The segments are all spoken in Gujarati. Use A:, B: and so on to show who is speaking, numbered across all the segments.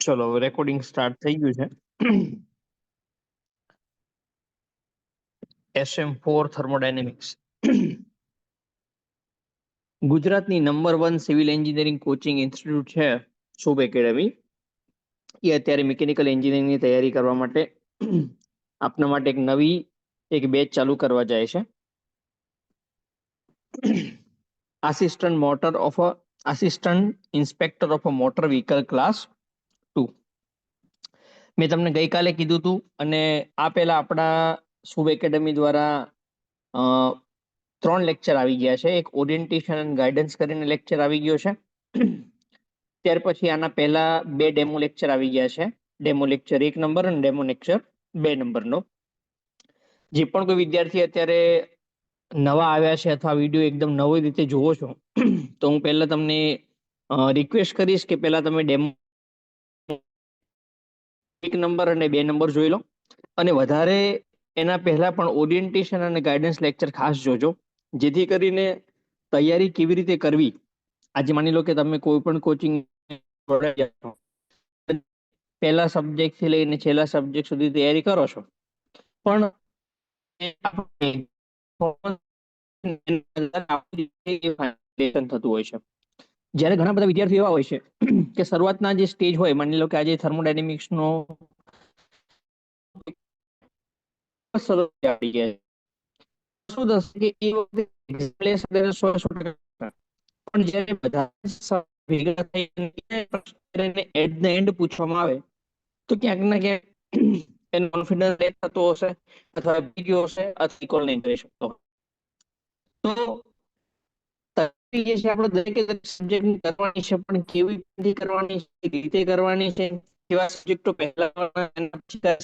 A: ચલો રેકોર્ડિંગ સ્ટાર્ટ થઈ ગયું છે. SM4 થર્મોડાયનેમિક્સ ગુજરાતની number 1 civil engineering coaching institute છે શુભ એકેડમી. એ અત્યારે મિકેનિકલ એન્જિનિયરિંગની તૈયારી કરવા માટે આપના માટે એક નવી બેચ ચાલુ કરવા જાય છે. Assistant inspector of a motor vehicle class 2. મેં તમને ગઈકાલે કીધું હતું અને આ પહેલા આપણા શુભ એકેડમી દ્વારા 3 લેક્ચર આવી ગયા છે. એક ઓરિએન્ટેશન એન્ડ ગાઈડન્સ કરીને લેક્ચર આવી ગયો છે. ત્યાર પછી આના પહેલા 2 ડેમો લેક્ચર આવી ગયા છે. ડેમો લેક્ચર 1 નંબર અને ડેમો લેક્ચર 2 નંબરનો. જે પણ કોઈ વિદ્યાર્થી અત્યારે નવા આવ્યા છે અથવા વિડીયો એકદમ નવી રીતે જોવો છો તો હું પહેલા તમને રિક્વેસ્ટ કરીશ કે પહેલા તમે ડેમો 1 નંબર અને 2 નંબર જોઈ લો અને વધારે એના પહેલા પણ ઓરિએન્ટેશન અને ગાઈડન્સ લેક્ચર ખાસ જોજો, જેથી કરીને તૈયારી કેવી રીતે કરવી. આજે માની લો કે તમે કોઈ પણ કોચિંગ પહેલા સબ્જેક્ટ થી લઈને છેલ્લા સબ્જેક્ટ સુધી તૈયારી કરો છો, પણ થતું હોય છે. જ્યારે ઘણા બધા વિદ્યાર્થીઓ એવા હોય છે કે શરૂઆતના જે સ્ટેજ હોય, માની લો કે આજે થર્મોડાયનેમિક્સ નો શું થશે કે એ વખતે પણ જ્યારે બધા ભેગા થઈને એટ ધ એન્ડ પૂછવામાં આવે તો ક્યાંક ના ક્યાંક એનો કોન્ફિડન્સ લેસ થતો હશે અથવા વધી ગયો હશે અથવા ઇક્વલ નહીં કરી શકતો. તો તૈયારી જે છે આપણે દરેકે દરેક સબ્જેક્ટની કરવાની છે, પણ કેવી રીતે કરવાની છે, રીતે કરવાની છે, કેવા સબ્જેક્ટો પહેલા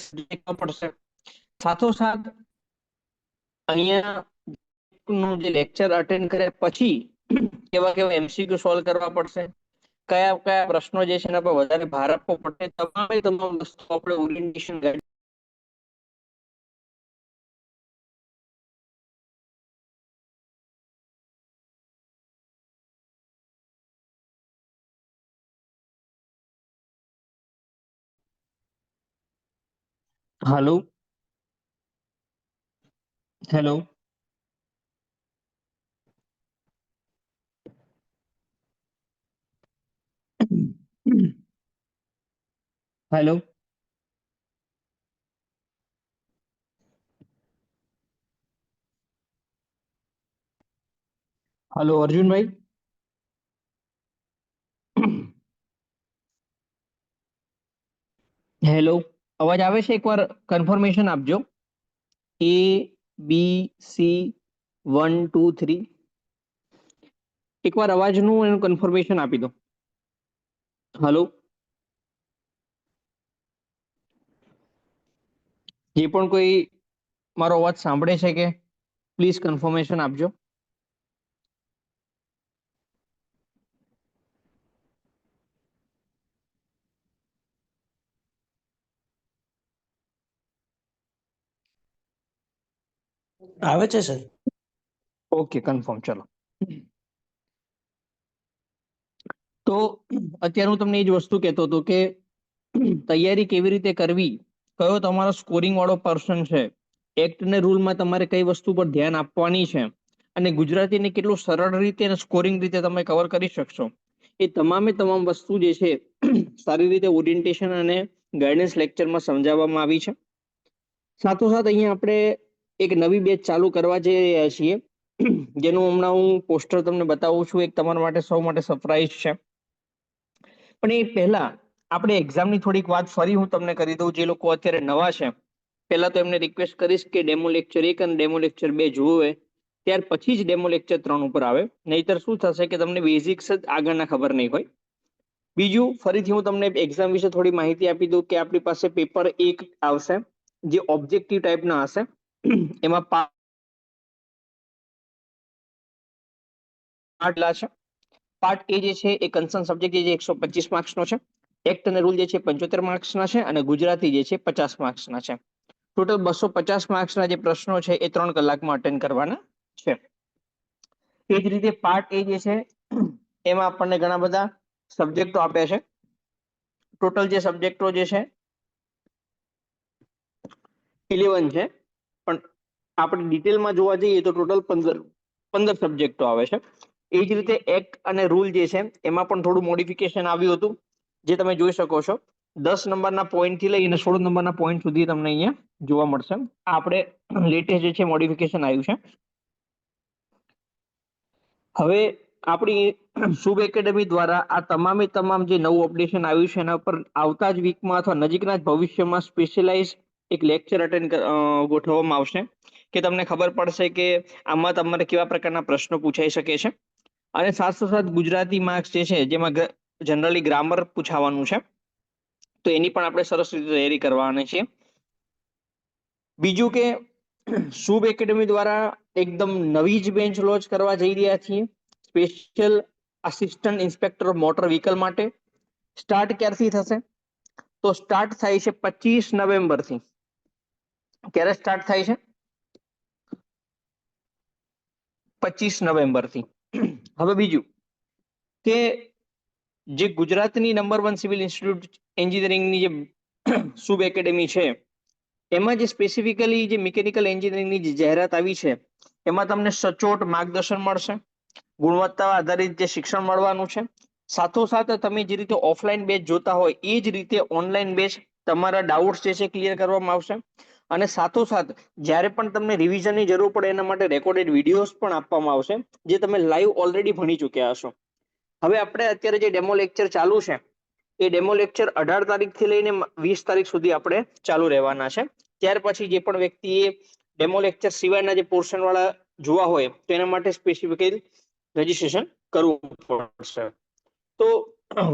A: સબ્જેક્ટમાં પડશે. સાથોસાથ અહીંયા નું જે લેક્ચર અટેન્ડ કર્યા પછી કેવા કેવા MCQ સોલ્વ કરવા પડશે, કયા કયા પ્રશ્નો જે છે એના પર વધારે ભાર આપવો પડશે, તમામ વસ્તુ આપણે orientation guide hello hello hello hello Arjunbhai, hello, અવાજ આવે છે? એકવાર કન્ફર્મેશન આપજો. A B C 1 2 3 એકવાર અવાજનું એનું કન્ફર્મેશન આપી દો. હેલો, જે પણ કોઈ મારો અવાજ સાંભળે છે કે પ્લીઝ કન્ફર્મેશન આપજો.
B: આવે છે સર.
A: Okay, confirm. ચલો, તો અત્યારે હું તમને એ જ વસ્તુ કહેતો હતો કે તૈયારી કેવી રીતે કરવી, કયો તમારો સ્કોરિંગ વાળો પર્સન છે, એક્ટ ને રૂલમાં તમારે કઈ વસ્તુ પર ધ્યાન આપવાની છે અને ગુજરાતીને કેટલું સરળ રીતે અને સ્કોરિંગ રીતે તમે કવર કરી શકશો, એ તમામે તમામ વસ્તુ જે છે સારી રીતે ઓરિએન્ટેશન અને ગાઈડન્સ લેક્ચરમાં સમજાવવામાં આવી છે. સાથોસાથ અહીંયા આપણે એક નવી બેચ ચાલુ કરવા જઈ રહ્યા છીએ, જેનું હમણાં હું પોસ્ટર તમને બતાવું છું. એક તમારા માટે સૌ માટે સરપ્રાઈઝ છે. પણ એ પહેલા આપણે એક્ઝામની થોડીક વાત ફરી હું તમને કરી દઉં. જે લોકો અત્યારે નવા છે, પહેલા તો એમને રિક્વેસ્ટ કરીશ કે ડેમો લેક્ચર 1 અને ડેમો લેક્ચર 2 જુએ, ત્યાર પછી જ ડેમો લેક્ચર 3 ઉપર આવે. નહીતર શું થશે કે તમને બેઝિક્સ જ આગળના ખબર નહીં હોય. બીજું, ફરીથી હું તમને એક્ઝામ વિશે થોડી માહિતી આપી દઉં કે આપણી પાસે પેપર 1 આવશે, જે ઓબ્જેક્ટિવ ટાઈપના હશે. એમાં પાર્ટ એ જે છે એ કન્સર્ન સબ્જેક્ટ જે 125 માર્ક્સનો છે, એક્ટ અને રૂલ જે છે 75 માર્ક્સના છે અને ગુજરાતી જે છે 50 માર્ક્સના છે. ટોટલ 250 માર્ક્સના જે પ્રશ્નો છે એ 3 કલાકમાં અટેન્ડ કરવાના છે. એ જ રીતે પાર્ટ એ જે છે એમાં આપણને ઘણા બધા સબ્જેક્ટો આપ્યા છે. ટોટલ જે સબ્જેક્ટો જે છે 11 છે, પણ આપણે ડિટેલમાં જોવા જઈએ તો ટોટલ 15 સબ્જેક્ટો આવે છે. એ જ રીતે એક્ટ અને રૂલ જે છે એમાં પણ થોડું મોડિફિકેશન આવ્યું હતું, જે તમે જોઈ શકો છો. 10 નંબરના પોઈન્ટ થી લઈને 16 નંબરના પોઈન્ટ સુધી તમને અહીંયા જોવા મળશે. આપણે લેટેસ્ટ જે છે મોડિફિકેશન આવ્યું છે. હવે આપણી શુભ એકેડેમી દ્વારા આ તમામ જે નવું અપડેશન આવ્યું છે એના પર આવતા જ વીકમાં અથવા નજીકના જ ભવિષ્યમાં સ્પેશિયલાઇઝ એક લેક્ચર અટેન્ડ ગોઠવવામાં આવશે, કે તમને ખબર પડશે કે આમાં તમારે કેવા પ્રકારના પ્રશ્નો પૂછાઈ શકે છે. અને સાથોસાથ ગુજરાતી માર્ક્સ જે છે જેમાં જનરલી ગ્રામર પૂછાવાનું છે, તો એની પણ આપણે સરસ રીતે તૈયારી કરવાની છે. બીજું કે શુભ એકેડેમી દ્વારા એકદમ નવી જ બેન્ચ લોન્ચ કરવા જઈ રહ્યા છીએ, special assistant inspector motor vehicle માટે. સ્ટાર્ટ ક્યારથી થશે? તો સ્ટાર્ટ થાય છે 25 નવેમ્બરથી. ક્યારે સ્ટાર્ટ થાય છે? 25 નવેમ્બરથી. હવે બીજું કે જે ગુજરાતની નંબર 1 સિવિલ ઇન્સ્ટિટ્યૂટ એન્જિનિયરિંગની જે શુભ એકેડેમી છે, એમાં જે સ્પેસિફિકલી જે મિકેનિકલ એન્જિનિયરિંગની જે જાહેરાત આવી છે, એમાં તમને સચોટ માર્ગદર્શન મળશે, ગુણવત્તા આધારિત જે શિક્ષણ મળવાનું છે. સાથોસાથ તમે જે રીતે ઓફલાઈન બેચ જોતા હોય એ જ રીતે ઓનલાઈન બેચ તમારા ડાઉટ્સ જે છે ક્લિયર કરવામાં આવશે. અને સાથોસાથ જ્યારે પણ તમને રિવિઝનની જરૂર પડે એના માટે રેકોર્ડેડ વિડીયોઝ પણ આપવામાં આવશે, જે તમે લાઈવ ઓલરેડી ભણી ચૂક્યા હશો. હવે આપણે અત્યારે જે ડેમો લેક્ચર ચાલુ છે એ ડેમો લેક્ચર 18 તારીખથી લઈને 20 તારીખ સુધી આપણે ચાલુ રહેવાના છે. ત્યાર પછી જે પણ વ્યક્તિએ ડેમો લેક્ચર સિવાયના જે પોર્શન વાળા જોવા હોય તો એના માટે સ્પેસિફિકલી રજીસ્ટ્રેશન કરવું પડશે. તો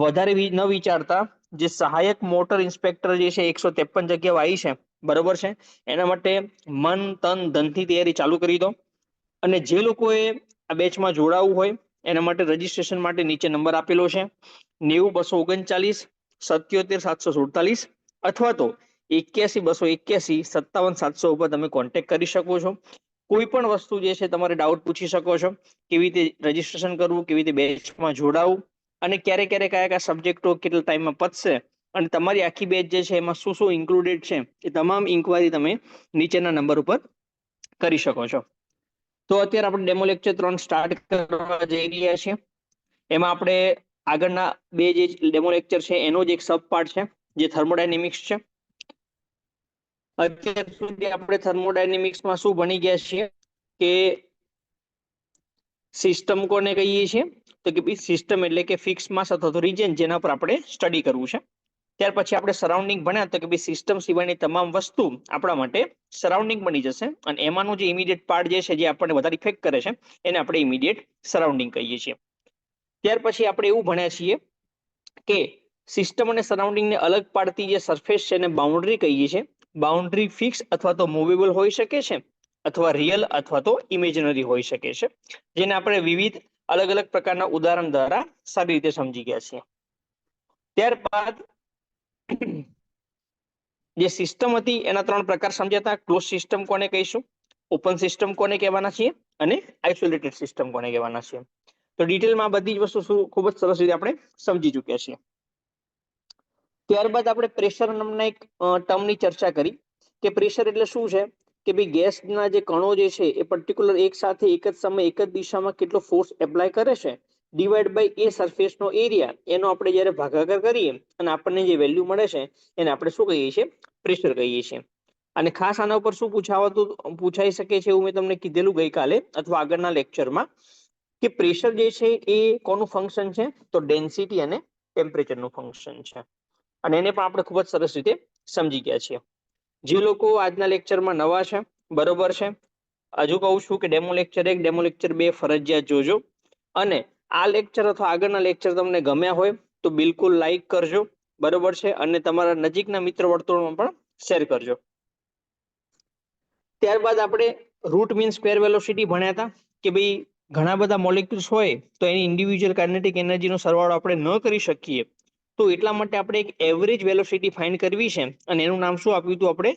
A: વધારે ન વિચારતા જે સહાયક મોટર ઇન્સ્પેક્ટર જે છે 153 જગ્યાઓ આવી છે, બરોબર છે, એના માટે મન તન ધનથી તૈયારી ચાલુ કરી દો. અને જે લોકોએ આ બેચમાં જોડાવવું હોય એના માટે રજીસ્ટ્રેશન માટે નીચે નંબર આપેલો છે 90 239 77 747, અથવા તો 81 281 57 700 ઉપર તમે કોન્ટેક્ટ કરી શકો છો. કોઈ પણ વસ્તુ જે છે તમારે ડાઉટ પૂછી શકો છો, કેવી રીતે રજીસ્ટ્રેશન કરવું, કેવી રીતે બેચમાં જોડાવું, અને ક્યારે ક્યારે કયા સબ્જેક્ટો કેટલા ટાઈમમાં પતશે, અને તમારી આખી બેચ જે છે એમાં શું શું ઇન્ક્લુડેડ છે, એ તમામ ઇન્ક્વાયરી તમે નીચેના નંબર ઉપર કરી શકો છો. તો અત્યારે આપણે ડેમો લેક્ચર 3 સ્ટાર્ટ કરવા જઈ રહ્યા છીએ. એમાં આપણે આગળના બે જે ડેમો લેક્ચર છે એનો જ એક સબ પાર્ટ છે, જે થર્મોડાયનેમિક્સ છે. અત્યાર સુધી આપણે થર્મોડાયનેમિક્સમાં શું ભણી ગયા છીએ કે સિસ્ટમ કોને કહીએ છીએ? તો કે ભાઈ સિસ્ટમ એટલે કે ફિક્સ માસ અથવા તો રિજન, જેના પર આપણે સ્ટડી કરવું છે. ત્યાર પછી આપણે સરાઉન્ડિંગ ભણ્યા, તો કે ભાઈ સિસ્ટમ સિવાયની તમામ વસ્તુ આપણા માટે સરાઉન્ડિંગ બની જશે, અને એમાંનો જે ઇમિડિયેટ પાર્ટ જે છે, જે આપણને વધારે ઇફેક્ટ કરે છે, એને આપણે ઇમિડિયેટ સરાઉન્ડિંગ કહીએ છીએ. ત્યાર પછી આપણે એવું ભણ્યા છીએ કે સિસ્ટમ અને સરાઉન્ડિંગને અલગ પાડતી જે સરફેસ છે એને બાઉન્ડ્રી કહીએ છીએ. બાઉન્ડ્રી ફિક્સ અથવા તો મૂવેબલ હોઈ શકે છે, અથવા રિયલ અથવા તો ઇમેજનરી હોઈ શકે છે, જેને આપણે વિવિધ અલગ અલગ પ્રકારના ઉદાહરણ દ્વારા સારી રીતે સમજી ગયા છીએ. ત્યારબાદ જે સિસ્ટમ હતી એના 3 પ્રકાર સમજ્યા હતા. ક્લોઝ સિસ્ટમ કોને કહીશું, ઓપન સિસ્ટમ કોને કહેવાના છીએ, અને આઇસોલેટેડ સિસ્ટમ કોને કહેવાના છીએ. તો ડિટેલમાં બધી જ વસ્તુ ખૂબ જ સરસ રીતે આપણે સમજી ચૂક્યા છીએ. ત્યારબાદ આપણે પ્રેશર નામના એક ટર્મની ચર્ચા કરી, કે પ્રેશર એટલે શું છે, કે ભાઈ ગેસના જે કણો જે છે એ પર્ટિક્યુલર એક સાથે એક જ સમયે એક જ દિશામાં કેટલો ફોર્સ એપ્લાય કરે છે, ડિવાઈડ બાય એ સરફેસનો એરિયા, એનો આપણે જ્યારે ભાગાકાર કરીએ અને આપણને જે વેલ્યુ મળે છે એને આપણે શું કહીએ છીએ? પ્રેશર કહીએ છીએ. અને ખાસ આના ઉપર શું પૂછાઈ શકે છે એવું મેં તમને કીધેલું ગઈકાલે અથવા આગળના લેક્ચરમાં, કે પ્રેશર જે છે એ કોનું ફંક્શન છે? તો ડેન્સિટી અને ટેમ્પરેચરનું ફંક્શન છે. અને એને પણ આપણે ખૂબ જ સરસ રીતે સમજી ગયા છીએ. જે લોકો આજના લેક્ચરમાં નવા છે, બરોબર છે, હજુ કહું છું કે ડેમો લેક્ચર 1, ડેમો લેક્ચર 2 ફરજિયાત જોજો. અને આ લેક્ચર અથવા આગળના લેક્ચર તમને ગમ્યા હોય તો બિલકુલ લાઈક કરજો, બરોબર છે, અને તમારા નજીકના મિત્ર વર્તુળમાં પણ શેર કરજો. ત્યારબાદ આપણે રૂટ મીન સ્ક્વેર વેલોસિટી ભણ્યા હતા, કે ભાઈ ઘણા બધા મોલેક્યુલ્સ હોય તો એની ઇન્ડિવિજ્યુઅલ કાઇનેટિક એનર્જીનો સરવાળો આપણે ન કરી શકીએ, તો એટલા માટે આપણે એક એવરેજ વેલોસિટી ફાઇન્ડ કરવી છે, અને એનું નામ શું આપ્યું હતું? આપણે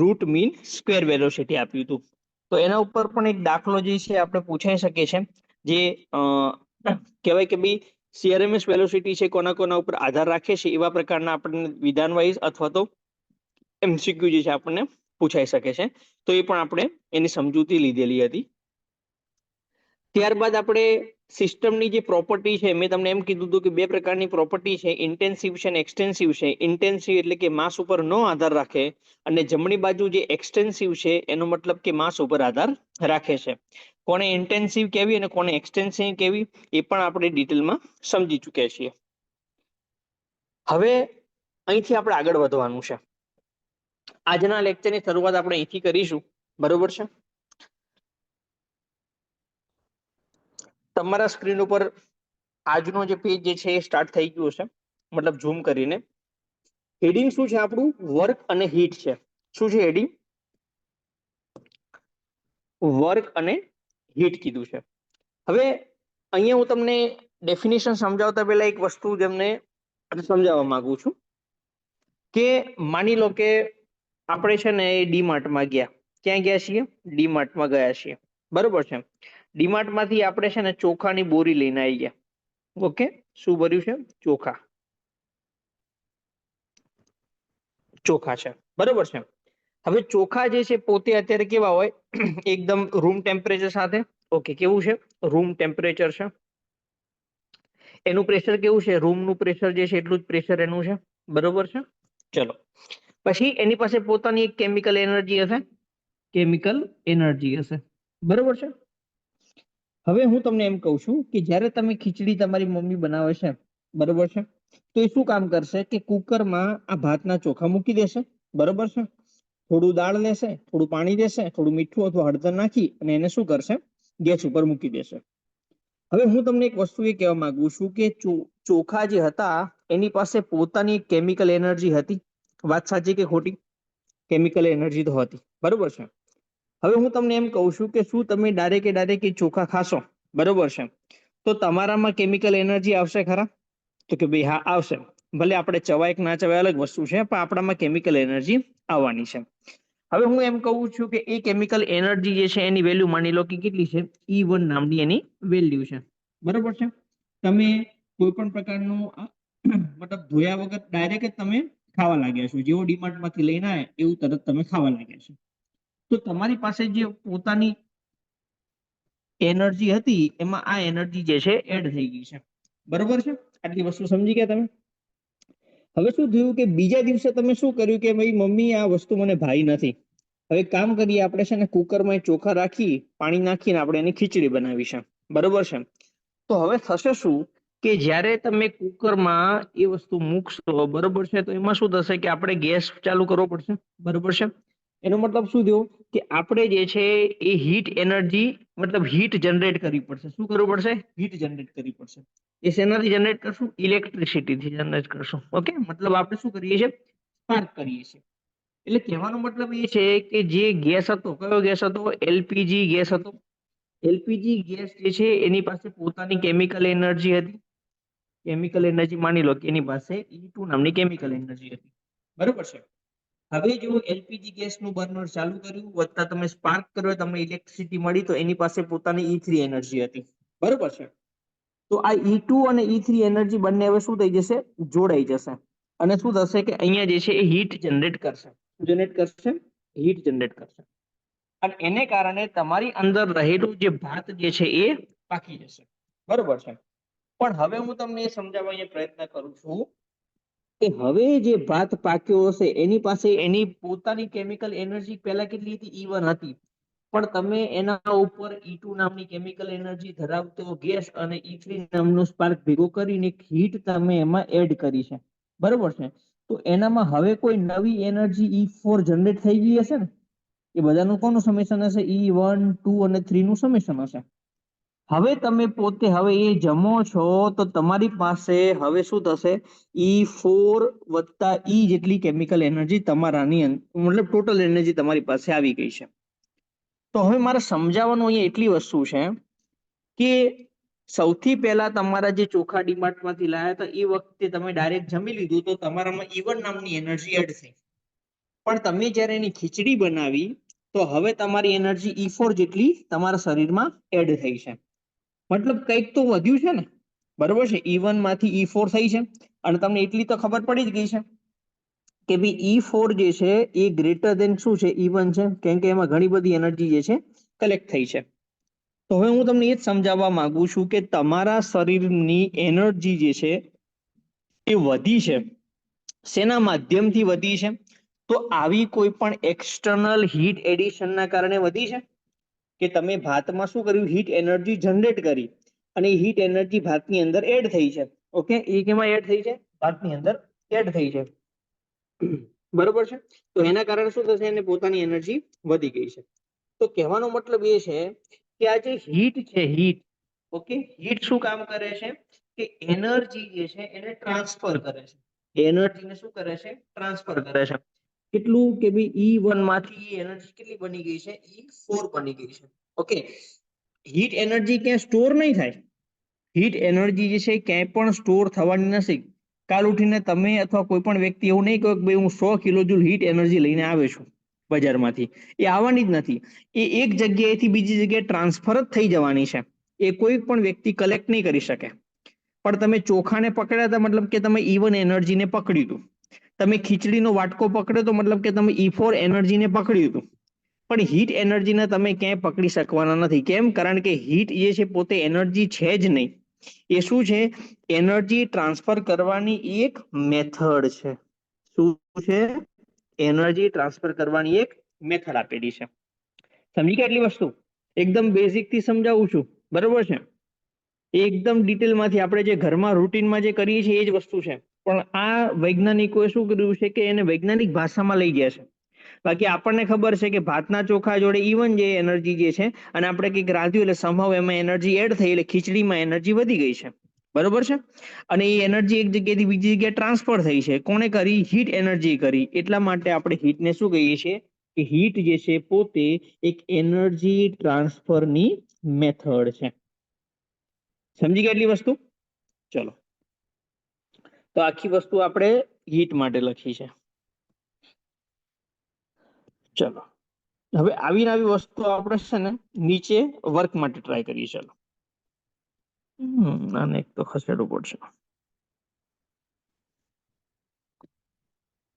A: રૂટ મીન સ્ક્વેર વેલોસિટી આપ્યું હતું. તો એના ઉપર પણ એક દાખલો જે છે આપણે પૂછાઈ શકે છે, જે કહેવાય કે ભાઈ CRMS વેલોસિટી છે કોના કોના ઉપર આધાર રાખે છે એવા પ્રકારના આપણને વિધાન વાઇઝ અથવા તો MCQ જે છે આપણને પૂછાઈ શકે છે. તો એ પણ આપણે એની સમજૂતી લીધેલી હતી. ત્યારબાદ આપણે સિસ્ટમની જે પ્રોપર્ટી છે મેં તમને એમ કીધું હતું કે બે પ્રકારની પ્રોપર્ટી છે, ઇન્ટેન્સિવ છે અને એક્સટેન્સિવ છે. ઇન્ટેન્સિવ એટલે કે માસ ઉપર નો આધાર રાખે અને જમણી બાજુ જે એક્સટેન્સિવ છે એનો મતલબ કે માસ ઉપર આધાર રાખે છે. કોને ઇન્ટેન્સિવ કેવી અને કોને એક્સટેન્સિવ કેવી એ પણ આપણે ડિટેલમાં સમજી ચૂક્યા છીએ. હવે અહીંથી આપણે આગળ વધવાનું છે. આજના લેક્ચરની શરૂઆત આપણે અહીંથી કરીશું, બરોબર છે. તમારા સ્ક્રીન ઉપર આજનો જે પેજ જે છે એ સ્ટાર્ટ થઈ ગયું છે, મતલબ ઝૂમ કરીને. હેડિંગ શું છે આપણું? વર્ક અને હીટ છે. શું છે હેડિંગ? વર્ક અને હીટ કીધું છે. હવે અહીંયા હું તમને ડેફિનેશન સમજાવતા પહેલા એક વસ્તુ તમને સમજાવવા માંગુ છું કે માની લો કે આપણે છે ને એ ડીમાર્ટમાં ગયા. ક્યાં ગયા છીએ? ડીમાર્ટમાં ગયા છીએ, બરોબર છે. ડીમાર્ટમાંથી આપણે છે ને ચોખાની બોરી લઈને આવી ગયા. ઓકે, શું ભર્યું છે? ચોખા. ચોખા છે, બરોબર છે. હવે ચોખા જે છે પોતે અત્યારે કેવા હોય? એકદમ રૂમ ટેમ્પરેચર સાથે. ઓકે, કેવું છે? રૂમ ટેમ્પરેચર છે. એનું પ્રેશર કેવું છે? રૂમનું પ્રેશર જે છે એટલું જ પ્રેશર એનું છે, બરોબર છે. ચલો, પછી એની પાસે પોતાની એક કેમિકલ એનર્જી હશે. કેમિકલ એનર્જી હશે, બરોબર છે. હવે હું તમને એમ કહું છું કે જ્યારે તમે ખીચડી તમારી મમ્મી બનાવે છે, બરોબર છે, તો એ શું કામ કરશે કે કુકરમાં આ ભાતના ચોખા મૂકી દેશે, બરોબર છે. થોડું દાળ લેશે, થોડું પાણી દેશે, થોડું મીઠું અથવા હળદર નાખી અને એને શું કરશે? ગેસ ઉપર મૂકી દેશે. હવે હું તમને એક વસ્તુ એ કહેવા માંગુ છું કે ચોખા જે હતા એની પાસે પોતાની કેમિકલ એનર્જી હતી. વાત સાચી કે ખોટી? કેમિકલ એનર્જી તો હતી, બરોબર છે. હવે હું તમને એમ કહું છું કે શું તમે ડાયરેક્ટ ચોખા ખાશો, બરોબર છે, તો તમારામાં કેમિકલ એનર્જી આવશે ખરા? તો કે ભાઈ હા, આવશે. ભલે આપણે ચવાય કે ના ચવાય અલગ વસ્તુ છે, પણ આપણામાં કેમિકલ એનર્જી આવવાની છે. હવે હું એમ કહું છું કે એ કેમિકલ એનર્જી જે છે એની વેલ્યુ માની લો કે કેટલી છે? E1 નામની એની વેલ્યુ છે, બરોબર છે. તમે કોઈ પણ પ્રકારનું મતલબ ધોયા વગર ડાયરેક્ટ જ તમે ખાવા લાગ્યા છો. જેવો ડીમાર્ટમાંથી લઈને આવ્યા એવું તરત તમે ખાવા લાગ્યા છો. તો તમારી પાસે જે પોતાની એનર્જી હતી એમાં આ એનર્જી જે છે એડ થઈ ગઈ છે, બરોબર છે. આટલી વસ્તુ સમજી ગયા તમે? હવે શું થયું કે બીજા દિવસે તમે શું કર્યું કે ભાઈ મમ્મી આ વસ્તુ મને ભાઈ નથી. હવે કામ કરીએ આપણે છે ને કુકરમાં ચોખા રાખી, પાણી નાખીને આપણે એની ખીચડી બનાવી છે, બરોબર છે. તો હવે થશે શું કે જ્યારે તમે કુકરમાં એ વસ્તુ મૂકશો, બરોબર છે, તો એમાં શું થશે કે આપણે ગેસ ચાલુ કરવો પડશે, બરોબર છે. એનો મતલબ શું થયો કે આપણે જે છે એ હીટ એનર્જી મતલબ હીટ જનરેટ કરવી પડશે. શું કરવું પડશે? હીટ જનરેટ કરવી પડશે. એ શેનાથી જનરેટ કરશું? ઇલેક્ટ્રિસિટીથી જનરેટ કરશું. ઓકે, મતલબ આપણે શું કરીએ છીએ? સ્પાર્ક કરીએ છીએ. એટલે કહેવાનો મતલબ એ છે કે જે ગેસ હતો, કયો ગેસ હતો? એલપીજી ગેસ હતો. એલપીજી ગેસ જે છે એની પાસે પોતાની કેમિકલ એનર્જી હતી. કેમિકલ એનર્જી માની લો કે એની પાસે E2 નામની કેમિકલ એનર્જી હતી, બરોબર છે. હવે જો એલપીજી ગેસનું બર્નર ચાલુ કર્યું, વત્તા તમે સ્પાર્ક કર્યો, તમને ઇલેક્ટ્રિસિટી મળી, તો એની પાસે પોતાની E3 એનર્જી હતી, બરોબર છે. તો આ E2 અને E3 એનર્જી બંને હવે શું થઈ જશે? જોડાઈ જશે. અને શું થશે કે અહીંયા જે છે એ હીટ જનરેટ કરશે. જનરેટ કરશે, હીટ જનરેટ કરશે. અને એને કારણે તમારી અંદર રહેલું જે ભાત જે છે એ પાકી જશે, બરોબર છે. પણ હવે હું તમને એ સમજાવવાનો પ્રયત્ન કરું છું કે હવે જે ભાત પાક્યો હશે એની પાસે એની પોતાની કેમિકલ એનર્જી પહેલા કેટલી હતી? E1 હતી. પણ તમે એના ઉપર E2 નામની કેમિકલ એનર્જી ધરાવતો ગેસ અને E3 નામનો સ્પાર્ક ભેગો કરીને હીટ તમે એમાં એડ કરી છે, બરોબર છે. તો એનામાં હવે કોઈ નવી એનર્જી E4 જનરેટ થઈ ગઈ હશે ને? એ બધાનું કોનું સમેશન હશે? E1, 2 અને 3 નું સમેશન હશે. હવે તમે પોતે હવે એ જમો છો તો તમારી પાસે હવે શું થશે? E4 વત્તા E જેટલી કેમિકલ એનર્જી તમારાની મતલબ ટોટલ એનર્જી તમારી પાસે આવી ગઈ છે. તો હવે મારે સમજાવવાનું અહીંયા એટલી વસ્તુ છે કે સૌથી પહેલા તમારા જે ચોખા ડીમાર્ટમાંથી લાયા હતા એ વખતે તમે ડાયરેક્ટ જમી લીધું તો તમારામાં E1 નામની એનર્જી એડ થઈ. પણ તમે જ્યારે એની ખીચડી બનાવી તો હવે તમારી એનર્જી E4 જેટલી તમારા શરીરમાં એડ થઈ છે. મતલબ કંઈક તો વધ્યું છે ને? બરોબર છે, E1 માંથી E4 થઈ છે અને તમને એટલી તો ખબર પડી જ ગઈ છે કે ભાઈ E4 જે છે એ ગ્રેટર દેન શું છે E1 છે, કેમ કે એમાં ઘણી બધી એનર્જી જે છે કલેક્ટ થઈ છે. તો હવે હું તમને એ જ સમજાવવા માંગુ છું કે તમારા શરીરની એનર્જી જે છે એ વધી છે, શેના માધ્યમથી વધી છે? તો આવી કોઈ પણ એક્સટર્નલ હીટ એડિશનના કારણે વધી છે કે તમે ભાતમાં શું કર્યું, હીટ એનર્જી જનરેટ કરી અને હીટ એનર્જી ભાતની અંદર એડ થઈ છે. ઓકે, એ કેમાં એડ થઈ છે? ભાતની અંદર એડ થઈ છે. બરોબર છે, તો એના કારણે શું થશે, એને પોતાની એનર્જી વધી ગઈ છે. તો કહેવાનો મતલબ એ છે કે આ જે હીટ છે, હીટ, ઓકે, હીટ શું કામ કરે છે કે એનર્જી જે છે એને ટ્રાન્સફર કરે છે. એનર્જીને શું કરે છે? ટ્રાન્સફર કરે છે. કેટલું કે ભાઈ E1 માંથી એનર્જી કેટલી બની ગઈ છે? E4 બની ગઈ છે. ઓકે, હીટ એનર્જી ક્યાં સ્ટોર નહીં થાય, હીટ એનર્જી જે છે ક્યાંય પણ સ્ટોર થવાની નથી. કાલ ઉઠીને તમે અથવા કોઈ પણ વ્યક્તિ એવું નહીં કહો કે ભાઈ હું 100 કિલો જુલ હીટ એનર્જી લઈને આવ્યો છું બજારમાંથી, એ આવવાની જ નથી. એ એક જગ્યાએથી બીજી જગ્યાએ ટ્રાન્સફર જ થઈ જવાની છે. એ કોઈ પણ વ્યક્તિ કલેક્ટ નહીં કરી શકે. પણ તમે ચોખાને પકડ્યા હતા મતલબ કે તમે E1 એનર્જીને પકડ્યું હતું. તમે ખીચડીનો વાટકો પકડ્યો તો મતલબ કે તમે E4 એનર્જીને પકડ્યું હતું. પણ હીટ એનર્જીને તમે ક્યાંય પકડી શકવાના નથી. કેમ? કારણ કે હીટ જે છે પોતે એનર્જી છે જ નહીં. એ શું છે? એનર્જી ટ્રાન્સફર કરવાની એક મેથડ છે. શું છે? એનર્જી ટ્રાન્સફર કરવાની એક મેથડ આપેલી છે. સમજી ગયા એટલી વસ્તુ? એકદમ બેઝિક થી સમજાવું છું, બરોબર છે? એકદમ ડિટેલમાંથી આપણે જે ઘરમાં રૂટીનમાં જે કરીએ છીએ એ જ વસ્તુ છે. પણ આ વૈજ્ઞાનિકોએ શું કર્યું છે કે એને વૈજ્ઞાનિક ભાષામાં લઈ ગયા છે. બાકી આપણને ખબર છે કે ભાતના ચોખા જોડે E1 જે એનર્જી જે છે અને આપણે કંઈક રાંધ્યું એટલે સંભવ એમાં એનર્જી એડ થઈ એટલે ખીચડીમાં એનર્જી વધી ગઈ છે. બરોબર છે? અને એ એનર્જી એક જગ્યાએથી બીજી જગ્યાએ ટ્રાન્સફર થઈ છે. કોણે કરી? હીટ એનર્જી કરી. એટલા માટે આપણે હીટને શું કહીએ છીએ કે હીટ જે છે પોતે એક એનર્જી ટ્રાન્સફરની મેથડ છે. સમજી ગયા એટલી વસ્તુ? ચલો, તો આખી વસ્તુ આપણે હીટ માટે લખી છે. ચલો, હવે આવી વસ્તુ આપણે છે ને નીચે વર્ક માટે ટ્રાય કરીએ. ચલો, આને એક તો ખસેડવું પડશે.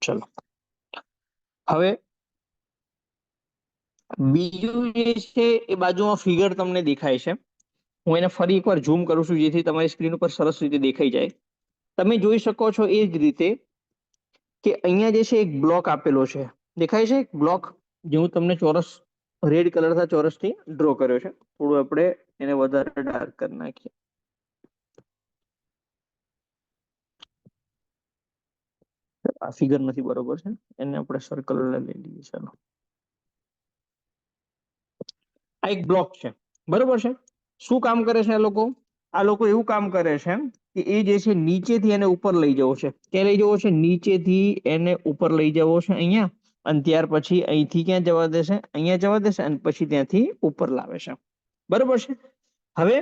A: ચલો, હવે બીજું જે છે એ બાજુમાં ફિગર તમને દેખાય છે. હું એને ફરી એકવાર ઝૂમ કરું છું જેથી તમારી સ્ક્રીન ઉપર સરસ રીતે દેખાઈ જાય. તમે જોઈ શકો છો એ જ રીતે કે અહીંયા જે છે એક બ્લોક આપેલો છે, દેખાય છે? એક બ્લોક જે હું તમને ચોરસ રેડ કલરના ચોરસથી ડ્રો કર્યો છે. થોડું આપણે એને વધારે ડાર્ક કરી નાખીએ. આ ફિગર નથી બરોબર છે, એને આપણે સર્કલ લઈ લઈએ. ચાલો, આ એક બ્લોક છે, બરોબર છે? શું કામ કરે છે આ લોકો? આ લોકો એવું કામ કરે છે કે એ જે છે નીચેથી એને ઉપર લઈ જવો છે. ક્યાં લઈ જવો છે? નીચેથી એને ઉપર લઈ જવો છે અહીંયા, અને ત્યાર પછી અહીંથી ક્યાં જવા દેશે? અહીંયા જવા દેશે અને પછી ત્યાંથી ઉપર લાવે છે. બરોબર છે? હવે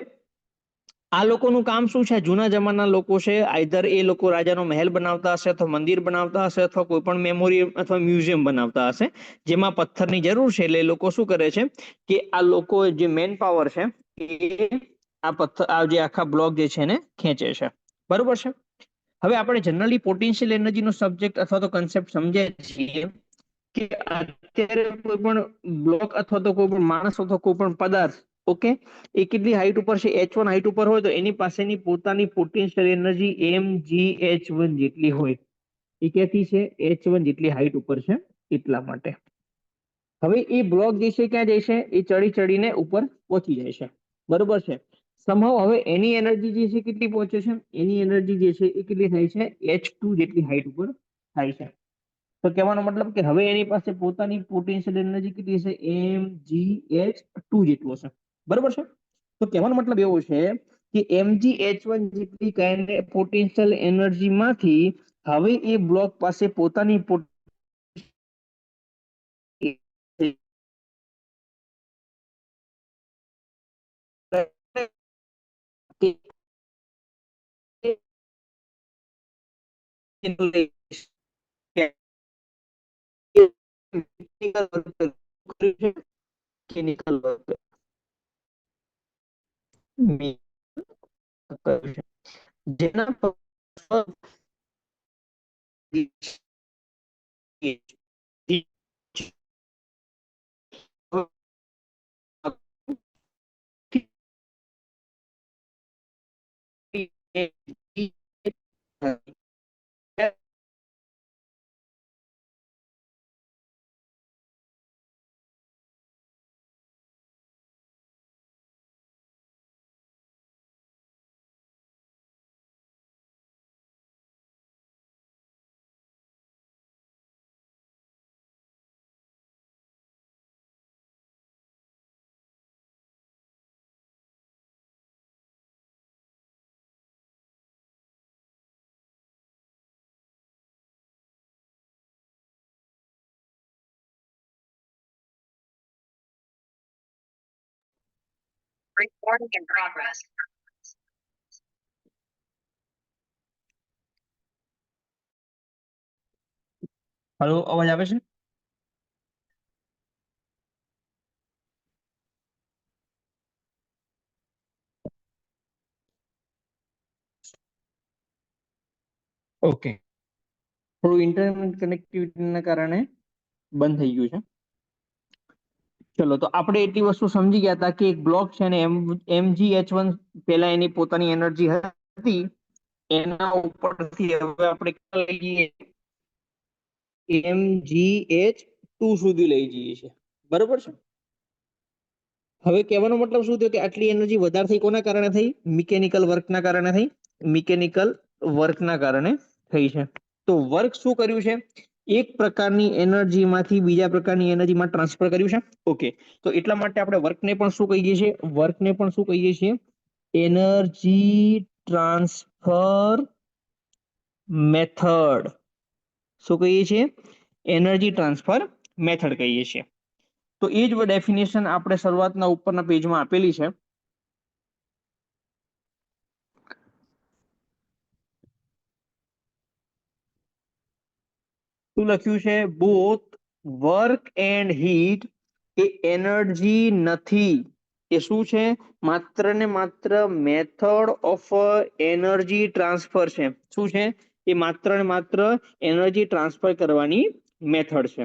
A: આ લોકોનું કામ શું છે? જૂના જમાના લોકો છે, આઈધર એ લોકો રાજાનો મહેલ બનાવતા હશે અથવા મંદિર બનાવતા હશે અથવા કોઈ પણ મેમોરી અથવા મ્યુઝિયમ બનાવતા હશે જેમાં પથ્થરની જરૂર છે. એટલે એ લોકો શું કરે છે કે આ લોકો જે મેન પાવર છે એ આ પથ્થર, આ જે આખા બ્લોક જે છે એને ખેંચે છે. બરોબર છે? હવે આપણે જનરલી પોટેન્શિયલ એનર્જીનો સબ્જેક્ટ અથવા તો કન્સેપ્ટ સમજીએ છીએ કે અત્યારે કોઈ પણ બ્લોક અથવા તો કોઈ પણ માણસ અથવા કોઈ પણ પદાર્થ, ઓકે, એ કેટલી હાઈટ ઉપર છે? H1 હાઈટ ઉપર હોય તો એની પાસેની પોતાની પોટેન્શિયલ એનર્જી mgh1 જેટલી હોય. એ ક્યાંથી છે? H1 જેટલી હાઈટ ઉપર છે એટલા માટે. હવે એ બ્લોક જે છે ક્યાં જાય છે? એ ચડી ચડીને ઉપર પહોંચી જાય છે. બરોબર છે? સમહાવ હવે એની એનર્જી જે છે કેટલી પહોંચે છે? એની એનર્જી જે છે એ કેટલી થાય છે? H2 જેટલી હાઈટ ઉપર થાય છે. તો કહેવાનો મતલબ કે હવે એની પાસે પોતાની પોટેન્શિયલ એનર્જી કેટલી છે? mgh2 જેટલો છે. બરોબર છે? તો કહેવાનો મતલબ એવો છે કે mgh1 જેટલી પોટેન્શિયલ એનર્જી માંથી હવે એ બ્લોક પાસે પોતાની કેમિકલ વર્ક કર્યું છે. જેના પર
C: Recording in progress.
A: હલો, અવાજ આવે છે? ઓકે, થોડું ઇન્ટરનેટ કનેક્ટિવિટીના કારણે બંધ થઈ ગયું છે. ચલો, તો આપણે એટલી વસ્તુ સમજી ગયા હતા કે એક બ્લોક છે ને MgH1 પહેલા એની પોતાની એનર્જી હતી, એના ઉપરથી હવે આપણે લઈ જઈએ MgH2 સુધી લઈ જઈએ છીએ, બરોબર છે? હવે કહેવાનો મતલબ શું થયો કે આટલી એનર્જી વધારે થઈ કોના કારણે થઈ? મિકેનિકલ વર્કના કારણે થઈ. મિકેનિકલ વર્કના કારણે થઈ છે. તો વર્ક શું કર્યું છે? એક પ્રકારની એનર્જીમાંથી બીજા પ્રકારની એનર્જીમાં ટ્રાન્સફર કર્યું છે. ઓકે, તો એટલા માટે આપણે વર્કને પણ શું કહીએ છીએ? વર્કને પણ શું કહીએ છીએ? Energy transfer method. શું કહીએ છીએ? એનર્જી ટ્રાન્સફર મેથડ કહીએ છીએ. તો એ જ ડેફિનેશન આપણે શરૂઆતના ઉપરના પેજમાં આપેલી છે. શું લખ્યું છે? Both work and heat A energy નથી. એ શું છે? માત્ર ને માત્ર મેથડ ઓફ એનર્જી ટ્રાન્સફર છે. શું છે? એ માત્ર ને માત્ર એનર્જી ટ્રાન્સફર કરવાની મેથડ છે.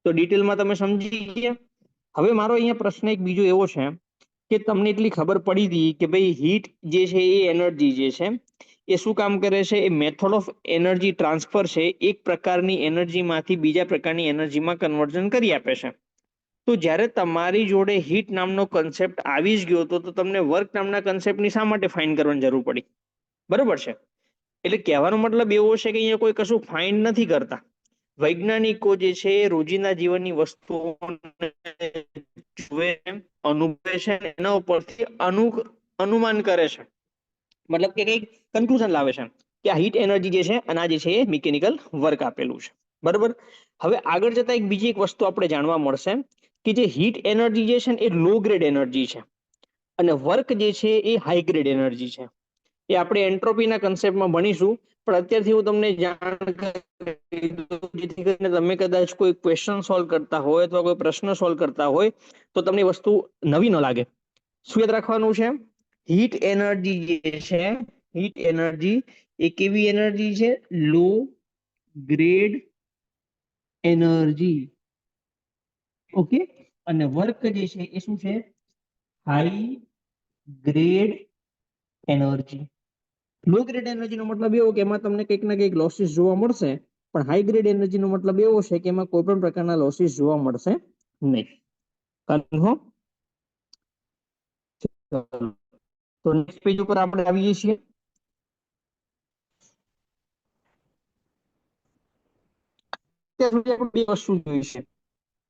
A: તો ડિટેલમાં તમે સમજી ગયા. હવે મારો અહીંયા પ્રશ્ન એક બીજો એવો છે કે તમને એટલી ખબર પડી હતી કે ભાઈ હીટ જે છે એ એનર્જી જે છે એ શું કામ કરે છે? એ મેથડ ઓફ એનર્જી ટ્રાન્સફર છે. એક પ્રકારની એનર્જીમાંથી બીજા પ્રકારની એનર્જીમાં કન્વર્ઝન કરી આપે છે. તો જ્યારે તમારી જોડે હીટ નામનો કન્સેપ્ટ આવી જ ગયો તો તમને વર્ક નામના કન્સેપ્ટની શા માટે ફાઇન કરવાની જરૂર પડી? બરોબર છે. એટલે કહેવાનો મતલબ એવો છે કે અહીંયા કોઈ કશું ફાઇન નથી કરતા. વૈજ્ઞાનિકો જે છે એ રોજિંદા જીવનની વસ્તુઓને જુએ છે, અનુભવે છે, એના ઉપરથી અનુમાન કરે છે. મતલબ કે કંઈક કન્ક્લુઝન લાવે છે કે આ હીટ એનર્જી જે છે અને આ જે છે એ મિકેનિકલ વર્ક આપેલું છે. બરોબર. હવે આગળ જતા એક બીજી એક વસ્તુ આપણે જાણવા મળશે કે જે હીટ એનર્જી જે છે ને એ લો ગ્રેડ એનર્જી છે અને વર્ક જે છે એ હાઈ ગ્રેડ એનર્જી છે. એ આપણે એન્ટ્રોપીના કન્સેપ્ટમાં ભણીશું, પણ અત્યારથી હું તમને જાણ કરી દઉં જેથી કરીને તમે કદાચ કોઈ ક્વેશ્ચન સોલ્વ કરતા હોય અથવા કોઈ પ્રશ્ન સોલ્વ કરતા હોય તો તમને વસ્તુ નવી ન લાગે. શું યાદ રાખવાનું છે? હીટ એનર્જી જે છે, હીટ એનર્જી એ કેવી એનર્જી છે? Low grade energy. ઓકે. અને વર્ક જે છે એ શું છે? High grade energy. Low grade energy નો મતલબ એવો કે એમાં તમને કંઈક ના કંઈક લોસીસ જોવા મળશે, પણ હાઈ ગ્રેડ એનર્જી નો મતલબ એવો છે કે એમાં કોઈ પણ પ્રકારના લોસીસ જોવા મળશે નહીં. કન્ફર્મ? તો નેક્સ્ટ પેજ ઉપર આપણે આવીએ છીએ. અત્યાર સુધી આપણે બે વસ્તુ જોઈ છે.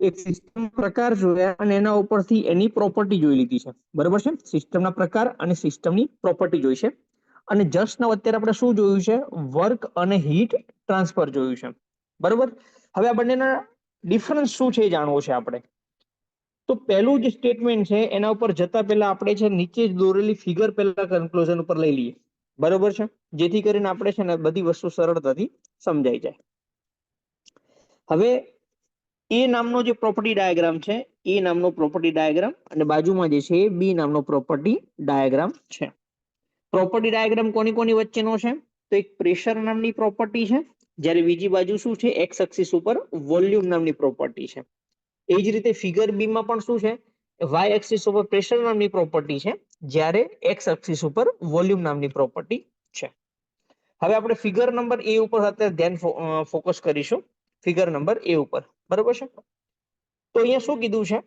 A: એક સિસ્ટમ પ્રકાર જોયા અને એના ઉપરથી એની પ્રોપર્ટી જોઈ લીધી છે. બરોબર છે? સિસ્ટમના પ્રકાર અને સિસ્ટમની પ્રોપર્ટી જોઈ છે. અને જસ્ટ નાઉ અત્યારે આપણે શું જોયું છે? વર્ક અને હીટ ટ્રાન્સફર જોયું છે. બરોબર. હવે આ બંનેના ડિફરન્સ શું છે એ જાણવું છે આપણે. તો પહેલું જે સ્ટેટમેન્ટ છે એના ઉપર જતા પહેલા આપણે છે નીચે દોરેલી ફિગર પહેલા કન્ક્લુઝન ઉપર લઈ લઈએ. બરોબર છે? જેથી કરીને આપણે છે ને બધી વસ્તુ સરળતાથી સમજાઈ જાય. હવે એ નામનો જે પ્રોપર્ટી ડાયાગ્રામ છે, એ નામનો પ્રોપર્ટી ડાયાગ્રામ અને બાજુમાં જે છે બી નામનો પ્રોપર્ટી ડાયાગ્રામ છે. પ્રોપર્ટી ડાયાગ્રામ કોની કોની વચ્ચેનો છે? તો એક પ્રેશર નામની પ્રોપર્ટી છે, જ્યારે બીજી બાજુ શું છે? એક્સ એક્સિસ ઉપર વોલ્યુમ નામની પ્રોપર્ટી છે. એ જ રીતે ફિગર બી માં પણ શું છે? વાય એક્સિસ ઉપર પ્રેશર નામની પ્રોપર્ટી છે, જ્યારે એક્સ એક્સિસ ઉપર વોલ્યુમ નામની પ્રોપર્ટી છે. હવે આપણે ફિગર નંબર એ ઉપર અત્યારે ધ્યાન ફોકસ કરીશું, ફિગર નંબર એ ઉપર. બરોબર છે? તો અહીંયા શું કીધું છે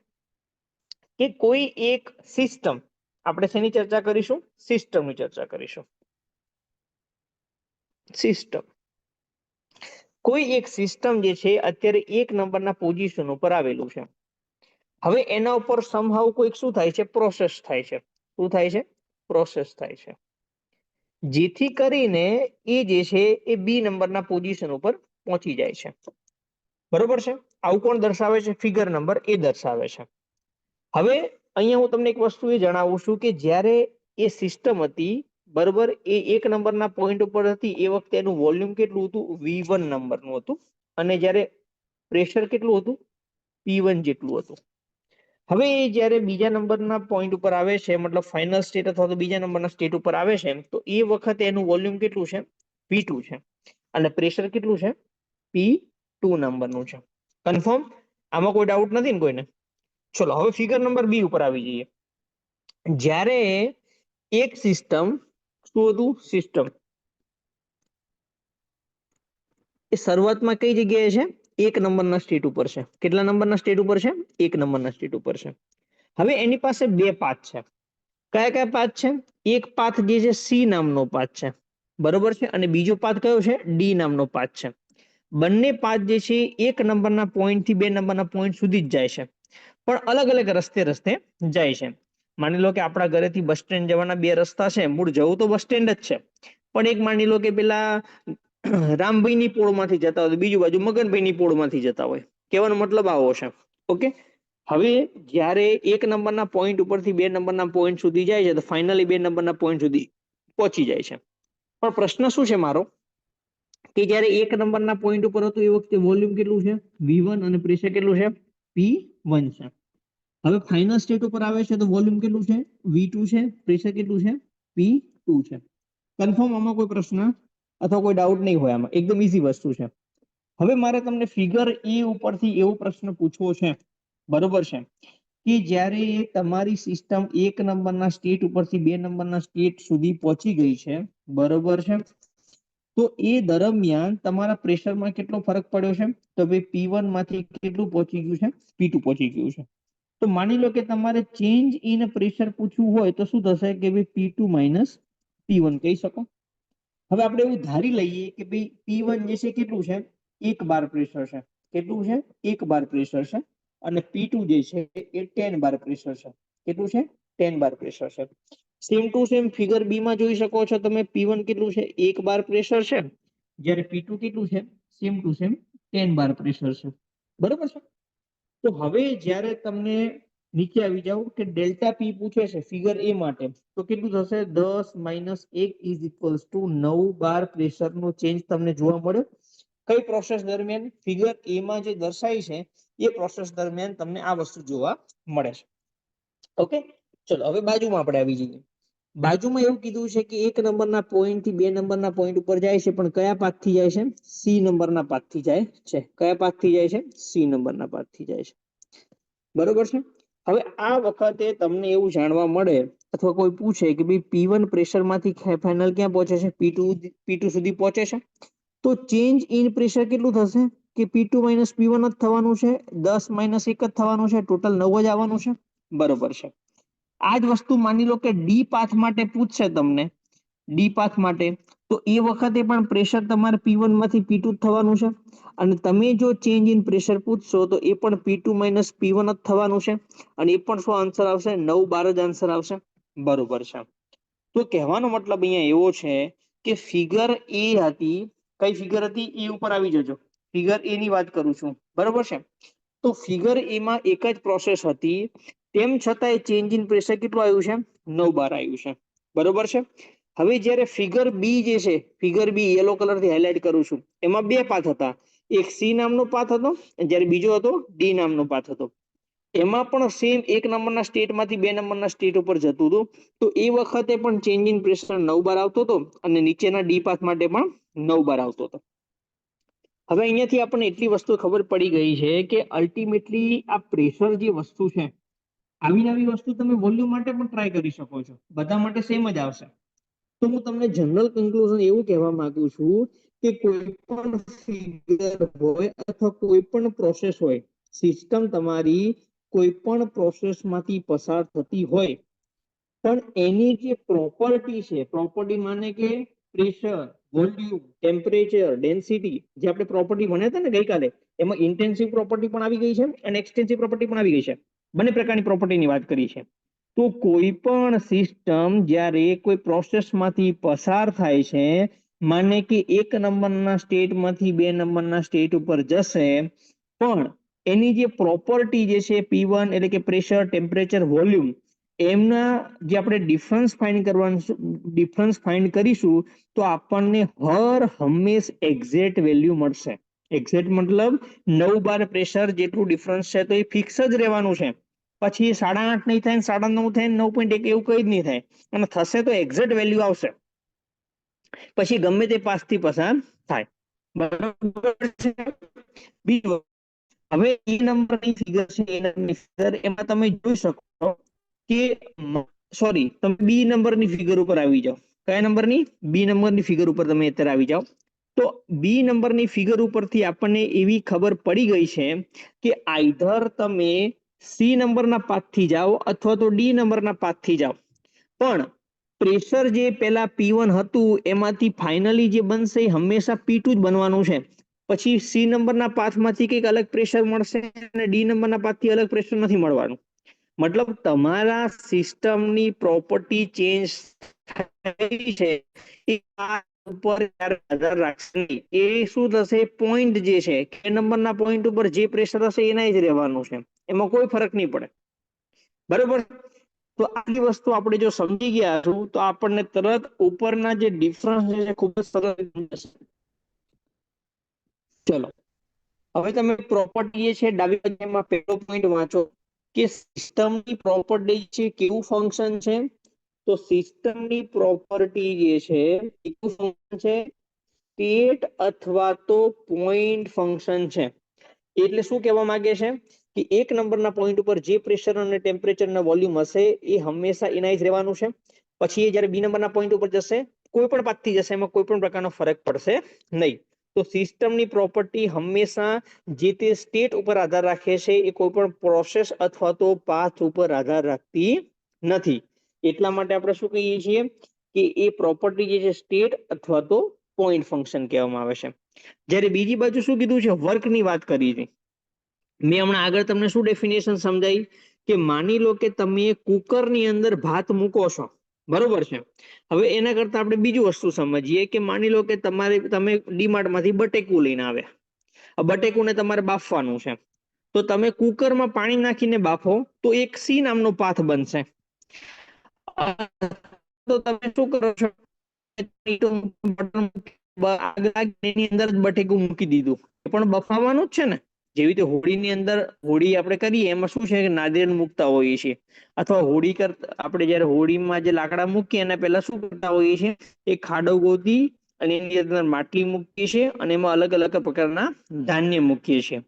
A: કે કોઈ એક સિસ્ટમ, આપણે શેની ચર્ચા કરીશું? સિસ્ટમની ચર્ચા કરીશું. સિસ્ટમ, કોઈ એક સિસ્ટમ જે છે અત્યારે એક નંબરના પોઝિશન ઉપર આવેલું છે. હવે એના ઉપર સમહાઉ કોઈક શું થાય છે? પ્રોસેસ થાય છે. શું થાય છે? પ્રોસેસ થાય છે, જેથી કરીને એ જે છે એ બી નંબરના પોઝિશન ઉપર પહોંચી જાય છે. બરોબર છે? આવું કોણ દર્શાવે છે? ફિગર નંબર એ દર્શાવે છે. હવે અહીંયા હું તમને એક વસ્તુ એ જણાવું છું કે જ્યારે એ સિસ્ટમ હતી, બરોબર, એ એક નંબરના પોઈન્ટ ઉપર હતી, એ વખતે એનું વોલ્યુમ કેટલું હતું? V1 નંબરનું હતું. અને જ્યારે પ્રેશર કેટલું હતું? P1 જેટલું હતું. હવે એ જ્યારે બીજા નંબરના પોઈન્ટ ઉપર આવે છે, મતલબ ફાઇનલ સ્ટેટ અથવા તો બીજા નંબરના સ્ટેટ ઉપર આવે છે, તો એ વખતે એનું વોલ્યુમ કેટલું છે? P2 છે. અને પ્રેશર કેટલું છે? P2 નંબરનું છે. કન્ફર્મ? આમાં કોઈ ડાઉટ નથી ને કોઈને? ચલો હવે ફિગર નંબર બી ઉપર આવી જઈએ. જ્યારે એક સિસ્ટમ, શું હતું? સિસ્ટમ એ શરૂઆતમાં કઈ જગ્યાએ છે? એક નંબરના સ્ટેટ ઉપર છે. કેટલા નંબરના સ્ટેટ ઉપર છે? એક નંબરના સ્ટેટ ઉપર છે. હવે એની પાસે બે પાથ છે. કયા કયા પાથ છે? એક પાથ જે છે સી નામનો પાથ છે, બરોબર છે, અને બીજો પાથ કયો છે? ડી નામનો પાથ છે. બંને પાથ જે છે એક નંબરના પોઈન્ટ થી બે નંબરના પોઈન્ટ સુધી જ જાય છે, પણ અલગ અલગ રસ્તે જાય છે. માની લો કે આપણા ઘરેથી બસ સ્ટેન્ડ જવાના બે રસ્તા છે, મૂળ જવું તો બસ સ્ટેન્ડ જ છે, પણ એક માની લો કે પેલા રામભાઈની પોળમાંથી જતા હોય, બીજું બાજુ મગનભાઈની પોળમાંથી જતા હોય. કહેવાનો મતલબ આવો છે. ઓકે. હવે જ્યારે એક નંબરના પોઈન્ટ ઉપરથી બે નંબરના પોઈન્ટ સુધી જાય છે, તો ફાઇનલી બે નંબરના પોઈન્ટ સુધી પહોંચી જાય છે. પણ પ્રશ્ન શું છે મારો, કે જ્યારે એક નંબરના પોઈન્ટ ઉપર હતું એ વખતે વોલ્યુમ કેટલું છે? V1 અને પ્રેશર કેટલું છે? P1 છે. હવે ફાઇનલ સ્ટેટ ઉપર આવે છે તો વોલ્યુમ કેટલું છે? V2 છે. પ્રેશર કેટલું છે? P2 છે. કન્ફર્મ? આમાં કોઈ પ્રશ્ન અથવા કોઈ ડાઉટ નહીં હોય, આમાં એકદમ ઈઝી વસ્તુ છે. હવે મારે તમને ફિગર એ ઉપરથી એવો પ્રશ્ન પૂછવો છે, બરોબર છે, કે જ્યારે તમારી સિસ્ટમ એક નંબરના સ્ટેટ ઉપરથી બે નંબરના સ્ટેટ સુધી પહોંચી ગઈ છે, બરોબર છે, તો એ દરમિયાન તમારા પ્રેશરમાં કેટલો ફરક પડ્યો છે? તો ભાઈ P1 માંથી કેટલું પહોંચી ગયું છે? P2 પહોંચી ગયું છે. તો માની લો કે તમારે ચેન્જ ઇન પ્રેશર પૂછવું હોય તો શું થશે? કે ભાઈ P2 માઇનસ P1 કહી શકો. હવે આપણે એવું ધારી લઈએ કે ભાઈ P1 જે છે કેટલું છે? 1 બાર પ્રેશર છે. કેટલું છે? 1 બાર પ્રેશર છે. અને P2 જે છે એ 10 બાર પ્રેશર છે. કેટલું છે? 10 બાર પ્રેશર છે. સેમ ટુ સેમ ફિગર બી માં જોઈ શકો છો તમે, P1 કેટલું છે? 1 બાર પ્રેશર છે, જ્યારે P2 કેટલું છે? Same to same 10 bar pressure છે. બરોબર છે? તો હવે જ્યારે તમને નીચે આવી જાવ કે ડેલ્ટા પી પૂછે છે ફિગર એ માટે, તો કેટલું થશે? 10 minus 1 is equals to 9 bar pressure નો ચેન્જ તમને જોવા મળ્યો. કઈ પ્રોસેસ દરમિયાન? ફિગર એ માં જે દર્શાવી છે એ પ્રોસેસ દરમિયાન તમને આ વસ્તુ જોવા મળે છે. ઓકે. ચલો હવે બાજુમાં આપણે આવી જઈએ. બાજુમાં એવું કીધું છે કે એક નંબરના પોઈન્ટ થી બે નંબરના પોઈન્ટ ઉપર જાય છે, પણ કયા પાથથી જાય છે? સી નંબરના પાથથી જાય છે. કયા પાથથી જાય છે? સી નંબરના પાથથી જાય છે. બરોબર છે? હવે આ વખતે તમને એવું જાણવા મળે અથવા કોઈ પૂછે કે ભાઈ P1 પ્રેશરમાંથી ફાઇનલ ક્યાં પહોંચે છે? P2 સુધી પહોંચે છે. તો ચેન્જ ઇન પ્રેશર કેટલું થશે? કે P2 માઇનસ P1 જ થવાનું છે. 10 માઇનસ 1 જ થવાનું છે. ટોટલ 9 જ આવવાનું છે. બરોબર છે. આ જ વસ્તુ માની લો કે ડી પાથ માટે પૂછશે તમને, ડી પાથ માટે, તો એ વખતે પણ પ્રેશર તમારે P1 માંથી P2 જ થવાનું છે. અને તમે જો ચેન્જ ઇન પ્રેશર પૂછશો તો એ પણ P2 માઇનસ P1 જ થવાનું છે. અને એ પણ શું આન્સર આવશે? 9 બાર જ આન્સર આવશે. બરોબર છે. તો કહેવાનો મતલબ અહીંયા એવો છે કે ફિગર એ હતી, કઈ ફિગર હતી? એ ઉપર આવી જજો. ફિગર એ ની વાત કરું છું, બરોબર છે. તો ફિગર એમાં એક જ પ્રોસેસ હતી, તેમ છતાંય ચેન્જ ઇન પ્રેશર કેટલું આવ્યું છે? 9 બાર આવ્યું છે. બરોબર છે. હવે જ્યારે ફિગર બી જે છે, ફિગર બી યલો કલર થી હાઇલાઇટ કરું છું, એમાં બે પાથ હતા. એક સી નામનો પાથ હતો, જ્યારે બીજો હતો ડી નામનો પાથ હતો. એમાં પણ સેમ 1 નંબરના સ્ટેટમાંથી 2 નંબરના સ્ટેટ ઉપર જતું હતું. તો એ વખતે પણ ચેન્જ ઇન પ્રેશર 9 બાર આવતો હતો અને નીચેના ડી પાથ માટે પણ 9 બાર આવતો હતો. હવે અહીંયાથી આપણને એટલી વસ્તુ ખબર પડી ગઈ છે કે અલ્ટિમેટલી આ પ્રેશર જે વસ્તુ છે, આવી આવી વસ્તુ તમે વોલ્યુમ માટે પણ ટ્રાય કરી શકો છો, બધા માટે સેમ જ આવશે. તો હું તમને જનરલ કન્ક્લુઝન એવું કહેવા માંગુ છું કે કોઈ પણ ફિગર હોય અથવા કોઈ પણ પ્રોસેસ હોય, સિસ્ટમ તમારી કોઈ પણ પ્રોસેસમાંથી પસાર થતી હોય, પણ એની જે પ્રોપર્ટી છે, પ્રોપર્ટી માને કે પ્રેશર, વોલ્યુમ, ટેમ્પરેચર, ડેન્સિટી, જે આપણે પ્રોપર્ટી ભણ્યા હતા ને ગઈકાલે, એમાં ઇન્ટેન્સિવ પ્રોપર્ટી પણ આવી ગઈ છે અને એક્સટેન્સિવ પ્રોપર્ટી પણ આવી ગઈ છે. બંને પ્રકારની પ્રોપર્ટીની વાત કરી છે. તો કોઈ પણ સિસ્ટમ જ્યારે કોઈ પ્રોસેસમાંથી પસાર થાય છે, માને કે 1 નંબરના સ્ટેટમાંથી 2 નંબરના સ્ટેટ ઉપર જશે, પણ એની જે પ્રોપર્ટી જે છે P1 એટલે કે પ્રેશર, ટેમ્પરેચર, વોલ્યુમ, એમના જે આપણે ડિફરન્સ ફાઇન્ડ કરીશું તો આપણને હંમેશ એક્ઝેક્ટ વેલ્યુ મળશે. એક્ઝેક્ટ મતલબ 9 બાર પ્રેશર જેટલું ડિફરન્સ છે તો એ ફિક્સ જ રહેવાનું છે. પછી 8.5 નહીં થાય, 9.5 થાય, 9.1 એવું કઈ જ નહીં થાય, અને થશે તો એક્ઝેક્ટ વેલ્યુ આવશે. પછી ગમે તે પાસથી પસાર થાય. બરાબર છે. બીજું, હવે એ નંબરની ફિગર છે, એ નંબરની ફિગર એમાં તમે જોઈ શકો કે સોરી, તમે બી નંબરની ફિગર ઉપર આવી જાઓ. કયા નંબરની? બી નંબરની ફિગર ઉપર તમે અત્યારે આવી જાઓ. તો બી નંબરની ફિગર ઉપરથી આપણને એવી ખબર પડી ગઈ છે કે આઈધર તમે સી નંબરના પાથથી જાઓ અથવા તો ડી નંબરના પાથથી જાઓ, પણ પ્રેશર જે પેલા P1 હતું એમાંથી ફાઇનલી જે બનશે એ હંમેશા P2 જ બનવાનું છે. પછી સી નંબરના પાથમાંથી કંઈક અલગ પ્રેશર મળશે અને ડી નંબરના પાથથી અલગ પ્રેશર નથી મળવાનું. મતલબ તમારા સિસ્ટમની પ્રોપર્ટી ચેન્જ થઈ છે એ ઉપર આધાર રાખશે નહીં. એ શું થશે, પોઈન્ટ જે છે કે નંબરના પોઈન્ટ ઉપર જે પ્રેશર હશે એના જ રહેવાનું છે, એમાં કોઈ ફરક નહીં પડે. બરોબર. તો આટલી વસ્તુ આપણે જો સમજી ગયા છું તો આપણને તરત ઉપરના જે ડિફરન્સ છે ખૂબ જ સરળ. ચલો, હવે તમે પ્રોપર્ટી છે ડાબી બાજુમાં પહેલો પોઈન્ટ વાંચો કે સિસ્ટમની પ્રોપર્ટી છે કેવું ફંક્શન છે. તો સિસ્ટમની પ્રોપર્ટી જે છે કેવું ફંક્શન છે, સ્ટેટ અથવા તો પોઈન્ટ ફંક્શન છે. એટલે શું કહેવા માંગે છે કે 1 નંબરના પોઈન્ટ ઉપર જે પ્રેશર અને ટેમ્પરેચર અને વોલ્યુમ હશે એ હંમેશા એના જ રહેવાનું છે. પછી એ જ્યારે બી નંબરના પોઈન્ટ ઉપર જશે, કોઈ પણ પાથથી જશે, એમાં કોઈ પણ પ્રકારનો ફરક પડશે નહીં. તો સિસ્ટમની પ્રોપર્ટી હંમેશા જે તે સ્ટેટ ઉપર આધાર રાખે છે, એ કોઈ પણ પ્રોસેસ અથવા તો પાથ ઉપર આધાર રાખતી નથી. એટલા માટે આપણે શું કહીએ છીએ કે એ પ્રોપર્ટી જે છે સ્ટેટ અથવા તો પોઈન્ટ ફંક્શન કહેવામાં આવે છે. જ્યારે બીજી બાજુ શું કીધું છે, વર્કની વાત કરી હતી. મેં હમણાં આગળ તમને શું ડેફિનેશન સમજાવી કે માની લો કે તમે કુકરની અંદર ભાત મૂકો છો, બરોબર છે. હવે એના કરતા આપણે બીજું વસ્તુ સમજીએ કે માની લો કે તમે ડીમાર્ટમાંથી બટેકું લઈને આવ્યા. આ બટેકુને તમારે બાફવાનું છે, તો તમે કુકરમાં પાણી નાખીને બાફો તો એક સી નામનો પાથ બનશે. તો તમે શું કરો છો, એની અંદર જ બટેકું મૂકી દીધું, પણ બફાવાનું જ છે ને. જેવી રીતે હોળીની અંદર હોળી આપણે કરીએ એમાં શું છે કે નારિયેળ મૂકતા હોઈએ છીએ, અથવા હોળી કરતા આપણે જયારે હોળીમાં જે લાકડા મૂકીએ એના પહેલા શું કરતા હોઈએ છીએ, એક ખાડો ગોતી અને એની અંદર માટલી મૂકીએ છીએ અને એમાં અલગ અલગ પ્રકારના ધાન્ય મૂકીએ છીએ.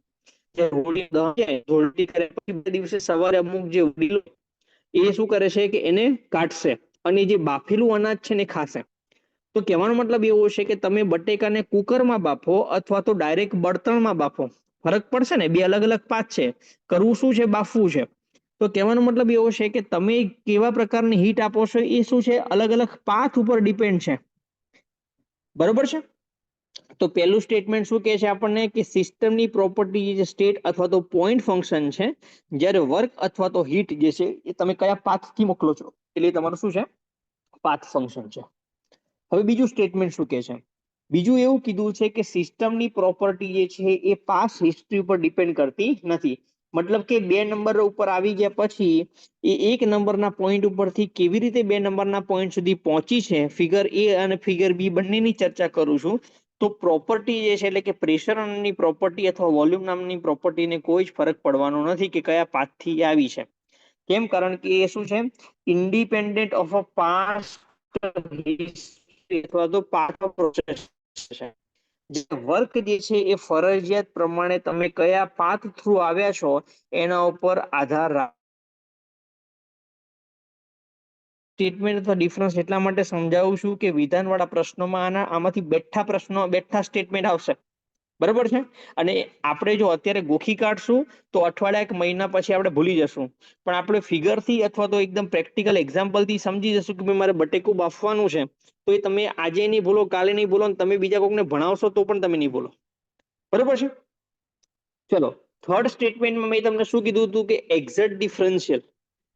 A: હોળી દહન જાય, હોળી કરે પછી બે દિવસે સવારે અમુક જે વડીલો એ શું કરે છે કે એને કાઢશે અને જે બાફેલું અનાજ છે ને ખાશે. તો કહેવાનો મતલબ એવો છે કે તમે બટેકાને કુકરમાં બાફો અથવા તો ડાયરેક્ટ બળતણમાં બાફો, ફરક પડશે ને. બે અલગ અલગ પાથ છે, કરવું શું છે, બાફવું છે. તો કહેવાનો મતલબ એવો છે કે તમે કેવા પ્રકારની હીટ આપો છો એ શું છે, અલગ અલગ પાથ ઉપર ડિપેન્ડ છે. બરોબર છે. તો પહેલું સ્ટેટમેન્ટ શું કહે છે આપણને કે સિસ્ટમની પ્રોપર્ટી જે સ્ટેટ અથવા તો પોઈન્ટ ફંક્શન છે, જ્યારે વર્ક અથવા તો હીટ જે છે એ તમે કયા પાથથી મોકલો છો એટલે તમારું શું છે, પાથ ફંક્શન છે. હવે બીજું સ્ટેટમેન્ટ શું કહે છે, બીજું એવું કીધું છે કે સિસ્ટમની પ્રોપર્ટી જે છે એ પાસ હિસ્ટ્રી ઉપર ડિપેન્ડ કરતી નથી. મતલબ કે 2 નંબર ઉપર આવી ગયા પછી એ 1 નંબરના પોઈન્ટ ઉપરથી કેવી રીતે 2 નંબરના પોઈન્ટ સુધી પહોંચી છે, ફિગર એ અને ફિગર બી બંનેની ચર્ચા કરું છું, તો પ્રોપર્ટી જે છે એટલે કે પ્રેશર નામની પ્રોપર્ટી અથવા વોલ્યુમ નામની પ્રોપર્ટીને કોઈ જ ફરક પડવાનો નથી કે કયા પાથથી આવી છે. કેમ? કારણ કે એ શું છે, ઇન્ડિપેન્ડન્ટ ઓફ અ પાસ્ટ અથવા તો પાથ ઓફ પ્રોસેસ છે. જે વર્ક જે છે એ ફરજિયાત પ્રમાણે તમે કયા પાથ થ્રુ આવ્યા છો એના ઉપર આધાર રાખે. સ્ટેટમેન્ટ અથવા ડિફરન્સ એટલા માટે સમજાવું છું કે વિધાનવાળા પ્રશ્નોમાં આમાંથી બેઠા સ્ટેટમેન્ટ આવશે. બરોબર છે? અને આપણે જો અત્યારે ગોખી કાઢશું તો અઠવાડિયા એક મહિના પછી આપણે ભૂલી જશું. પણ આપણે ફિગરથી અથવા તો એકદમ પ્રેક્ટિકલ એક્ઝામ્પલથી સમજી જશું કે ભાઈ મારે બટેકું બાફવાનું છે, તો એ તમે આજે નહીં ભૂલો, કાલે નહીં ભૂલો, તમે બીજા કોઈને ભણાવશો તો પણ તમે નહીં ભૂલો. બરોબર છે? ચલો, થર્ડ સ્ટેટમેન્ટમાં મેં તમને શું કીધું હતું કે એક્ઝેક્ટ ડિફરન્શિયલ.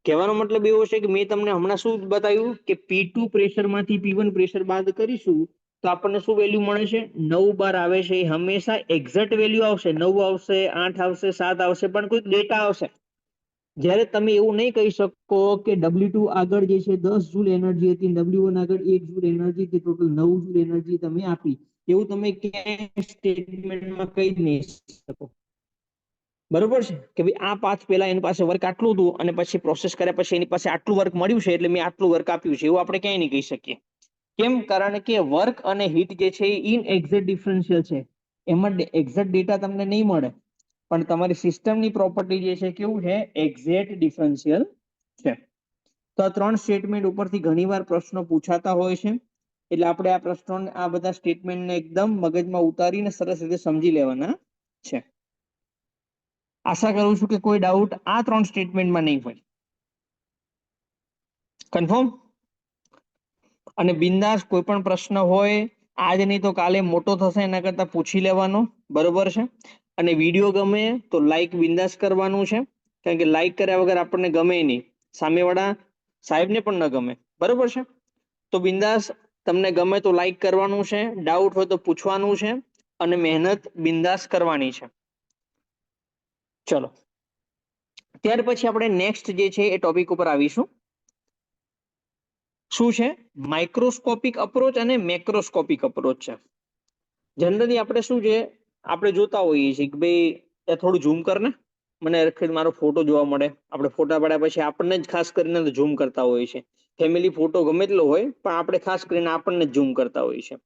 A: કહેવાનો મતલબ એવો છે કે મેં તમને હમણાં શું બતાવ્યું કે P2 પ્રેશરમાંથી P1 પ્રેશર બાદ કરીશું તો આપણને શું વેલ્યુ મળે છે? 9 બાર આવે છે. એ હંમેશા એક્ઝેક્ટ વેલ્યુ આવશે. 9 આવશે, 8 આવશે, 7 આવશે, પણ કોઈ ડેટા આવશે. જ્યારે તમે એવું નહીં કહી શકો કે W2 આગળ જે છે 10 જૂલ એનર્જી હતી, W1 આગળ 1 જૂલ એનર્જી હતી, ટોટલ 9 જૂલ એનર્જી તમે આપી, એવું તમે ક્યાંય સ્ટેટમેન્ટમાં કહી જ નહીં શકો. બરોબર છે કે ભાઈ આ પાથ પહેલા એની પાસે વર્ક આટલું હતું અને પછી પ્રોસેસ કર્યા પછી એની પાસે આટલું વર્ક મળ્યું છે એટલે મેં આટલું વર્ક આપ્યું છે, એવું આપણે ક્યાંય નહીં કહી શકીએ. કેમ? કારણ કે વર્ક અને હીટ જે છે એ ઇનએક્ઝેક્ટ ડિફરન્શિયલ છે. એમાં એક્ઝેક્ટ ડેટા તમને નહીં મળે, પણ તમારી સિસ્ટમની પ્રોપર્ટી જે છે કેવું છે? એક્ઝેક્ટ ડિફરન્શિયલ છે. તો આ 3 સ્ટેટમેન્ટ ઉપરથી ઘણીવાર પ્રશ્નો પૂછાતા હોય છે, એટલે આપણે આ પ્રશ્નોને, આ બધા સ્ટેટમેન્ટને એકદમ મગજમાં ઉતારીને સરસ રીતે સમજી લેવાના છે. આશા કરું છું કે કોઈ ડાઉટ આ 3 સ્ટેટમેન્ટમાં નહીં હોય. કન્ફર્મ? અને બિંદાસ કોઈ પણ પ્રશ્ન હોય આજ નહીં તો કાલે મોટો થશે એના કરતા પૂછી લેવાનો. બરોબર છે? અને વિડીયો ગમે તો લાઈક બિંદાસ કરવાનું છે, કારણ કે લાઈક કર્યા વગર આપણને ગમે નહીં, સામેવાળા સાહેબને પણ ન ગમે. બરોબર છે? તો બિંદાસ તમને ગમે તો લાઈક કરવાનું છે, ડાઉટ હોય તો પૂછવાનું છે, અને મહેનત બિંદાસ કરવાની છે. ચલો, ત્યાર પછી આપણે નેક્સ્ટ જે છે એ ટોપિક ઉપર આવીશું. શું છે? માઇક્રોસ્કોપિક અપ્રોચ અને મેક્રોસ્કોપિક અપ્રોચ છે. જનરલી આપણે શું છે, આપણે જોતા હોઈએ છીએ કે ભાઈ એ થોડું ઝૂમ કર ને, મને મારો ફોટો જોવા મળે. આપણે ફોટા પાડ્યા પછી આપણને જ ખાસ કરીને ઝૂમ કરતા હોઈએ છીએ. ફેમિલી ફોટો ગમે એટલો હોય પણ આપણે ખાસ કરીને આપણને જ ઝૂમ કરતા હોઈએ છીએ.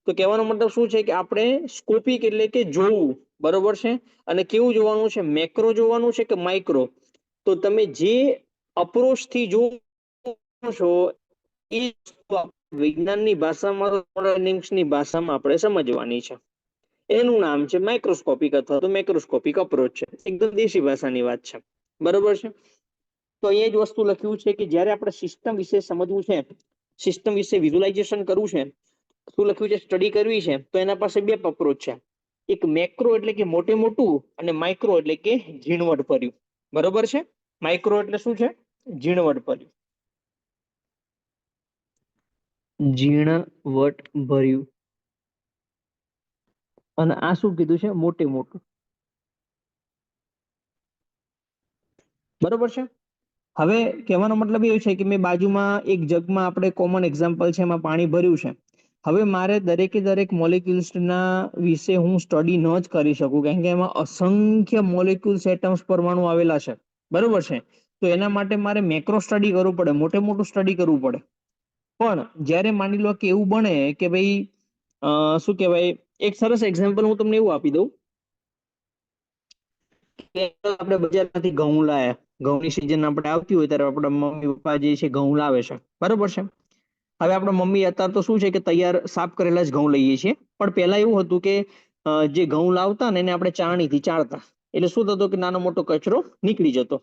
A: તો કહેવાનો મતલબ શું છે કે આપણે સ્કોપિક એટલે કે જોવું. બરોબર છે? અને કેવું જોવાનું છે? મેક્રો જોવાનું છે કે માઇક્રો? તો તમે જે અપ્રોચથી જોવો છો એ વિજ્ઞાનની ભાષામાં આપણે સમજવાની છે. એનું નામ છે માઇક્રોસ્કોપિક અથવા તો મેક્રોસ્કોપિક અપ્રોચ છે. એકદમ દેશી ભાષાની વાત છે. બરોબર છે? તો અહીંયા જ વસ્તુ લખ્યું છે કે જ્યારે આપણે સિસ્ટમ વિશે સમજવું છે, સિસ્ટમ વિશે વિઝ્યુલાઇઝેશન કરવું છે, શું લખ્યું છે? સ્ટડી કરવી છે, તો એના પાસે 2 અપ્રોચ છે. એક મેક્રો એટલે કે મોટે મોટું, અને માઇક્રો એટલે કે ઝીણવટ ભર્યું. બરોબર છે? માઇક્રો એટલે શું છે? ઝીણવટ ભર્યું. ઝીણવટ ભર્યું. અને આ શું કીધું છે? મોટે મોટું. બરોબર છે? હવે કહેવાનો મતલબ એ છે કે મેં બાજુમાં એક જગમાં આપણે કોમન એક્ઝામ્પલ છે, એમાં પાણી ભર્યું છે. હવે મારે દરેકે દરેક મોલેક્યુલ્સના વિશે હું સ્ટડી ન જ કરી શકું, કારણ કે એમાં અસંખ્ય મોલેક્યુલ્સ, એટમ્સ, પરમાણુ આવેલા છે. બરોબર છે? તો એના માટે મારે મેક્રો સ્ટડી કરવું પડે, મોટે મોટું સ્ટડી કરવું પડે. પણ જ્યારે માની લો કે એવું બને કે ભાઈ શું કહેવાય, એક સરસ એક્ઝામ્પલ હું તમને એવું આપી દઉં કે આપણે બજારમાંથી ઘઉં લાયા, ઘઉંની સિઝન આપણે આવતી હોય ત્યારે આપણા મમ્મી પપ્પા જે છે ઘઉં લાવે છે. બરોબર છે? હવે આપણા મમ્મી અત્યારે તો શું છે કે તૈયાર સાફ કરેલા જ ઘઉં લઈએ છીએ, પણ પહેલા એવું હતું કે જે ઘઉં લાવતા ને એને આપણે ચાળણીથી ચાળતા, એટલે શું થતું કે નાનો મોટો કચરો નીકળી જતો.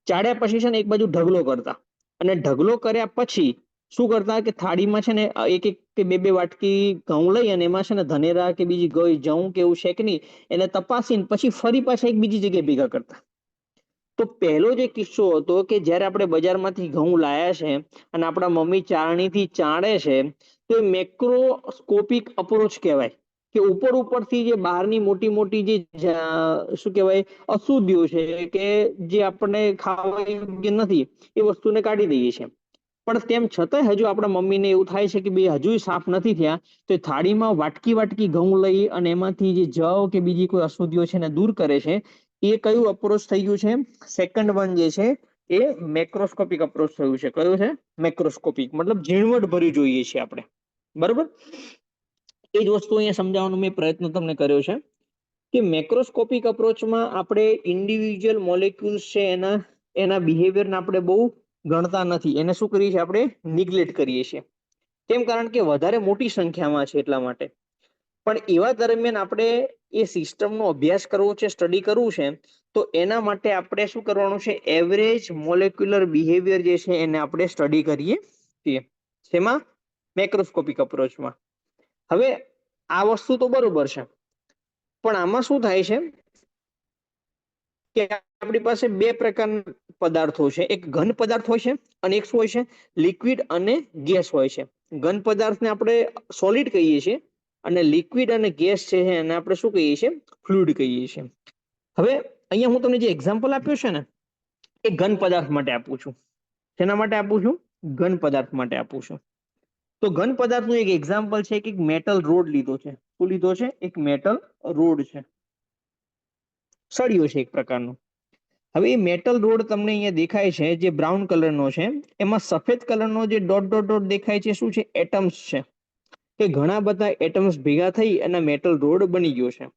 A: ચાળ્યા પછી છે ને એક બાજુ ઢગલો કરતા, અને ઢગલો કર્યા પછી શું કરતા કે થાળીમાં છે ને એક એક કે બે વાટકી ઘઉં લઈ અને એમાં છે ને ધનેરા કે બીજી ગઈ જવું કે એવું શેકની એને તપાસીને પછી ફરી પાછા એક બીજી જગ્યાએ ભેગા કરતા. તો પહેલો જે કિસ્સો હતો કે જ્યારે આપણે બજારમાંથી ઘઉં લાયા છે અને આપણા મમ્મી ચાળણીથી ચાળે છે, તો એ મેક્રોસ્કોપિક અપ્રોચ કહેવાય. કે ઉપરથી જે બહારની મોટી મોટી જે શું કહેવાય અશુદ્ધિઓ છે કે જે આપણને ખાવા યોગ્ય નથી એ વસ્તુને કાઢી દઈએ છીએ. પણ તેમ છતાંય હજુ આપણા મમ્મીને એવું થાય છે કે બે હજુ સાફ નથી થયા, તો થાળીમાં વાટકી વાટકી ઘઉં લઈ અને એમાંથી જે જવ કે બીજી કોઈ અશુદ્ધિઓ છે એને દૂર કરે છે. એ કયું અપ્રોચ થઈ ગયું છે? સેકન્ડ વન જે છે એ મેક્રોસ્કોપિક અપ્રોચ થયું છે. કયું છે? મેક્રોસ્કોપિક, મતલબ ઝીણવટ ભર્યું જોઈએ છે આપણે. બરોબર? એ જ વસ્તુ અહીંયા સમજાવવાનો મેં પ્રયત્ન તમને કર્યો છે કે મેક્રોસ્કોપિક અપ્રોચમાં આપણે ઇન્ડિવિજ્યુઅલ મોલેક્યુલ્સ છે એના બિહેવિયરને આપણે બહુ ગણતા નથી. એને શું કરીએ છીએ? આપણે નિગ્લેક્ટ કરીએ છીએ. કેમ? કારણ કે વધારે મોટી સંખ્યામાં છે એટલા માટે. પણ એવા દરમિયાન આપણે એ સિસ્ટમનો અભ્યાસ કરવો છે, સ્ટડી કરવું છે, તો એના માટે આપણે શું કરવાનું છે? એવરેજ મોલેક્યુલર બિહેવિયર જે છે એને આપણે સ્ટડી કરીએ છીએ. શેમાં? મેક્રોસ્કોપિક અપ્રોચમાં. હવે આ વસ્તુ તો બરોબર છે, પણ આમાં શું થાય છે કે આપણી પાસે બે પ્રકારના પદાર્થો છે. એક ઘન પદાર્થ હોય છે અને એક શું હોય છે? લિક્વિડ અને ગેસ હોય છે. ઘન પદાર્થને આપણે સોલિડ કહીએ છીએ અને લિક્વિડ અને ગેસ છે એને આપણે શું કહીએ છીએ? ફ્લુઇડ કહીએ છીએ. હવે અહીંયા હું તમને જે એક્ઝામ્પલ આપ્યું છે ને એ ઘન પદાર્થ માટે આપું છું. શેના માટે આપું છું? ઘન પદાર્થ માટે આપું છું. તો ઘન પદાર્થનું એક એક્ઝામ્પલ છે કે મેટલ રોડ લીધો છે. શું લીધો છે? એક મેટલ રોડ છે, સળિયો છે એક પ્રકારનો. હવે એ મેટલ રોડ તમને અહીંયા દેખાય છે જે બ્રાઉન કલરનો છે, એમાં સફેદ કલરનો જે ડોટ ડોટ ડોટ દેખાય છે શું છે? એટમ્સ છે. કે ઘણા બધા એટમ્સ ભેગા થઈ અને મેટલ રોડ બની ગયો છે.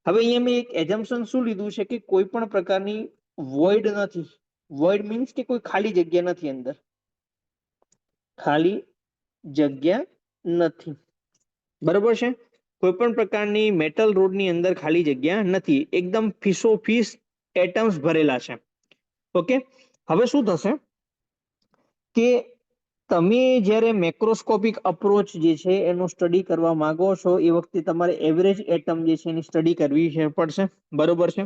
A: હવે અહીંયા મેં એક એઝમ્પશન શું લીધું છે કે કોઈ પણ પ્રકારની વોઇડ નથી. વોઇડ મીન્સ કે કોઈ ખાલી જગ્યા નથી અંદર. ખાલી જગ્યા નથી. બરોબર છે? કોઈ પણ પ્રકારની મેટલ રોડની અંદર ખાલી જગ્યા નથી. એકદમ ફીસો ફીસ એટમ્સ ભરેલા છે. ઓકે, હવે શું થશે કે તમે જ્યારે મેક્રોસ્કોપિક અપ્રોચ જે છે એનો સ્ટડી કરવા માંગો છો એ વખતે તમારે એવરેજ એટમ જે છે એની સ્ટડી કરવી પડશે. બરોબર છે?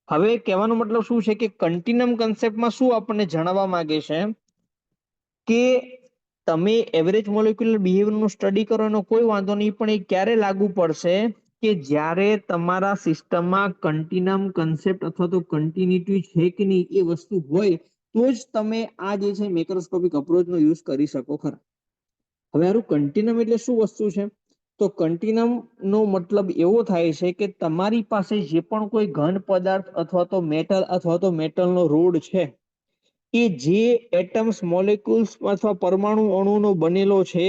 A: હવે કહેવાનો મતલબ શું છે કે કન્ટિન્યુમ કન્સેપ્ટમાં શું આપણને જણાવવા માંગે છે કે તમે એવરેજ મોલેક્યુલર બિહેવિયરનું સ્ટડી કરો એનો કોઈ વાંધો નહીં, પણ એ ક્યારે લાગુ પડશે કે જ્યારે તમારા સિસ્ટમમાં કન્ટિન્યુમ કન્સેપ્ટ અથવા તો કન્ટિન્યુટી છે કે નહીં એ વસ્તુ હોય તો જ તમે આ જે છે મેક્રોસ્કોપિક અપ્રોચનો યુઝ કરી શકો ખરા. હવે આનું કન્ટિન્યુમ એટલે શું વસ્તુ છે? તો કન્ટિન્યુમ નો મતલબ એવો થાય છે કે તમારી પાસે જે પણ કોઈ ઘન પદાર્થ અથવા તો મેટલ અથવા તો મેટલનો રોડ છે એ જે એટમ્સ મોલેક્યુલ્સ અથવા પરમાણુ અણુનો બનેલો છે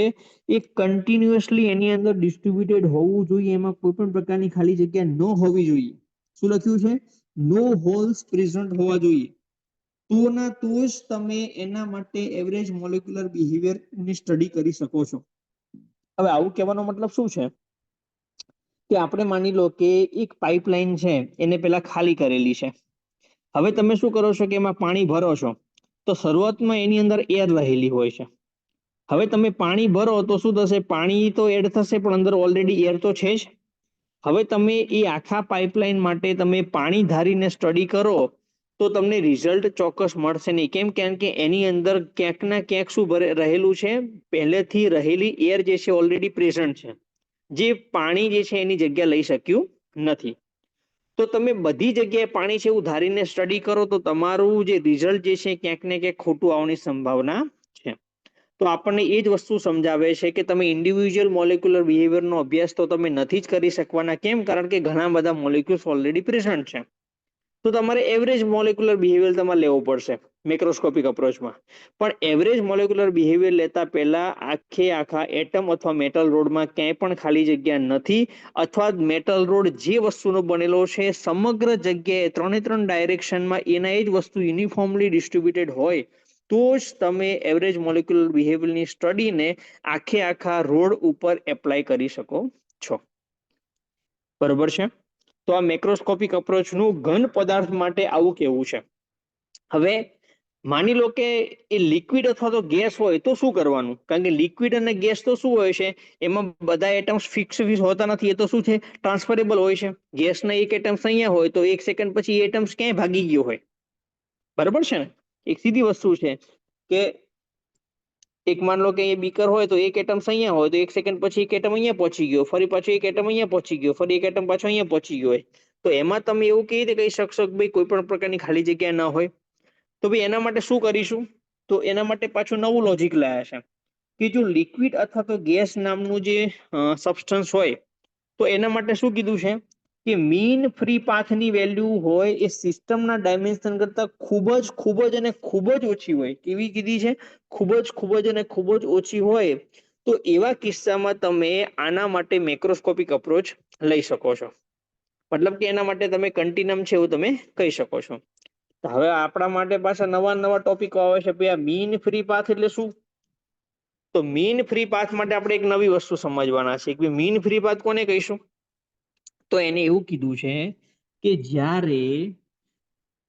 A: એ કન્ટિન્યુઅસલી એની અંદર ડિસ્ટ્રીબ્યુટેડ હોવું જોઈએ. એમાં કોઈ પણ પ્રકારની ખાલી જગ્યા ન હોવી જોઈએ. શું લખ્યું છે? નો હોલ્સ પ્રેઝન્ટ હોવા જોઈએ. તો ના તો જ તમે એના માટે એવરેજ મોલેક્યુલર બિહેવિયર ની સ્ટડી કરી શકો છો. હવે આવું કહેવાનો મતલબ શું છે કે આપણે માની લો કે એક પાઇપલાઇન છે એને પેલા ખાલી કરેલી છે. હવે તમે શું કરો છો કે એમાં પાણી ભરો છો, તો શરૂઆતમાં એની અંદર એર રહેલી હોય છે. હવે તમે પાણી ભરો તો શું થશે? પાણી તો એડ થશે પણ અંદર ઓલરેડી એર તો છે જ. હવે તમે એ આખા પાઇપલાઇન માટે તમે પાણી ધારીને સ્ટડી કરો તો તમને રિઝલ્ટ ચોક્કસ મળશે નહીં. કેમ? કારણ કે એની અંદર ક્યાંક ના ક્યાંક શું રહેલું છે? પહેલેથી રહેલી એર જે છે ઓલરેડી પ્રેઝન્ટ છે, જે પાણી જે છે એની જગ્યા લઈ શક્યું નથી. તો તમે બધી જગ્યાએ પાણી છે એવું ધારીને સ્ટડી કરો તો તમારું જે રિઝલ્ટ જે છે ક્યાંક ને ક્યાંક ખોટું આવવાની સંભાવના છે. તો આપણને એ જ વસ્તુ સમજાવે છે કે તમે ઇન્ડિવિજ્યુઅલ મોલેક્યુલર બિહેવિયરનો અભ્યાસ તો તમે નથી જ કરી શકવાના. કેમ? કારણ કે ઘણા બધા મોલેક્યુલ્સ ઓલરેડી પ્રેઝન્ટ છે. તો તમારે એવરેજ મોલેક્યુલર બિહેવિયર તમારે લેવો પડશે મેક્રોસ્કોપિક અપ્રોચમાં. પણ એવરેજ મોલેક્યુલર બિહેવિયર લેતા પહેલા આખા એટમ અથવા મેટલ રોડમાં ક્યાંય પણ ખાલી જગ્યા નથી, અથવા મેટલ રોડ જે વસ્તુનો બનેલો છે સમગ્ર જગ્યાએ 3 ડાયરેક્શનમાં એના એ જ વસ્તુ યુનિફોર્મલી ડિસ્ટ્રીબ્યુટેડ હોય તો જ તમે એવરેજ મોલેક્યુલર બિહેવિયરની સ્ટડીને આખા રોડ ઉપર એપ્લાય કરી શકો છો. બરોબર છે? તો આ મેક્રોસ્કોપિક અપ્રોચનું ઘન પદાર્થ માટે આવું કેવું છે. હવે માની લો કે એ લિક્વિડ અથવા તો ગેસ હોય તો શું કરવાનું? કારણ કે લિક્વિડ અને ગેસ તો શું હોય છે? એમાં બધા એટમ્સ ફિક્સ હોતા નથી. એ તો શું છે? ટ્રાન્સફરેબલ હોય છે. ગેસના એક એટમ્સ અહીંયા હોય તો 1 સેકન્ડ પછી એ એટમ્સ ક્યાંય ભાગી ગયો હોય. બરોબર છે ને? એક સીધી વસ્તુ છે કે એક માન લો કે એ બીકર હોય તો એક એટમ્સ અહીંયા હોય તો 1 સેકન્ડ પછી એક એટમ અહીંયા પહોંચી ગયો, ફરી પાછો એક એટમ અહીંયા પહોંચી ગયો, ફરી એક એટમ પાછો અહીંયા પહોંચી ગયો હોય. તો એમાં તમે એવું કેવી રીતે કહી શકશો કે ભાઈ કોઈ પણ પ્રકારની ખાલી જગ્યા ન હોય? તો ભાઈ એના માટે શું કરીશું? તો એના માટે પાછું નવું લોજિક લાયા છે કે જો લિક્વિડ અથવા તો ગેસ નામનું જે સબસ્ટન્સ હોય તો એના માટે શું કીધું છે કે મીન ફ્રી પાથની વેલ્યુ હોય એ સિસ્ટમના ડાયમેન્શન કરતા ખૂબ જ અને ખૂબ જ ઓછી હોય. કેવી કીધી છે? ખૂબ જ અને ખૂબ જ ઓછી હોય. તો એવા કિસ્સામાં તમે આના માટે મેક્રોસ્કોપિક અપ્રોચ લઈ શકો છો. મતલબ કે એના માટે તમે કન્ટિનમ છે એવું તમે કહી શકો છો. તો હવે આપણા માટે પાછા નવા ટોપિકો આવે છે. ભાઈ આ મીન ફ્રી પાથ એટલે શું? તો મીન ફ્રી પાથ માટે આપણે એક નવી વસ્તુ સમજવાના છે કે મીન ફ્રી પાથ કોને કહીશું? તો એને એવું કીધું છે કે જ્યારે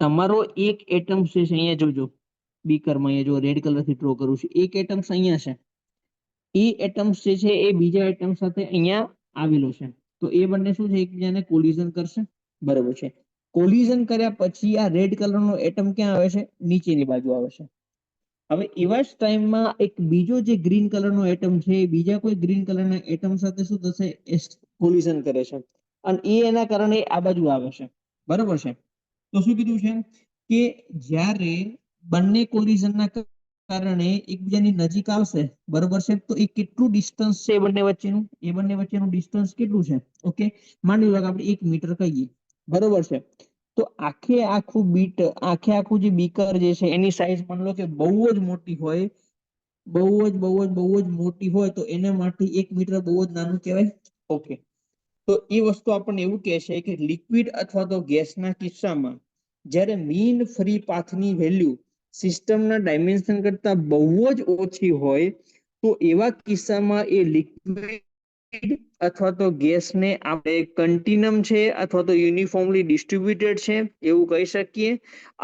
A: તમારો એક એટમ છે, અહીંયા જોજો બીકરમાં, અહીંયા જો રેડ કલરથી ડ્રો કરું છું, એક એટમ્સ અહીંયા છે. એ એટમ્સ જે છે એ બીજા એટમ સાથે અહીંયા આવેલો છે. તો એ બંને શું છે, એકબીજાને કોલિઝન કરશે. બરોબર છે. કોલિઝન કર્યા પછી આ રેડ કલરનો એટમ ક્યાં આવે છે? નીચેની બાજુ આવે છે. હવે એવા જ ટાઈમમાં એક બીજો જે ગ્રીન કલરનો એટમ છે એ બીજા કોઈ ગ્રીન કલરના એટમ સાથે શું થશે? કોલિઝન કરે છે અને એના કારણે આ બાજુ આવે છે. બરોબર છે. તો શું કીધું છે કે જ્યારે બંને કોલિઝનના કારણે એકબીજાની નજીક આવશે, બરોબર છે, તો એ કેટલું ડિસ્ટન્સ છે બંને વચ્ચેનું? એ બંને વચ્ચેનું ડિસ્ટન્સ કેટલું છે? ઓકે, માની લો કે આપણે 1 મીટર કહીએ. બરોબર છે. તો આખું જે બીકર જે છે એની સાઈઝ માની લો કે બહુ જ મોટી હોય, બહુ જ મોટી હોય, તો એના માટે 1 મીટર બહુ જ નાનું કહેવાય. ઓકે, તો એ વસ્તુ આપણને એવું કહે છે કે લિક્વિડ અથવા તો ગેસના કિસ્સામાં જ્યારે મીન ફ્રી પાથની વેલ્યુ સિસ્ટમના ડાયમેન્શન કરતા બહુ જ ઓછી હોય તો એવા કિસ્સામાં એ લિક્વિડ અથવા તો ગેસને આપણે કન્ટિનમ છે અથવા તો યુનિફોર્મલી ડિસ્ટ્રીબ્યુટેડ છે એવું કહી શકીએ.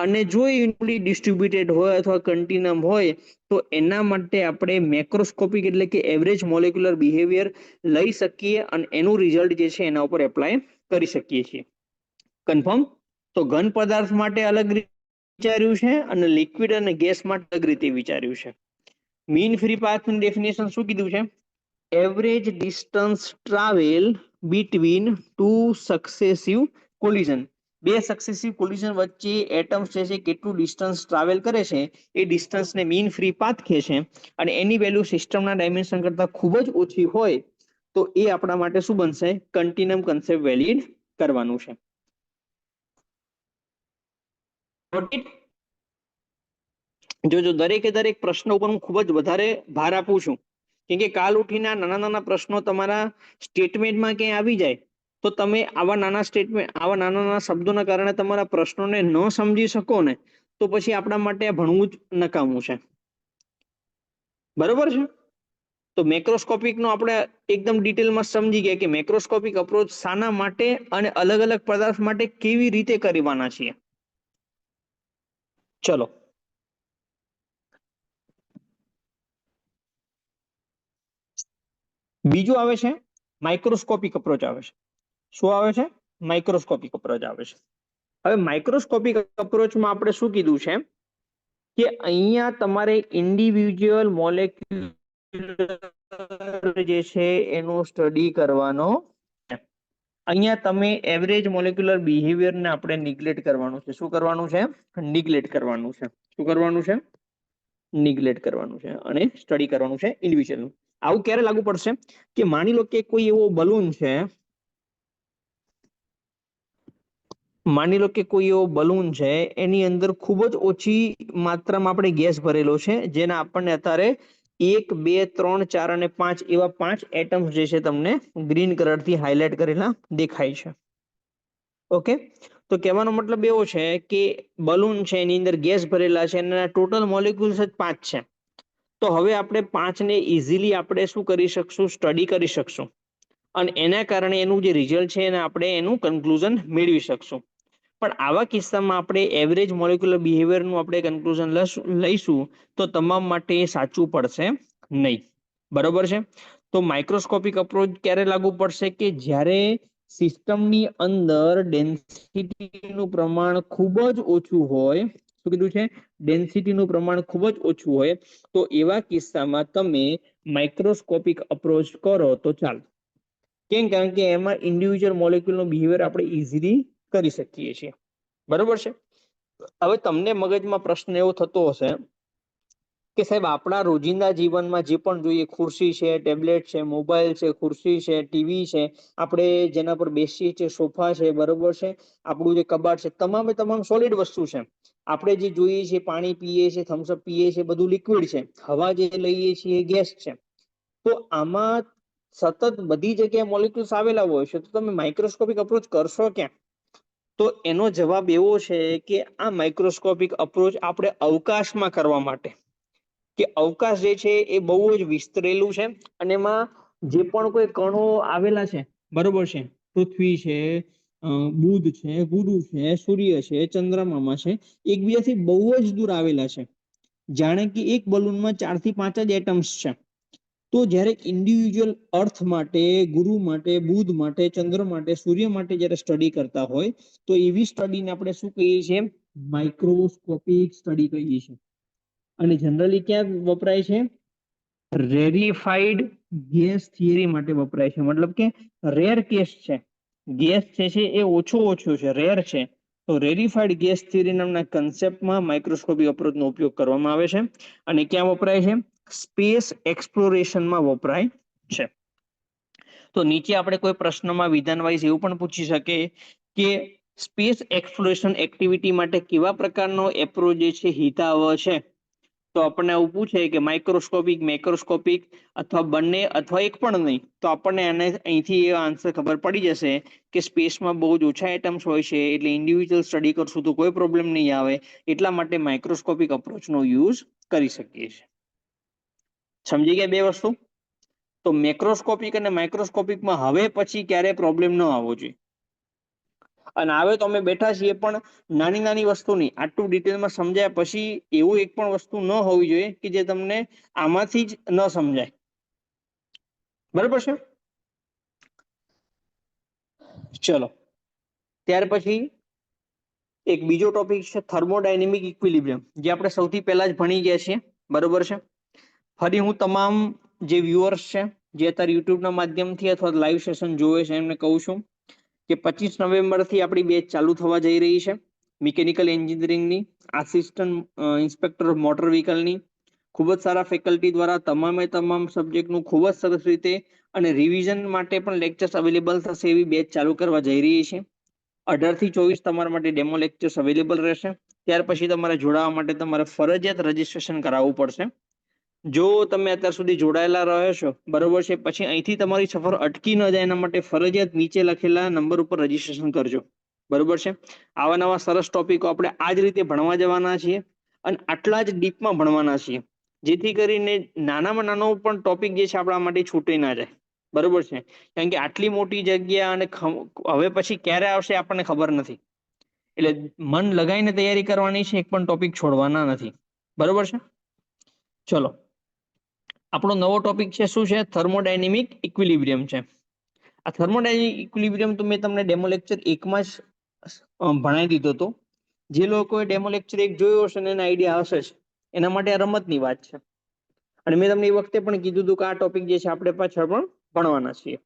A: અને જો યુનિફોર્મલી ડિસ્ટ્રીબ્યુટેડ હોય અથવા કન્ટિનમ હોય તો એના માટે આપણે મેક્રોસ્કોપિક એટલે કે એવરેજ મોલેક્યુલર બિહેવિયર લઈ શકીએ અને એનું રિઝલ્ટ જે છે એના ઉપર એપ્લાય કરી શકીએ છીએ. કન્ફર્મ? તો ઘન પદાર્થ માટે અલગ વિચાર્યું છે અને લિક્વિડ અને ગેસ માટે અલગ રીતે વિચાર્યું છે. મીન ફ્રી પાથનું ડેફિનેશન શું કીધું છે? Average distance travel between two successive collision. બે સક્સેસિવ કોલિઝન વચ્ચે એટમ્સ જે છે કેટલું ડિસ્ટન્સ ટ્રાવેલ કરે છે એ ડિસ્ટન્સને મીન ફ્રી પાથ કહે છે. અને એની વેલ્યુ સિસ્ટમના ડાયમેન્શન કરતા ખૂબ જ ઓછી હોય તો એ આપણા માટે શું બનશે? કન્ટિનમ કન્સેપ્ટ વેલિડ કરવાનું છે. જોજો દરેક પ્રશ્ન ઉપર હું ખૂબ જ વધારે ભાર આપું છું, કેમ કે કાલ ઉઠીને નાના પ્રશ્નો તમારા સ્ટેટમેન્ટમાં ક્યાંય આવી જાય તો તમે આવા નાના શબ્દોના કારણે તમારા પ્રશ્નોને ન સમજી શકો ને તો પછી આપણા માટે આ ભણવું જ નકામું છે. બરોબર છે? તો મેક્રોસ્કોપિકનો આપણે એકદમ ડિટેલમાં સમજી ગયા કે મેક્રોસ્કોપિક અપ્રોચ શાના માટે અને અલગ અલગ પદાર્થ માટે કેવી રીતે કરવાના છીએ. ચલો, બીજું આવે છે માઇક્રોસ્કોપિક અપ્રોચ આવે છે. શું આવે છે? માઇક્રોસ્કોપિક અપ્રોચ આવે છે. હવે માઇક્રોસ્કોપિક અપ્રોચમાં આપણે શું કીધું છે કે અહીંયા તમારે ઇન્ડિવિજ્યુઅલ મોલેક્યુલર જે છે એનો સ્ટડી કરવાનો. અહીંયા તમે એવરેજ મોલેક્યુલર બિહેવિયરને આપણે નિગ્લેક્ટ કરવાનું છે. શું કરવાનું છે? નિગ્લેક્ટ કરવાનું છે. શું કરવાનું છે? નિગ્લેક્ટ કરવાનું છે અને સ્ટડી કરવાનું છે ઇન્ડિવિજ્યુઅલ. આવું ક્યારે લાગુ પડશે કે માની લો કે કોઈ એવો બલૂન છે, એની અંદર ખૂબ જ ઓછી માત્રામાં આપણે ગેસ ભરેલો છે, જેના આપણને અત્યારે 1, 2, 3, 4 અને 5 એવા 5 એટમ્સ જે છે તમને ગ્રીન કલરથી હાઇલાઇટ કરેલા દેખાય છે. ઓકે, તો કહેવાનો મતલબ એવો છે કે બલૂન છે એની અંદર ગેસ ભરેલા છે અને ટોટલ મોલેક્યુલ્સ જ 5 છે. તો હવે આપણે 5 ને ઇઝીલી આપણે શું કરી શકશું? સ્ટડી કરી શકશું અને એના કારણે એનું જે રિઝલ્ટ છે એને આપણે એનું કન્ક્લુઝન મેળવી શકશું. પણ આવા કિસ્સામાં આપણે એવરેજ મોલેક્યુલર બિહેવિયરનું આપણે કન્ક્લુઝન લઈશું તો તમામ માટે એ સાચું પડશે નહીં. બરોબર છે? તો માઇક્રોસ્કોપિક અપ્રોચ ક્યારે લાગુ પડશે? કે જ્યારે સિસ્ટમની અંદર ડેન્સિટીનું પ્રમાણ ખૂબ જ ઓછું હોય. શું કીધું છે? ડેન્સિટીનું પ્રમાણ ખૂબ જ ઓછું હોય તો એવા કિસ્સામાં તમે માઇક્રોસ્કોપિક અપ્રોચ કરો તો ચાલે. કેમ? કારણ કે એમાં ઇન્ડિવિજ્યુઅલ મોલેક્યુલનો બિહેવિયર આપણે ઇઝીલી કરી શકીએ છીએ. બરોબર છે? હવે તમને મગજમાં પ્રશ્ન એવો થતો હશે કે સાહેબ આપણા રોજિંદા જીવનમાં જે પણ જોઈએ, ખુરશી છે, ટેબ્લેટ છે, મોબાઈલ છે, ખુરશી છે, ટીવી છે, આપણે જેના પર બેસીએ છીએ, સોફા છે, બરોબર છે, આપણું જે કબાટ છે, તમામે તમામ સોલિડ વસ્તુ છે. આપણે જે જોઈએ છીએ, પાણી પીએ છીએ, થમ્સઅપ પીએ છીએ, બધું લિક્વિડ છે. હવા જે લઈએ છીએ એ ગેસ છે. તો આમાં સતત બધી જગ્યાએ મોલિક્યુલ્સ આવેલા હોય છે, તો તમે માઇક્રોસ્કોપિક અપ્રોચ કરશો ક્યાં? તો એનો જવાબ એવો છે કે આ માઇક્રોસ્કોપિક અપ્રોચ આપણે અવકાશમાં કરવા માટે, કે અવકાશ જે છે એ બહુ જ વિસ્તરેલું છે અને એમાં જે પણ કોઈ કણો આવેલા છે, બરોબર છે, પૃથ્વી છે, બુધ છે, ગુરુ છે, સૂર્ય છે, ચંદ્રમામાં છે, એકબીજાથી બહુ જ દૂર આવેલા છે. જાણે કે એક બલૂનમાં 4 થી 5 જ એટમ્સ છે. તો જ્યારે ઇન્ડિવિજ્યુઅલ અર્થ માટે, ગુરુ માટે, બુધ માટે, ચંદ્ર માટે, સૂર્ય માટે જ્યારે સ્ટડી કરતા હોય, તો એવી સ્ટડીને આપણે શું કહીએ છીએ? માઇક્રોસ્કોપિક સ્ટડી કહીએ છીએ. અને જનરલી ક્યાં વપરાય છે? રેરિફાઈડ ગેસ થિયરી માટે વપરાય છે. મતલબ કે રેર કેસ છે, ગેસ છે એ ઓછો છે, રેર છે. તો રેરિફાઈડ ગેસ થિયરી નામના કન્સેપ્ટમાં માઇક્રોસ્કોપિક અપ્રોચનો ઉપયોગ કરવામાં આવે છે. અને ક્યાં વપરાય છે? સ્પેસ એક્સપ્લોરેશનમાં વપરાય છે. તો નીચે આપણે કોઈ પ્રશ્નમાં વિધાન વાઇઝ એવું પણ પૂછી શકે કે સ્પેસ એક્સપ્લોરેશન એક્ટિવિટી માટે કેવા પ્રકારનો એપ્રોચ જે છે હિતાવહ છે? તો આપણને એવું પૂછે કે માઇક્રોસ્કોપિક, મેક્રોસ્કોપિક અથવા બંને અથવા એક પણ નહીં, તો આપણને એને અહીંથી એ આન્સર ખબર પડી જશે કે સ્પેસમાં બહુ જ ઓછા એટમ્સ હોય છે, એટલે ઇન્ડિવિજ્યુઅલ સ્ટડી કરશું તો કોઈ પ્રોબ્લેમ નહીં આવે, એટલા માટે માઇક્રોસ્કોપિક અપ્રોચનો યુઝ કરી શકીએ છીએ. સમજી ગયા બે વસ્તુ? તો મેક્રોસ્કોપિક અને માઇક્રોસ્કોપિકમાં હવે પછી ક્યારે પ્રોબ્લેમ ન આવવો જોઈએ. અને હવે તો અમે બેઠા છીએ પણ નાની નાની વસ્તુ નહીં, આટલું ડિટેલમાં સમજાય પછી એવું એક પણ વસ્તુ ન હોવી જોઈએ કે જે તમને આમાંથી જ ન સમજાય. બરાબર છે? ચલો, ત્યાર પછી એક બીજો ટોપિક છે થર્મોડાયનેમિક ઇક્વિલિબ્રિયમ, જે આપણે સૌથી પહેલા જ ભણી ગયા છીએ. બરોબર છે? ફરી હું તમામ જે વ્યુઅર્સ છે, જે અત્યારે યુટ્યુબના માધ્યમથી અથવા લાઈવ સેશન જોવે છે, એમને કહું છું કે 25 નવેમ્બરથી આપણી બેચ ચાલુ થવા જઈ રહી છે મિકેનિકલ એન્જિનિયરિંગની, આસિસ્ટન્ટ ઇન્સ્પેક્ટર મોટર વ્હીકલની. ખૂબ જ સારા ફેકલ્ટી દ્વારા તમામે તમામ સબ્જેક્ટનું ખૂબ જ સરસ રીતે અને રિવિઝન માટે પણ લેક્ચર્સ અવેલેબલ થશે એવી બેચ ચાલુ કરવા જઈ રહી છે. 18 થી 24 તમારા માટે ડેમો લેક્ચર્સ અવેલેબલ રહેશે. ત્યાર પછી તમારે જોડાવા માટે તમારે ફરજિયાત રજીસ્ટ્રેશન કરાવવું પડશે. જો તમે અત્યાર સુધી જોડાયેલા રહો છો, બરોબર છે, પછી અહીંથી તમારી સફર અટકી ન જાય એના માટે ફરજિયાત નીચે લખેલા નંબર ઉપર રજીસ્ટ્રેશન કરજો. બરોબર છે? આવા નવા સરસ ટોપિકો આપણે આ જ રીતે ભણવા જવાના છીએ અને આટલા જ ડીપમાં ભણવાના છીએ, જેથી કરીને નાનામાં નાનો પણ ટોપિક જે છે આપણા માટે છૂટી ના જાય. બરોબર છે? કારણ કે આટલી મોટી જગ્યા અને હવે પછી ક્યારે આવશે આપણને ખબર નથી. એટલે મન લગાવીને તૈયારી કરવાની છે, એક પણ ટોપિક છોડવાના નથી. બરોબર છે? ચલો, આપણો નવો ટોપિક છે શું છે? થર્મોડાયનેમિક ઇક્વિલિબ્રિયમ છે. આ થર્મોડાયનેમિક ઇક્વિલિબ્રિયમ તો મેં તમને ડેમો લેક્ચર 1 માં જ ભણાવી દીધો હતો. જે લોકોએ ડેમો લેક્ચર 1 જોયો હશે ને એને આઈડિયા હશે જ. એના માટે આ રમતની વાત છે. અને મેં તમને એ વખતે પણ કીધું હતું કે આ ટોપિક જે છે આપણે પાછળ પણ ભણવાના છીએ.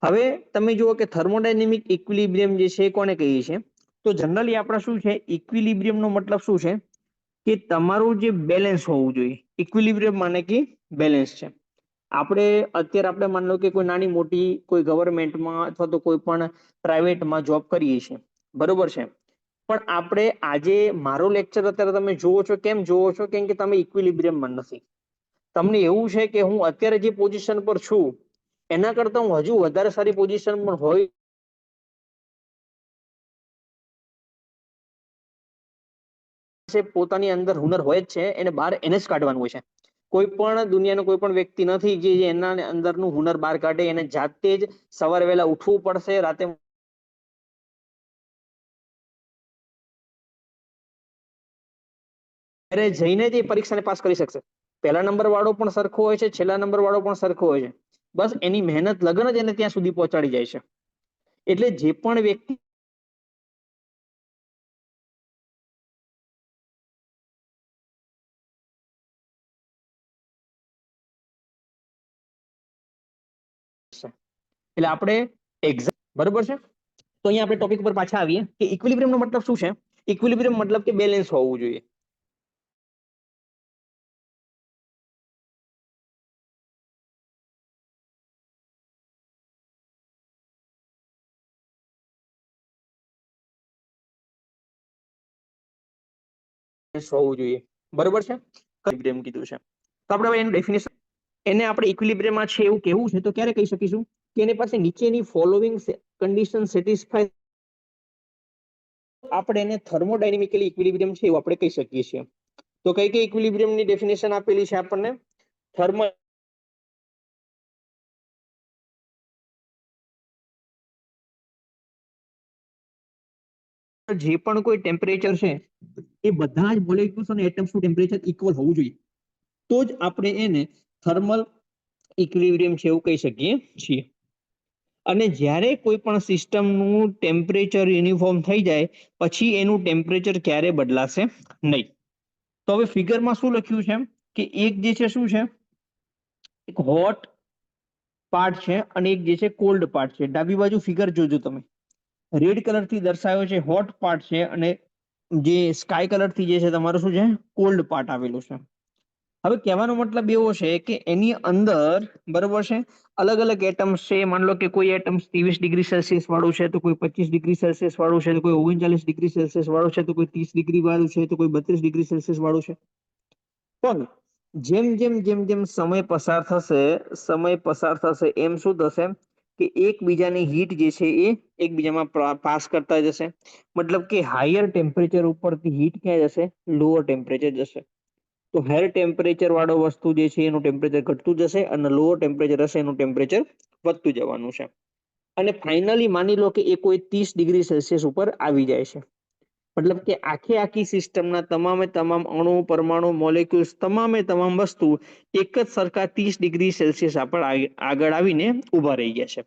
A: હવે તમે જુઓ કે થર્મોડાયનેમિક ઇક્વિલિબ્રિયમ જે છે કોને કહીએ છીએ? તો જનરલી આપણે શું છે, ઇક્વિલિબ્રિયમનો મતલબ શું છે કે તમારું જે બેલેન્સ હોવું જોઈએ. ઇક્વિલિબ્રિયમ માને કે બેલેન્સ છે. આપણે માની લો કે કોઈ નાની મોટી કોઈ ગવર્મેન્ટમાં અથવા તો કોઈ પણ પ્રાઇવેટમાં જોબ કરીએ છીએ. બરોબર છે? પણ આપણે આજે મારો લેક્ચર અત્યારે તમે જુઓ છો, કેમ જુઓ છો? કેમ કે તમે ઇક્વિલિબ્રિયમમાં નથી. તમને એવું છે કે હું અત્યારે જે પોઝિશન પર છું એના કરતા હું હજુ વધારે સારી પોઝિશન પર હોય પોતાની અંદર હુનર હોય જ છે, એને બહાર એને જ કાઢવાનું હોય છે. કોઈ પણ દુનિયાનો કોઈ પણ વ્યક્તિ નથી જે એના અંદરનું હુનર બહાર કાઢે. એને જાતે જ સવારે વહેલા ઉઠવું પડશે, રાતે જઈને જ એ પરીક્ષાને પાસ કરી શકશે. પહેલા નંબર વાળો પણ સરખો હોય છે, છેલ્લા નંબર વાળો પણ સરખો હોય છે. બસ એની મહેનત લગન જ એને ત્યાં સુધી પહોંચાડી જાય છે. એટલે જે પણ વ્યક્તિ એટલે આપણે એક્ઝામ, બરોબર છે? તો અહીંયા આપણે ટોપિક પર પાછા આવીએ કે ઇક્વિલિબ્રિયમનો મતલબ શું છે? ઇક્વિલિબ્રિયમ મતલબ કે બેલેન્સ હોવું જોઈએ. હોવું જોઈએ, બરોબર છે. ઇક્વિલિબ્રિયમ કીધું છે, તો આપણે હવે એનું ડેફિનેશન, એને આપણે ઇક્વિલિબ્રિયમમાં છે એવું કહેવું છે તો ક્યારે કહી શકીશું કે એની પાસે નીચેની ફોલોઇંગ કન્ડિશન સેટિસ્ફાય, આપણે એને થર્મોડાયનેમિકલી ઇક્વિલિબ્રિયમ છે એવું આપણે કહી શકીએ છીએ. તો કઈ કઈ ઇક્વિલિબ્રિયમની ડેફિનેશન આપેલી છે આપણને? થર્મલ જે પણ કોઈ ટેમ્પરેચર છે એ બધા જ મોલેક્યુલ્સ અને એટમ્સનું ટેમ્પરેચર ઇક્વલ હોવું જોઈએ, તો જ આપણે એને થર્મલ ઇક્વિલિબ્રિયમ છે એવું કહી શકીએ છીએ. અને જ્યારે કોઈ પણ સિસ્ટમનું ટેમ્પરેચર યુનિફોર્મ થઈ જાય પછી એનું ટેમ્પરેચર ક્યારે બદલાશે નહીં. તો હવે ફિગરમાં શું લખ્યું છે કે એક જે છે શું છે, એક હોટ પાર્ટ છે અને એક જે છે કોલ્ડ પાર્ટ છે. ડાબી બાજુ ફિગર જોજો તમે, રેડ કલર થી દર્શાવ્યો છે હોટ પાર્ટ છે અને જે સ્કાય કલર થી જે છે તમારું શું છે, કોલ્ડ પાર્ટ આવેલું છે. હવે કહેવાનો મતલબ એવો છે કે એની અંદર, બરોબર છે, અલગ અલગ એટમ્સ છે. માની લો કે કોઈ એટમ 23 ડિગ્રી સેલ્સિયસ વાળું છે, તો કોઈ 25 ડિગ્રી સેલ્સિયસ વાળું છે, તો કોઈ 39 ડિગ્રી સેલ્સિયસ વાળું છે, તો કોઈ 30 ડિગ્રી વાળું છે, તો કોઈ 32 ડિગ્રી સેલ્સિયસ વાળું છે. પણ જેમ જેમ જેમ જેમ સમય પસાર થશે એમ શું થશે કે એકબીજાની હીટ જે છે એ એકબીજામાં પાસ કરતા જશે. મતલબ કે હાયર ટેમ્પરેચર ઉપરથી હીટ ક્યાં જશે, લોઅર ટેમ્પરેચર જશે. તો હાયર ટેમ્પરેચર વાળો વસ્તુ જે છે એનું ટેમ્પરેચર ઘટતું જશે અને લોઅર ટેમ્પરેચર હશે એનું ટેમ્પરેચર વધતું જવાનું છે. અને ફાઇનલી માની લો કે એ કોઈ 30 ડિગ્રી સેલ્સિયસ ઉપર આવી જાય છે. મતલબ કે આખી સિસ્ટમના તમામે તમામ અણુ, પરમાણુ, મોલેક્યુલ્સ, તમામે તમામ વસ્તુ એક જ સરખા 30 ડિગ્રી સેલ્સિયસ આગળ આવીને ઉભા રહી ગયા છે.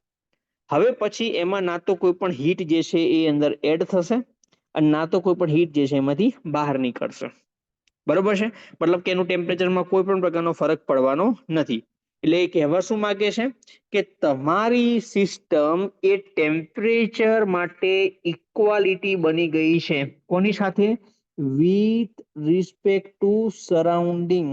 A: હવે પછી એમાં ના તો કોઈ પણ હીટ જે છે એ અંદર એડ થશે અને ના તો કોઈ પણ હીટ જે છે એમાંથી બહાર નીકળશે, બરોબર છે. મતલબ કે એનું ટેમ્પરેચરમાં કોઈ પણ પ્રકારનો ફરક પડવાનો નથી. એટલે એ કહેવા શું માંગે છે કે તમારી સિસ્ટમ એ ટેમ્પરેચર માટે ઇક્વાલિટી બની ગઈ છે. કોની સાથે? વિથ રિસ્પેક્ટ ટુ સરાઉન્ડિંગ,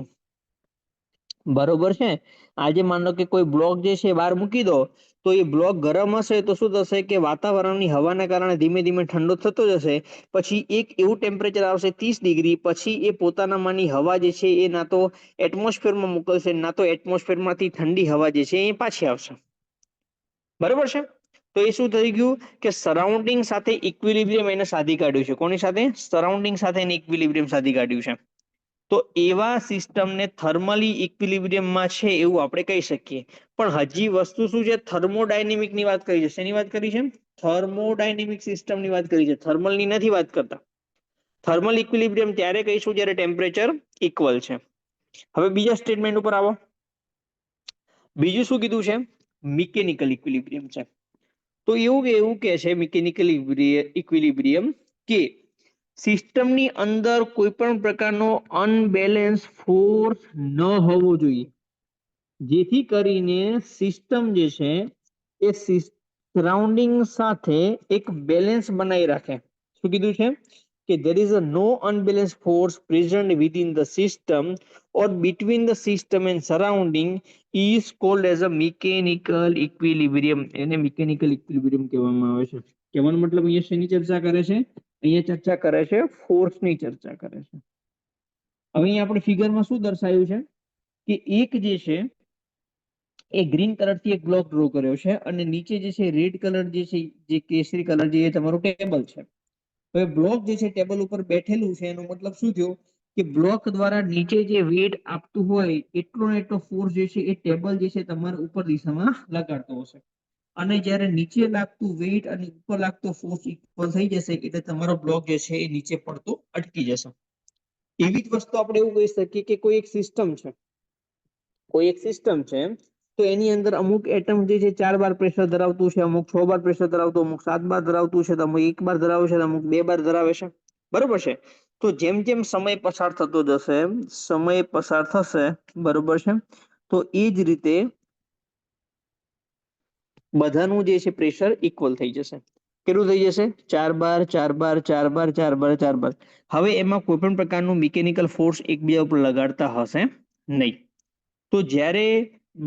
A: બરોબર છે. આજે માનો કે કોઈ બ્લોક જે છે બહાર મૂકી દો, તો એ બ્લોક ગરમ હશે તો શું થશે કે વાતાવરણની હવાના કારણે ધીમે ધીમે ઠંડો થતો જશે. પછી એક એવું ટેમ્પરેચર આવશે 30 ડિગ્રી, પછી એ પોતાનામાંની હવા જે છે એ ના તો એટમોસ્ફિયરમાં મોકલશે, ના તો એટમોસ્ફિયરમાંથી ઠંડી હવા જે છે એ પાછી આવશે, બરોબર છે. તો એ શું થઈ ગયું કે સરાઉન્ડિંગ સાથે ઇક્વિલિબ્રિયમ એને સાધી કાઢ્યું છે. કોની સાથે? સરાઉન્ડિંગ સાથે એને ઇક્વિલિબ્રિયમ સાધી કાઢ્યું છે. તો એવા સિસ્ટમને થર્મલી ઇક્વિલિબ્રિયમમાં છે એવું આપણે કહી શકીએ. પણ હજી વસ્તુ શું છે, થર્મોડાયનેમિકની વાત કરી છે. શેની વાત કરી છે? થર્મોડાયનેમિક સિસ્ટમની વાત કરી છે, થર્મલની નથી વાત કરતા. થર્મલ ઇક્વિલિબ્રિયમ ત્યારે કહીશું જ્યારે ટેમ્પરેચર ઇક્વલ છે. હવે બીજા સ્ટેટમેન્ટ ઉપર આવો. બીજું શું કીધું છે? મિકેનિકલ ઇક્વિલિબ્રિયમ છે. તો એવું કે છે મિકેનિકલ ઇક્વિલિબ્રિયમ કે સિસ્ટમની અંદર કોઈ પણ પ્રકારનો અનબેલેન્સ ફોર્સ ન હોવો જોઈએ, જેથી કરીને સિસ્ટમ જે છે એ સરાઉન્ડિંગ સાથે એક બેલેન્સ બનાવી રાખે. શું કીધું છે કે there is a no unbalanced force present within the system or between the system and surrounding is called as a mechanical equilibrium. એને મિકેનિકલ ઇક્વિલિબ્રિયમ કહેવામાં આવે છે. કહેવાનો મતલબ અહીંયા શેની ચર્ચા કરે છે? અહીંયા ચર્ચા કરે છે ફોર્સની ચર્ચા કરે છે. હવે અહીંયા આપણે ફિગરમાં શું દર્શાવ્યું છે કે એક જે છે એ ગ્રીન કલરથી એક બ્લોક ડ્રો કર્યો છે અને નીચે જે છે રેડ કલર જે છે, જે કેસરી કલર જે તમારું ટેબલ છે. હવે બ્લોક જે છે ટેબલ ઉપર બેઠેલું છે, એનો મતલબ શું થયો કે બ્લોક દ્વારા નીચે જે વેટ આપતું હોય એટલો ને એટલો ફોર્સ જે છે એ ટેબલ જે છે તમારે ઉપર દિશામાં લગાડતો હશે. અને જ્યારે નીચે લાગતું વેટ અને ઉપર લાગતો ફોર્સ ઇક્વલ થઈ જશે એટલે તમારો બ્લોક જે છે એ નીચે પડતો અટકી જશે. એવી જ વસ્તુ આપણે એવું કહી શકીએ કે કોઈ એક સિસ્ટમ છે, તો એની અંદર અમુક એટમ જે છે 4 બાર પ્રેશર ધરાવતું છે, અમુક 6 બાર પ્રેશર ધરાવતું, અમુક 7 બાર ધરાવતું છે, અમુક 1 બાર ધરાવે છે, અમુક 2 બાર ધરાવે છે, બરોબર છે. તો જેમ જેમ સમય પસાર થતો જશે, બરોબર છે, તો એ જ રીતે બધાનું જે છે પ્રેશર ઇક્વલ થઈ જશે. કેટલું થઈ જશે? 4 બાર 4 બાર 4 બાર 4 બાર 4 બાર. હવે એમાં કોઈ પણ પ્રકારનું મિકેનિકલ ફોર્સ એકબીજા ઉપર લગાડતા હશે નહીં. તો જ્યારે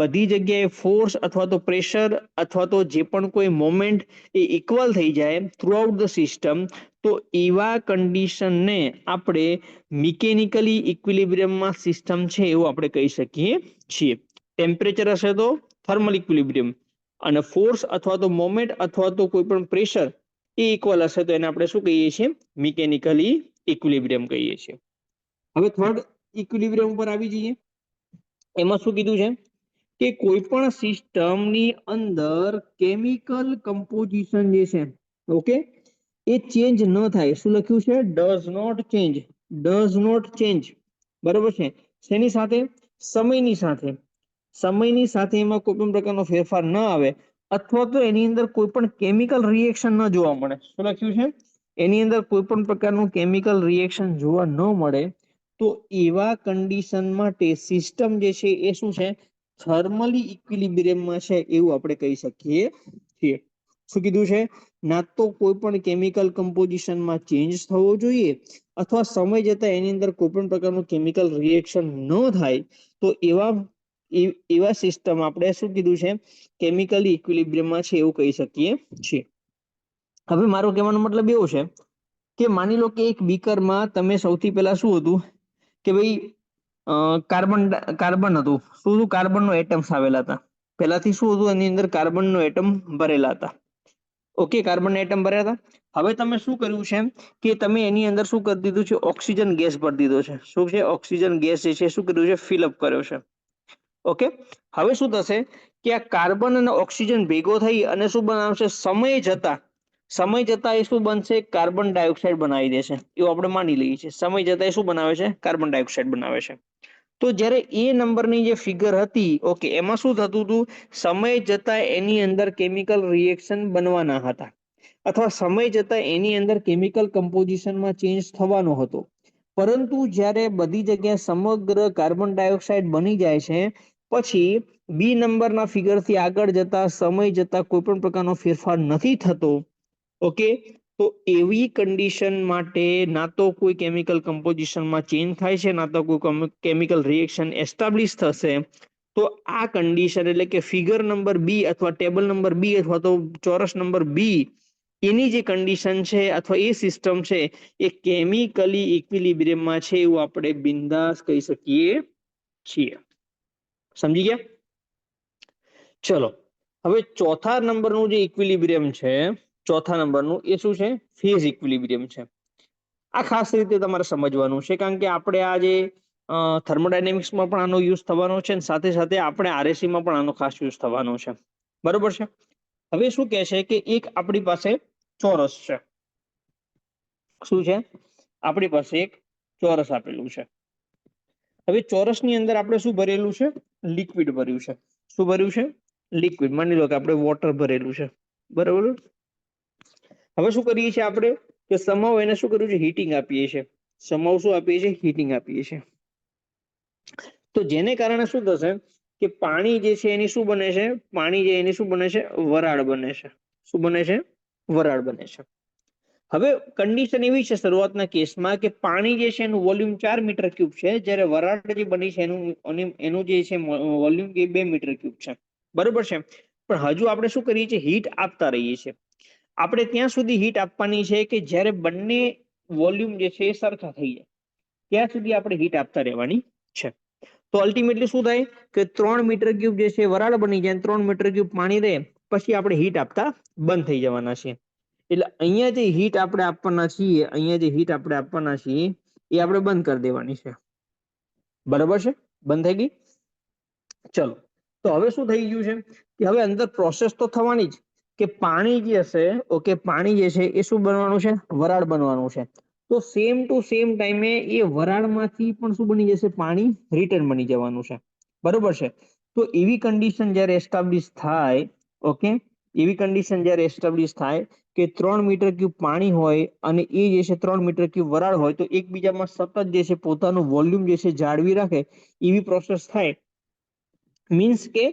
A: બધી જગ્યાએ ફોર્સ અથવા તો પ્રેશર અથવા તો જે પણ કોઈ મોમેન્ટ એ ઇક્વલ થઈ જાય થ્રુઆઉટ ધ સિસ્ટમ, તો તો એવા કન્ડિશનને આપણે મિકેનિકલી ઇક્વિલિબ્રિયમમાં સિસ્ટમ છે એવું આપણે કહી શકીએ છીએ. ટેમ્પરેચર હશે તો થર્મલ ઇક્વિલિબ્રિયમ, અને ફોર્સ અથવા તો મોમેન્ટ અથવા તો કોઈ પણ પ્રેશર એ ઇક્વલ હશે તો એને આપણે શું કહીએ છીએ? મિકેનિકલી ઇક્વિલિબ્રિયમ કહીએ છીએ. હવે થર્ડ ઇક્વિલિબ્રિયમ ઉપર આવી જઈએ. એમાં શું કીધું છે કે કોઈ પણ સિસ્ટમની અંદર કેમિકલ કમ્પોઝિશન જે છે, ઓકે, એ ચેન્જ ન થાય. શું લખ્યું છે? Does not change. Does not change. બરોબર છે. શેની સાથે? સમયની સાથે. સમયની સાથે એમાં કોઈ પણ પ્રકારનો ફેરફાર ન આવે, અથવા તો એની અંદર કોઈ પણ કેમિકલ રિએક્શન ન જોવા મળે. શું લખ્યું છે? એની અંદર કોઈ પણ પ્રકારનું કેમિકલ રિએક્શન જોવા ન મળે, તો એવા કન્ડિશન માટે સિસ્ટમ જે છે એ શું છે? થર્મલી ઇક્વિલિબ્રિયમમાં છે એવું આપણે કહી શકીએ છીએ. શું કીધું છે? ના તો કોઈ પણ કેમિકલ કમ્પોઝિશનમાં ચેન્જ થવો જોઈએ, અથવા સમય જતા એની અંદર કોઈ પણ પ્રકારનું કેમિકલ રિએક્શન ન થાય, તો એવા સિસ્ટમ આપણે શું કીધું છે? કેમિકલી ઇક્વિલિબ્રિયમમાં છે એવું કહી શકીએ છીએ. હવે મારો કહેવાનો મતલબ એવો છે કે માની લો કે એક બીકરમાં તમે સૌથી પહેલા શું હતું કે ભાઈ કાર્બન હતું. શું હતું? કાર્બનનો એટમ્સ આવેલા હતા. પહેલાથી શું હતું? એની અંદર કાર્બનનો એટમ ભરેલા હતા. ઓકે, કાર્બન એટમ ભર્યા હતા. હવે તમે શું કર્યું છે કે તમે એની અંદર શું કરી દીધું છે? ઓક્સિજન ગેસ ભરી દીધો છે. શું છે? ઓક્સિજન ગેસ જે છે શું કર્યું છે? ફિલઅપ કર્યો છે. ઓકે, હવે શું થશે કે આ કાર્બન અને ઓક્સિજન ભેગો થઈ અને શું બનાવશે? સમય જતા એ શું બનશે? કાર્બન ડાયોક્સાઇડ બનાવી દેશે. એવું આપણે માની લઈએ છીએ. સમય જતા એ શું બનાવે છે? કાર્બન ડાયોક્સાઇડ બનાવે છે. તો જ્યારે એ નંબરની જે ફિગર હતી, ઓકે, એમાં શું થતું હતું? સમય જતા એની અંદર કેમિકલ રિએક્શન બનવાના હતા, અથવા સમય જતા એની અંદર કેમિકલ કમ્પોઝિશનમાં ચેન્જ થવાનો હતો. પરંતુ જ્યારે બધી જગ્યાએ સમગ્ર કાર્બન ડાયોક્સાઇડ બની જાય છે, પછી બી નંબરના ફિગરથી આગળ જતા સમય જતા કોઈ પણ પ્રકારનો ફેરફાર નથી થતો. ઓકે, તો એવી કન્ડિશન માટે ના તો કોઈ કેમિકલ કમ્પોઝિશનમાં ચેન્જ થાય છે, ના તો કોઈ કેમિકલ રિએક્શન એસ્ટાબ્લિશ થશે. તો આ કન્ડિશન એટલે કે ફિગર નંબર બી અથવા ટેબલ નંબર બી અથવા તો ચોરસ નંબર બી, એની જે કન્ડિશન છે અથવા એ સિસ્ટમ છે એ કેમિકલી ઇક્વિલિબ્રિયમમાં છે એવું આપણે બિંદાસ કહી શકીએ છીએ. સમજી ગયા? ચલો, હવે ચોથા નંબરનું જે ઇક્વિલિબ્રિયમ છે, ચોથા નંબરનું એ શું છે? ફેઝ ઇક્વિલિબ્રિયમ છે. આ ખાસ રીતે તમારે સમજવાનું છે, કારણ કે આપણે આ જે થર્મોડાયનેમિક્સમાં પણ આનો યુઝ થવાનો છે, અને સાથે સાથે આપણે આરએસીમાં પણ આનો ખાસ યુઝ થવાનો છે. બરોબર છે? હવે શું કહે છે કે એક આપણી પાસે ચોરસ છે. શું છે? આપણી પાસે એક ચોરસ આપેલું છે. હવે ચોરસની અંદર આપણે શું ભરેલું છે? લિક્વિડ ભર્યું છે. શું ભર્યું છે? લિક્વિડ. માની લો કે આપણે વોટર ભરેલું છે. બરાબર. હવે શું કરીએ છીએ આપણે? કે સમવ એને શું કર્યું છે? હીટિંગ આપીએ છીએ. સમવ શું આપીએ છીએ? હીટિંગ આપીએ છીએ. તો જેને કારણે શું થશે કે પાણી જે છે એની શું બને છે? પાણી જે એની શું બને છે? વરાળ બને છે. શું બને છે? વરાળ બને છે. હવે કન્ડિશન એવી છે શરૂઆતના કેસમાં કે પાણી જે છે એનું વોલ્યુમ 4 મીટર ક્યુબ છે, જ્યારે વરાળ જે બની છે એનું જે છે વોલ્યુમ 2 મીટર ક્યુબ છે. બરોબર છે? પણ હજુ આપણે શું કરીએ છીએ? હીટ આપતા રહીએ છીએ. આપણે ત્યાં સુધી હીટ આપવાની છે કે જ્યારે બંને વોલ્યુમ જે છે એ સરખા થઈ જાય, ત્યાં સુધી આપણે હીટ આપતા રહેવાની છે. તો અલ્ટિમેટલી શું થાય કે 3 મીટર ક્યુબ જે છે વરાળ બની જાય, 3 મીટર ક્યુબ પાણી રહે, પછી આપણે હીટ આપતા બંધ થઈ જવાના છે. એટલે અહીંયા જે હીટ આપણે આપવાના છીએ, અહીંયા જે હીટ આપણે આપવાના છીએ એ આપણે બંધ કરી દેવાની છે. બરાબર છે? બંધ થઈ ગઈ. ચલો, તો હવે શું થઈ ગયું છે કે હવે અંદર પ્રોસેસ તો થવાની જ, કે પાણી જે હશે, ઓકે, પાણી જે છે એ શું બનવાનું છે? વરાળ બનવાનું છે. તો સેમ ટુ સેમ ટાઈમે એ વરાળમાંથી પણ શું બની જશે? પાણી રિટર્ન બની જવાનું છે. બરોબર છે? તો એવી કન્ડિશન જ્યારે એસ્ટાબ્લિશ થાય, ઓકે, એવી કન્ડિશન જ્યારે એસ્ટાબ્લિશ થાય કે 3 મીટર ક્યુબ પાણી હોય અને એ જે છે 3 મીટર ક્યુબ વરાળ હોય, તો એકબીજામાં સતત જે છે પોતાનું વોલ્યુમ જે છે જાળવી રાખે, એવી પ્રોસેસ થાય. મીન્સ કે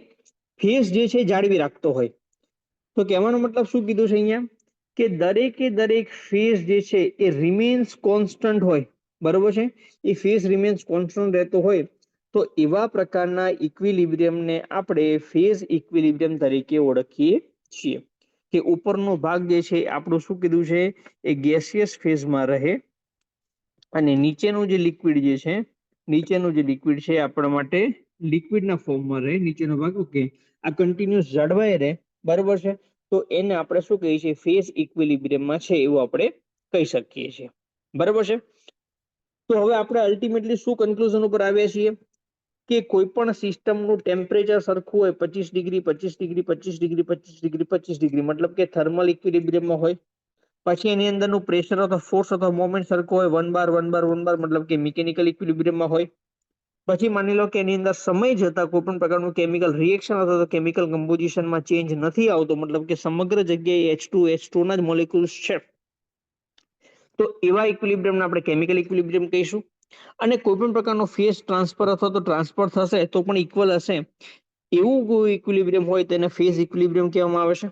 A: ફેઝ જે છે જાળવી રાખતો હોય. તો કહેવાનો મતલબ શું કીધું છે અહીંયા? કે દરેક ફેઝ જે છે એ રિમેન્સ કોન્સ્ટન્ટ હોય. બરોબર છે? એ ફેઝ રિમેન્સ કોન્સ્ટન્ટ રહેતો હોય, તો એવા પ્રકારના ઇક્વિલિબ્રિયમને આપણે ફેઝ ઇક્વિલિબ્રિયમ તરીકે ઓળખીએ છીએ. કે ઉપરનો ભાગ જે છે આપણું શું કીધું છે એ ગેસિયસ ફેઝમાં રહે અને નીચેનું જે લિક્વિડ જે છે આપણા માટે લિક્વિડના ફોર્મમાં રહે, નીચેનો ભાગ ઓકે આ કન્ટિન્યુઅસ જળવાય રહે, બરોબર છે. તો એને આપણે શું કહીએ છીએ ફેઝ ઇક્વિલિબ્રિયમમાં છે એવું આપણે કહી શકીએ છીએ, બરોબર છે. તો હવે આપણે અલ્ટિમેટલી શું કન્ક્લુઝન ઉપર આવ્યા છીએ કે કોઈ પણ સિસ્ટમનું ટેમ્પરેચર સરખું હોય 25 degree 25 degree 25 degree 25 degree 25 degree મતલબ કે થર્મલ ઇક્વિલિબ્રિયમમાં હોય. પછી એની અંદરનું પ્રેશર અથવા ફોર્સ અથવા મોમેન્ટ સરખો હોય 1 બાર 1 બાર 1 બાર મતલબ કે મિકેનિકલ ઇક્વિલિબ્રિયમમાં હોય. પછી માની લો કે એની અંદર સમય જતા કોઈ પણ પ્રકારનું કેમિકલ રિએક્શન અથવા તો કેમિકલ કમ્પોઝિશનમાં ચેન્જ નથી આવતો, મતલબ કે સમગ્ર જગ્યાએ H2 ના જ મોલેક્યુલ્સ છે, તો એવા ઇક્વિલિબ્રિયમને આપણે કેમિકલ ઇક્વિલિબ્રિયમ કહીશું. અને કોઈ પણ પ્રકારનો ફેઝ ટ્રાન્સફર અથવા તો ટ્રાન્સફર થશે તો પણ ઇક્વલ હશે એવું કોઈ ઇક્વિલિબ્રિયમ હોય તેને ફેઝ ઇક્વિલિબ્રિયમ કહેવામાં આવે છે.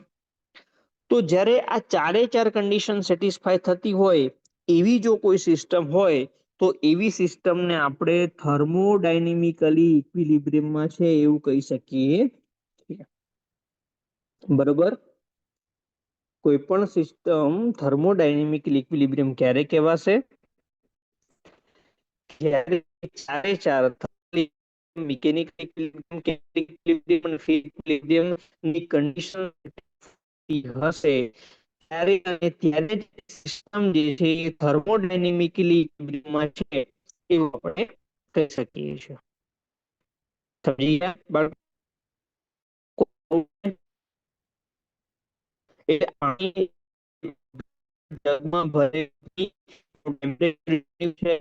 A: તો જ્યારે આ ચારે ચાર કન્ડિશન સેટિસ્ફાય થતી હોય એવી જો કોઈ સિસ્ટમ હોય તો એવી સિસ્ટમને આપણે થર્મોડાયનેમિકલી ઇક્વિલિબ્રિયમમાં છે એવું કહી શકીએ, બરોબર. કોઈ પણ સિસ્ટમ થર્મોડાયનેમિકલી ઇક્વિલિબ્રિયમ ક્યારે કહેવાશે જ્યારે ચારે ચાર મિકેનિકલ ઇક્વિલિબ્રિયમ કેમિકલ ઇક્વિલિબ્રિયમ ની કન્ડિશન હશે ત્યારે અને ત્યારે સિસ્ટમ જે છે એ થર્મોડાયનેમિકલી ઇક્વિલિબ્રિયમમાં છે એવું આપણે કહી શકીએ છીએ. સમજી ગયા બાળકો? એટલે પાણી જગમાં ભરેલી ટેમ્પરેચર છે.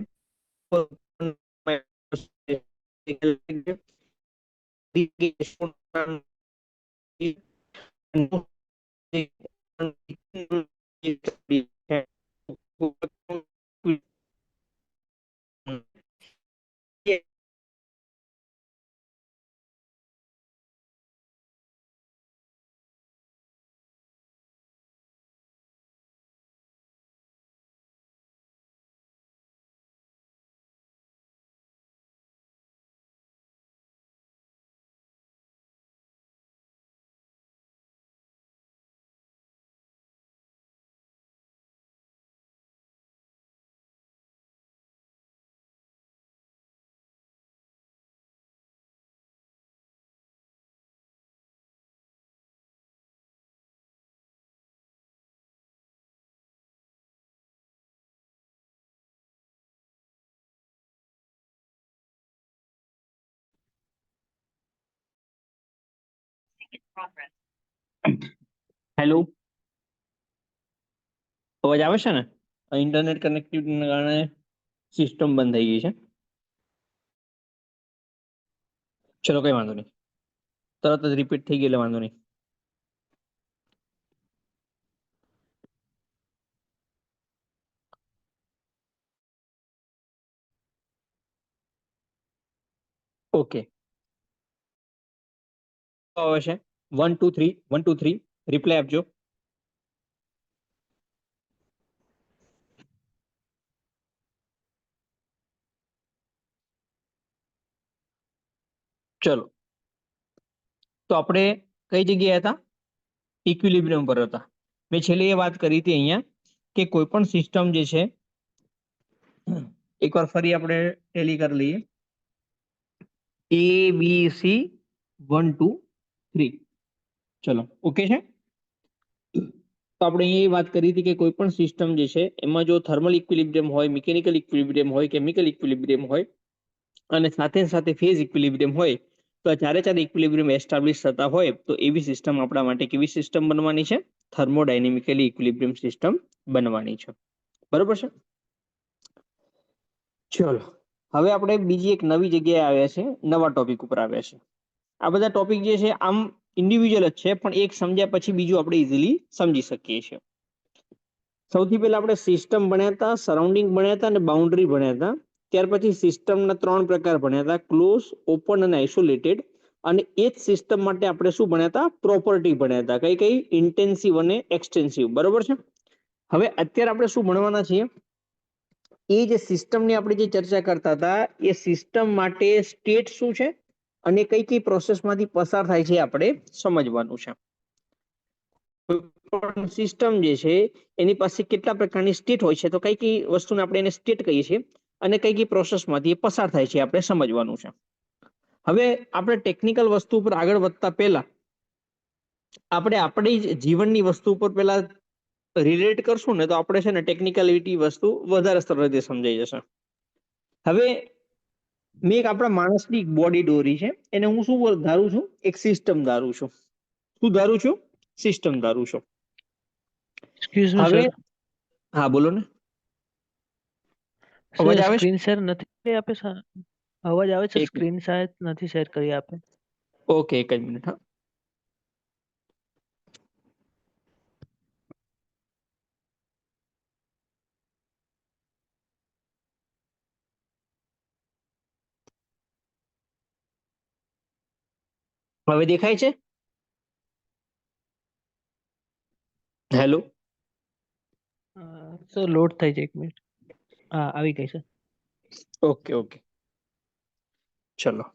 A: હેલો, અવાજ આવે છે ને? ઇન્ટરનેટ કનેક્ટિવિટીના કારણે સિસ્ટમ બંધ થઈ ગઈ છે. ચલો કઈ વાંધો નહીં, તરત જ રિપીટ થઈ ગઈ એટલે વાંધો નહીં. ઓકે, આવે છે 1 2 3 1 2 3 રિપ્લાય આપજો. ચલો, તો આપણે કઈ જગ્યાએ હતા? ઇક્વિલિબ્રિયમ પર હતા. મેં છેલ્લે એ વાત કરી હતી અહીંયા કે કોઈ પણ સિસ્ટમ જે છે એકવાર ફરી આપણે ટેલી કરી લઈએ. A B C 1 2 3 ચલો ઓકે છે. તો આપણે એ વાત કરી હતી કે કોઈ પણ સિસ્ટમ જે છે એમાં જો થર્મલ ઇક્વિલિબ્રિયમ હોય, મિકેનિકલ ઇક્વિલિબ્રિયમ હોય, કેમિકલ ઇક્વિલિબ્રિયમ હોય અને સાથે સાથે ફેઝ ઇક્વિલિબ્રિયમ હોય તો આ ચારે ચાર ઇક્વિલિબ્રિયમ એસ્ટાબ્લિશ થતા હોય તો એવી સિસ્ટમ આપણા માટે કેવી સિસ્ટમ બનવાની છે? થર્મોડાયનેમિકલી ઇક્વિલિબ્રિયમ સિસ્ટમ બનવાની છે, બરોબર છે. ચલો હવે આપણે બીજી એક નવી જગ્યાએ આવ્યા છે, નવા ટોપિક ઉપર આવ્યા છે. આ બધા ટોપિક જે છે આમ ઇન્ડિવિજ્યુઅલ જ છે પણ એક સમજ્યા પછી બીજું આપણે ઇઝીલી સમજી શકીએ છીએ. સૌથી પહેલા આપણે સિસ્ટમ ભણ્યા હતા, સરાઉન્ડિંગ ભણ્યા હતા અને બાઉન્ડ્રી ભણ્યા હતા. ત્યાર પછી સિસ્ટમના 3 પ્રકાર ભણ્યા હતા, ક્લોઝ, ઓપન અને આઇસોલેટેડ. અને એ જ સિસ્ટમ માટે આપણે શું ભણ્યા હતા? પ્રોપર્ટી ભણ્યા હતા. કઈ કઈ? ઇન્ટેન્સિવ અને એક્સટેન્સિવ, બરોબર છે. હવે અત્યારે આપણે શું ભણવાના છીએ? એ જે સિસ્ટમની આપણે જે ચર્ચા કરતા હતા એ સિસ્ટમ માટે સ્ટેટ શું છે અને કઈ કઈ પ્રોસેસમાંથી પસાર થાય છે આપણે સમજવાનું છે. પણ સિસ્ટમ જે છે એની પાસે કેટલા પ્રકારની સ્ટેટ હોય છે, તો કઈ કઈ વસ્તુને આપણે એને સ્ટેટ કહીએ છીએ અને કઈ કઈ પ્રોસેસમાંથી પસાર થાય છે આપણે સમજવાનું છે. હવે આપણે ટેકનિકલ વસ્તુ પર આગળ વધતા પહેલા આપણે આપણી જીવનની વસ્તુ પર પહેલા રિલેટ કરશું ને તો આપણે છે ને ટેકનિકલિટી વસ્તુ વધારે સરળ રીતે સમજાઈ જશે. હવે મેં એક આપણા માણસની બોડી દોરી છે, એને હું શું ધારું છું? એક સિસ્ટમ ધારું છું. શું ધારું છું? સિસ્ટમ ધારું છું.
C: એક્સક્યુઝ મી
A: હવે
C: સર,
A: હા બોલો ને. અવાજ
C: સર
A: આવે છે?
C: સ્ક્રીન શેર નથી કરી આપે સર? અવાજ આવે છે,
A: એક
C: સ્ક્રીન શાયદ નથી શેર કરી આપે.
A: ઓકે, એક જ મિનિટ. હા, હવે દેખાય છે? હેલો.
C: સર લોડ થાય છે, 1 મિનિટ. હા, આવી ગઈ સર.
A: ઓકે ઓકે, ચલો.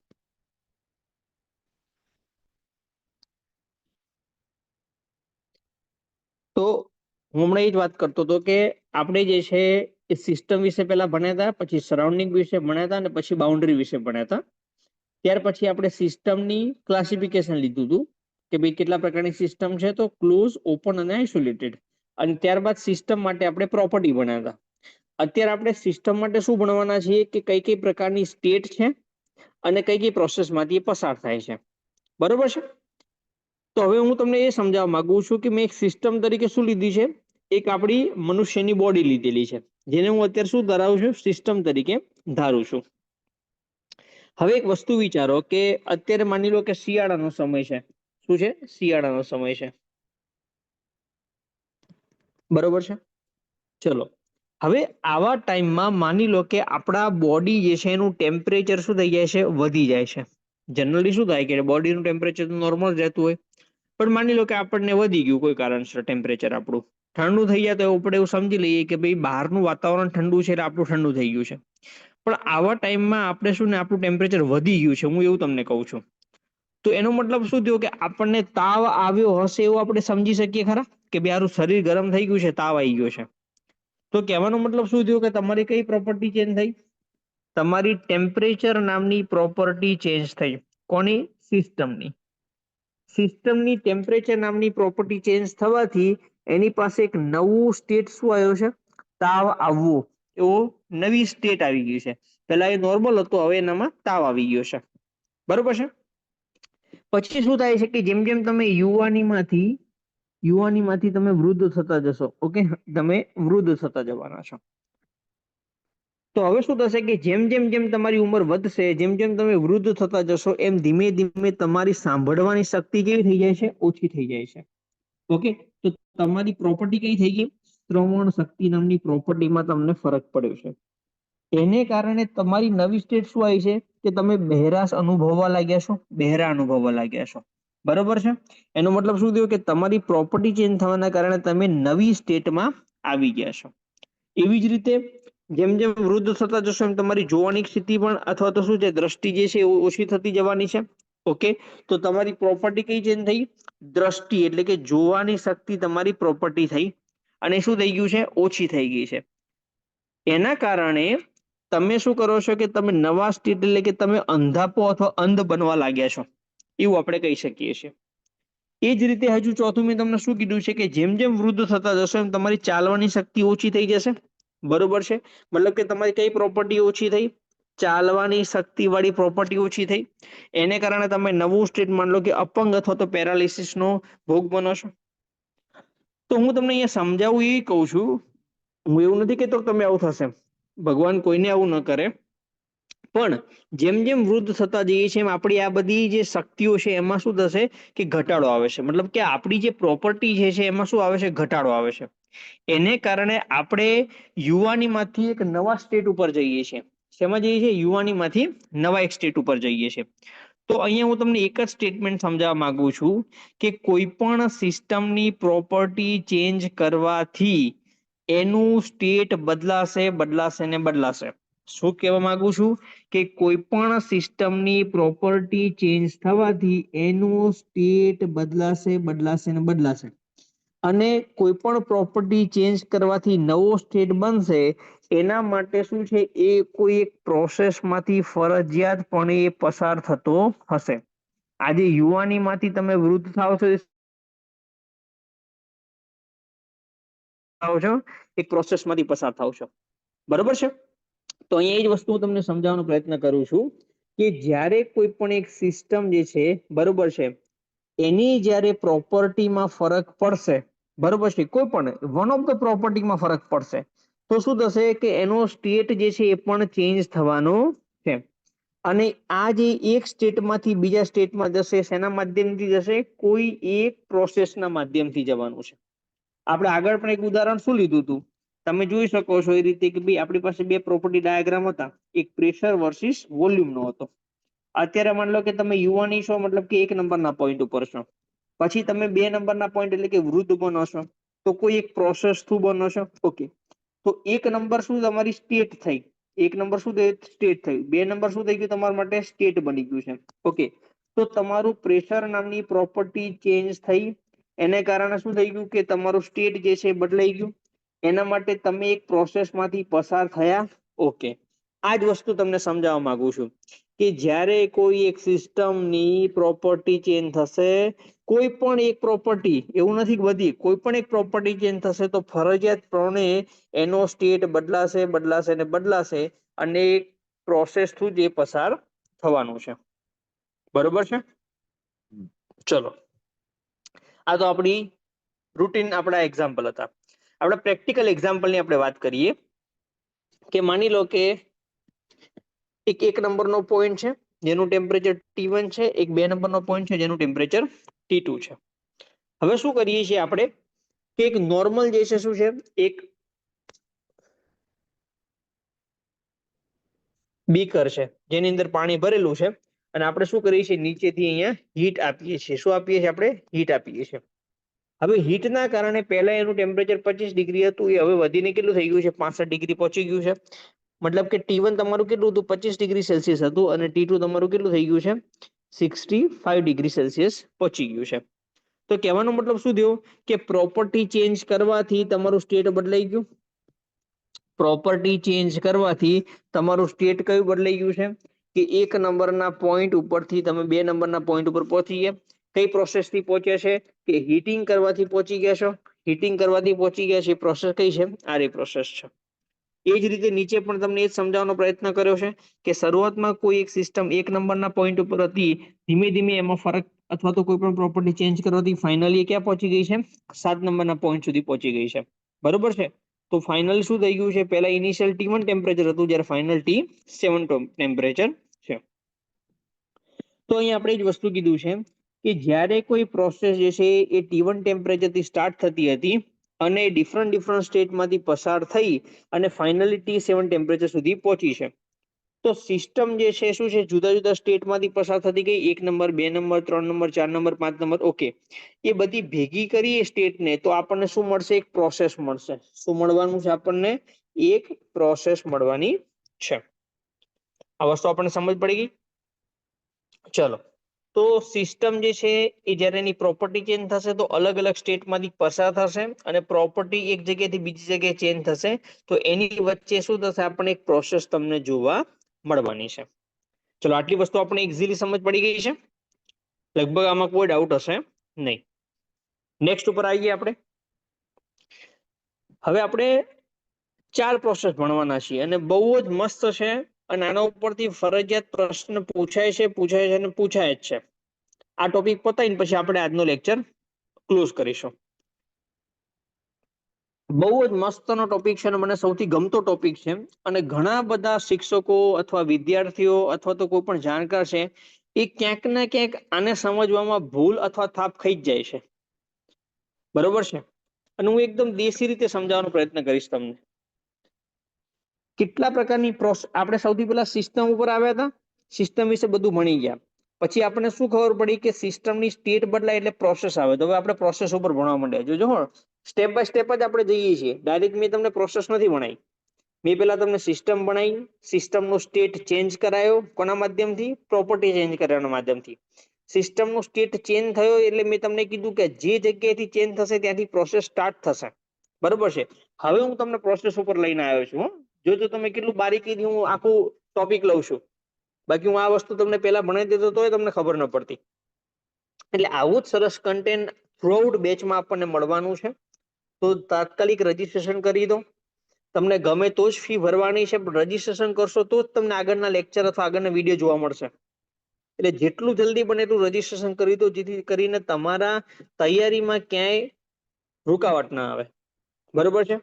A: તો હું હમણાં એ જ વાત કરતો હતો કે આપણે જે છે એ સિસ્ટમ વિશે પહેલા ભણ્યા હતા, પછી સરાઉન્ડિંગ વિશે ભણ્યા હતા અને પછી બાઉન્ડ્રી વિશે ભણ્યા હતા. ત્યાર પછી આપણે સિસ્ટમની ક્લાસિફિકેશન લીધું હતું કે ભાઈ કેટલા પ્રકારની સિસ્ટમ છે, તો ક્લોઝ, ઓપન અને આઇસોલેટેડ. અને ત્યારબાદ સિસ્ટમ માટે આપણે પ્રોપર્ટી ભણ્યા હતા. અત્યારે આપણે સિસ્ટમ માટે શું ભણવાના છીએ કે કઈ કઈ પ્રકારની સ્ટેટ છે અને કઈ કઈ પ્રોસેસમાંથી પસાર થાય છે. બરોબર છે? તો હવે હું તમને એ સમજાવવા માંગુ છું કે મેં એક સિસ્ટમ તરીકે શું લીધી છે? એક આપણી મનુષ્યની બોડી લીધેલી છે, જેને હું અત્યારે શું ધરાવું છું? સિસ્ટમ તરીકે ધારું છું. હવે એક વસ્તુ વિચારો કે અત્યારે માની લો કે શિયાળાનો સમય છે. શું છે? શિયાળાનો સમય છે. બરોબર છે? ચલો. હવે આવા ટાઈમમાં માની લો કે આપણા બોડી જે છે એનું ટેમ્પરેચર શું થઈ જાય છે? વધી જાય છે. જનરલી શું થાય કે બોડીનું ટેમ્પરેચર નોર્મલ રહેતું હોય, પણ માની લો કે આપણને વધી ગયું કોઈ કારણસર ટેમ્પરેચર આપણું ઠંડુ થઈ જાય, તો આપણે એવું સમજી લઈએ કે ભાઈ બહારનું વાતાવરણ ઠંડુ છે એટલે આપણું ઠંડુ થઈ ગયું છે. પણ આવા ટાઈમમાં આપણે શું ને આપણું ટેમ્પરેચર વધી ગયું છે, હું એવું તમને કહું છું. તો એનો મતલબ શું થયો કે આપણને તાવ આવ્યો હશે એવું આપણે સમજી શકીએ ખરા? કે ભાઈ આરું શરીર ગરમ થઈ ગયું છે, તાવ આવી ગયો છે. તો કહેવાનો મતલબ શું થયો કે તમારી કઈ પ્રોપર્ટી ચેન્જ થઈ? તમારી ટેમ્પરેચર નામની પ્રોપર્ટી ચેન્જ થઈ. કોની? સિસ્ટમની. સિસ્ટમની ટેમ્પરેચર નામની પ્રોપર્ટી ચેન્જ થવાથી એની પાસે એક નવું સ્ટેટ શું આવ્યો છે? તાવ આવવો. એવો નવી સ્ટેટ આવી ગઈ છે. પેલા એ નોર્મલ હતો, હવે એનામાં તાવ આવી ગયો છે. બરોબર છે? પછી શું થાય છે કે જેમ જેમ તમે યુવાનીમાંથી તમે વૃદ્ધ થતા જશો. ઓકે, તમે વૃદ્ધ થતા જવાના છો. તો હવે શું થશે કે જેમ જેમ જેમ તમારી ઉંમર વધશે, જેમ જેમ તમે વૃદ્ધ થતા જશો, એમ ધીમે ધીમે તમારી સાંભળવાની શક્તિ કેવી થઈ જાય છે? ઓછી થઈ જાય છે. ઓકે, તો તમારી પ્રોપર્ટી કઈ થઈ ગઈ? શ્રવણ શક્તિ નામની પ્રોપર્ટીમાં તમને ફરક પડ્યો છે. એને કારણે તમારી નવી સ્ટેટ શું આવી છે કે તમે બહેરાશ અનુભવવા લાગ્યા છો, બહેરા અનુભવવા લાગ્યા છો. બરોબર છે? એનો મતલબ શું થયો કે તમારી પ્રોપર્ટી ચેન્જ થવાના કારણે તમે નવી સ્ટેટમાં આવી ગયા છો. એવી જ રીતે જેમ જેમ વૃદ્ધ થતા જશો એમ તમારી જોવાની સ્થિતિ પણ અથવા તો શું છે દ્રષ્ટિ જે છે એ ઓછી થતી જવાની છે. ઓકે, તો તમારી પ્રોપર્ટી કઈ ચેન્જ થઈ? દ્રષ્ટિ એટલે કે જોવાની શક્તિ તમારી પ્રોપર્ટી થઈ અને શું થઈ ગયું છે? ઓછી થઈ ગઈ છે. એના કારણે તમે શું કરો છો કે તમે નવા સ્ટેટ એટલે કે તમે અંધાપો અથવા અંધ બનવા લાગ્યા છો, એવું આપણે કહી શકીએ છીએ. એ જ રીતે હજુ ચોથું મેં તમને શું કીધું છે કે જેમ જેમ વૃદ્ધ થતા જશો એમ તમારી ચાલવાની શક્તિ ઓછી થઈ જશે. બરોબર છે? મતલબ કે તમારી કઈ પ્રોપર્ટી ઓછી થઈ? ચાલવાની શક્તિ વાળી પ્રોપર્ટી ઓછી થઈ. એને કારણે તમે નવું સ્ટેટ માન લો કે અપંગ અથવા તો પેરાલિસિસ નો ભોગ બનો છો. તો હું તમને અહીંયા સમજાવું એ કહું છું, હું એવું નથી કેતો તમે આવું થશે, ભગવાન કોઈને આવું ન કરે, પણ જેમ જેમ વૃદ્ધ થતા જઈએ છીએ એમ આપણી આ બધી જે શક્તિઓ છે એમાં શું થશે કે ઘટાડો આવે છે. મતલબ કે આપણી જે પ્રોપર્ટી છે એમાં શું આવે છે? ઘટાડો આવે છે. એને કારણે આપણે યુવાનીમાંથી એક નવા સ્ટેટ ઉપર જઈએ છીએ. શેમાં જઈએ છીએ? યુવાનીમાંથી નવા એક સ્ટેટ ઉપર જઈએ છીએ. તો અહીંયા હું તમને એક જ સ્ટેટમેન્ટ સમજાવવા માંગુ છું કે કોઈ પણ સિસ્ટમની પ્રોપર્ટી ચેન્જ કરવાથી એનું સ્ટેટ બદલાશે, બદલાશે ને બદલાશે. શું કહેવા માંગુ છું કે કોઈ પણ સિસ્ટમની પ્રોપર્ટી ચેન્જ થવાથી એનું સ્ટેટ બદલાશે, બદલાશે ને બદલાશે. અને કોઈ પણ પ્રોપર્ટી ચેન્જ કરવાથી નવો સ્ટેટ બનશે, એના માટે શું છે, એ કોઈ એક પ્રોસેસમાંથી ફરજિયાતપણે એ પસાર થતો હશે. આજે યુવાનીમાંથી તમે વૃદ્ધ થાવ છો, એક પ્રોસેસમાંથી પસાર થાવ છો. બરોબર છે? તો અહીંયા એ જ વસ્તુ હું તમને સમજાવવાનો પ્રયત્ન કરું છું કે જ્યારે કોઈ પણ એક સિસ્ટમ જે છે, બરોબર છે, એની જ્યારે પ્રોપર્ટીમાં ફરક પડશે, બરોબર છે, કોઈ પણ વન ઓફ ધ પ્રોપર્ટીમાં ફરક પડશે, તો શું થશે કે એનો સ્ટેટ જે છે એ પણ ચેન્જ થવાનો છે. અને આ જે એક સ્ટેટમાંથી બીજા સ્ટેટમાં જશે, શેના માધ્યમથી જશે? કોઈ એક પ્રોસેસના માધ્યમથી જવાનું છે. આપણે આગળ પણ એક ઉદાહરણ શું લીધું હતું, તમે જોઈ શકો છો એ રીતે કે ભાઈ આપણી પાસે બે પ્રોપર્ટી ડાયાગ્રામ હતા, એક પ્રેશર વર્સિસ વોલ્યુમનો હતો. અત્યારે માની લો કે તમે યુવાની છો, મતલબ કે 1 નંબરના પોઈન્ટ ઉપર છો, પછી તમે 2 નંબરના પોઈન્ટ એટલે કે વૃદ્ધ બનો છો, તો કોઈ એક પ્રોસેસ થ્રુ બનો છો. ઓકે, તો 1 નંબર શું તમારી સ્ટેટ થઈ, 1 નંબર શું સ્ટેટ થઈ, 2 નંબર શું થઈ ગયું તમારા માટે? સ્ટેટ બની ગયું છે. ઓકે, તો તમારું પ્રેશર નામની પ્રોપર્ટી ચેન્જ થઈ, એને કારણે શું થઈ ગયું કે તમારું સ્ટેટ જે છે બદલાઈ ગયું. એના માટે તમે એક પ્રોસેસમાંથી પસાર થયા. ઓકે, આ જ વસ્તુ તમને સમજાવવા માંગુ છું કે જ્યારે કોઈ એક સિસ્ટમની પ્રોપર્ટી ચેન્જ થશે, કોઈ પણ એક પ્રોપર્ટી, એવું નથી કે બધી, કોઈ પણ એક પ્રોપર્ટી ચેન્જ થશે તો ફરજિયાતપણે એનો સ્ટેટ બદલાશે, બદલાશે ને બદલાશે, અને પ્રોસેસ થ્રુ જે પસાર થવાનું છે. બરોબર છે? ચલો, આ તો આપણી રૂટીન આપણા એક્ઝામ્પલ હતા. આપણે પ્રેક્ટિકલ એક્ઝામ્પલની આપણે વાત કરીએ કે માની લો કે એક નંબરનો પોઈન્ટ છે જેનું ટેમ્પરેચર T1 છે, એક 2 નંબરનો પોઈન્ટ છે જેનું ટેમ્પરેચર T2 છે. હવે શું કરીએ છીએ આપણે કે એક નોર્મલ જે છે શું છે, એક બીકર છે જેની અંદર પાણી ભરેલું છે, અને આપણે શું કરીએ છીએ, નીચેથી અહીંયા હીટ આપીએ છીએ. શું આપીએ છીએ? આપણે હીટ આપીએ છીએ. હવે હીટના કારણે પહેલા એનું ટેમ્પરેચર 25 ડિગ્રી હતું, એ હવે વધીને કેટલું થઈ ગયું છે? 65 ડિગ્રી પહોંચી ગયું છે. મતલબ કે T1 તમારું કેટલું હતું? 25 ડિગ્રી સેલ્સિયસ હતું, અને T2 તમારું કેટલું થઈ ગયું છે? 65 ડિગ્રી સેલ્સિયસ પહોંચી ગયું છે. તો કહેવાનો મતલબ શું થયો કે પ્રોપર્ટી ચેન્જ કરવાથી તમારું સ્ટેટ બદલાઈ ગયું. પ્રોપર્ટી ચેન્જ કરવાથી તમારું સ્ટેટ કયું બદલાઈ ગયું છે કે 1 નંબરના પોઈન્ટ ઉપરથી તમે 2 નંબરના પોઈન્ટ ઉપર પહોંચી ગયા. કઈ પ્રોસેસથી પહોંચ્યા છે? કે હીટિંગ કરવાથી પહોંચી ગયા છો. હીટિંગ કરવાથી પહોંચી ગયા છે. પ્રોસેસ કઈ છે? આ પ્રોસેસ છે. એ જ રીતે નીચે પણ તમને એ જ સમજાવવાનો પ્રયત્ન કર્યો છે કે શરૂઆતમાં કોઈ એક સિસ્ટમ 1 નંબરના પોઈન્ટ ઉપર હતી, ધીમે ધીમે એમાં ફરક અથવા તો કોઈ પણ પ્રોપર્ટી ચેન્જ કરવાથી ફાઇનલી ક્યાં પહોંચી ગઈ છે? 7 નંબરના પોઈન્ટ સુધી પહોંચી ગઈ છે. બરોબર છે? તો ફાઇનલ શું થઈ ગયું છે? પહેલા ઇનિશિયલ T1 ટેમ્પરેચર હતું, જ્યારે ફાઇનલ T7 ટેમ્પરેચર છે. તો અહીં આપણે એ જ વસ્તુ કીધું છે કે જ્યારે કોઈ પ્રોસેસ જે છે એ T1 ટેમ્પરેચરથી સ્ટાર્ટ થતી હતી અને ડિફરન્ટ સ્ટેટમાંથી પસાર થઈ અને ફાઇનલી T7 ટેમ્પરેચર સુધી પહોંચી છે, તો સિસ્ટમ જે છે શું છે, જુદા જુદા સ્ટેટમાંથી પસાર થતી ગઈ. 1 number, 2 number, 3 number, 4 number, 5 number. Okay, એ બધી ભેગી કરીએ સ્ટેટને તો આપણને શું મળશે? એક પ્રોસેસ મળશે. શું મળવાનું છે આપણને? એક પ્રોસેસ મળવાની છે. આ વસ્તુ આપણને સમજ પડી ગઈ? ચલો, તો સિસ્ટમ જે છે એ જ્યારે એની પ્રોપર્ટી ચેન્જ થશે તો અલગ અલગ સ્ટેટમાંથી પસાર થશે, અને પ્રોપર્ટી એક જગ્યાએથી બીજી જગ્યાએ ચેન્જ થશે, તો એની વચ્ચે શું થશે? આપણને એક પ્રોસેસ તમને જોવા મળવાની છે. ચલો, આટલી વસ્તુ આપણે ઇઝીલી સમજ પડી ગઈ છે. લગભગ આમાં કોઈ ડાઉટ હશે નહીં. નેક્સ્ટ ઉપર આવીએ આપણે. હવે આપણે 4 પ્રોસેસ ભણવાના છીએ અને બહુ જ મસ્ત છે, અને આના ઉપરથી ફરજિયાત પ્રશ્ન પૂછાય છે અને પૂછાય જ છે. આ ટોપિક પતાવીને પછી આપણે આજનો લેક્ચર ક્લોઝ કરીશું. બહુ જ મસ્તનો ટોપિક છે અને મને સૌથી ગમતો ટોપિક છે, અને ઘણા બધા શિક્ષકો અથવા વિદ્યાર્થીઓ અથવા તો કોઈ પણ જાણકાર છે એ ક્યાંક ને ક્યાંક આને સમજવામાં ભૂલ અથવા થાપ ખાઈ જ જાય છે. બરોબર છે? અને હું એકદમ દેશી રીતે સમજાવવાનો પ્રયત્ન કરીશ તમને. કેટલા પ્રકારની આપણે સૌથી પહેલા સિસ્ટમ ઉપર આવ્યા હતા, સિસ્ટમ વિશે બધું ભણી ગયા. પછી આપણને શું ખબર પડી કે સિસ્ટમની સ્ટેટ બદલાય એટલે પ્રોસેસ આવે. તો હવે આપણે પ્રોસેસ ઉપર ભણવા માંડ્યા. જોજો, સ્ટેપ બાય સ્ટેપ જ આપણે જઈએ છીએ. ડાયરેક્ટ મેં તમને પ્રોસેસ નથી ભણાવી. મેં પહેલા તમને સિસ્ટમ ભણાવી, સિસ્ટમનો સ્ટેટ ચેન્જ કરાયો. કોના માધ્યમથી? પ્રોપર્ટી ચેન્જ કરાવવાના માધ્યમથી. સિસ્ટમનો સ્ટેટ ચેન્જ થયો એટલે મેં તમને કીધું કે જે જગ્યાએથી ચેન્જ થશે ત્યાંથી પ્રોસેસ સ્ટાર્ટ થશે. બરોબર છે. હવે હું તમને પ્રોસેસ ઉપર લઈને આવ્યો છું. જોજો તમે કેટલું બારીકીથી હું આખું ટોપિક લઉં છું. બાકી હું આ વસ્તુ તમને પહેલા ભણાવી દેતો તોય તમને ખબર ન પડતી. એટલે આવું જ સરસ કન્ટેન્ટ થ્રુઆઉટ બેચમાં આપણને મળવાનું છે. તો તાત્કાલિક રજીસ્ટ્રેશન કરી દો. તમને ગમે તો જ ફી ભરવાની છે, પણ રજીસ્ટ્રેશન કરશો તો જ તમને આગળના લેક્ચર અથવા આગળના વિડીયો જોવા મળશે. એટલે જેટલું જલ્દી બને એટલું રજીસ્ટ્રેશન કરી દો, જેથી કરીને તમારા તૈયારીમાં ક્યાંય રૂકાવટ ના આવે. બરોબર છે.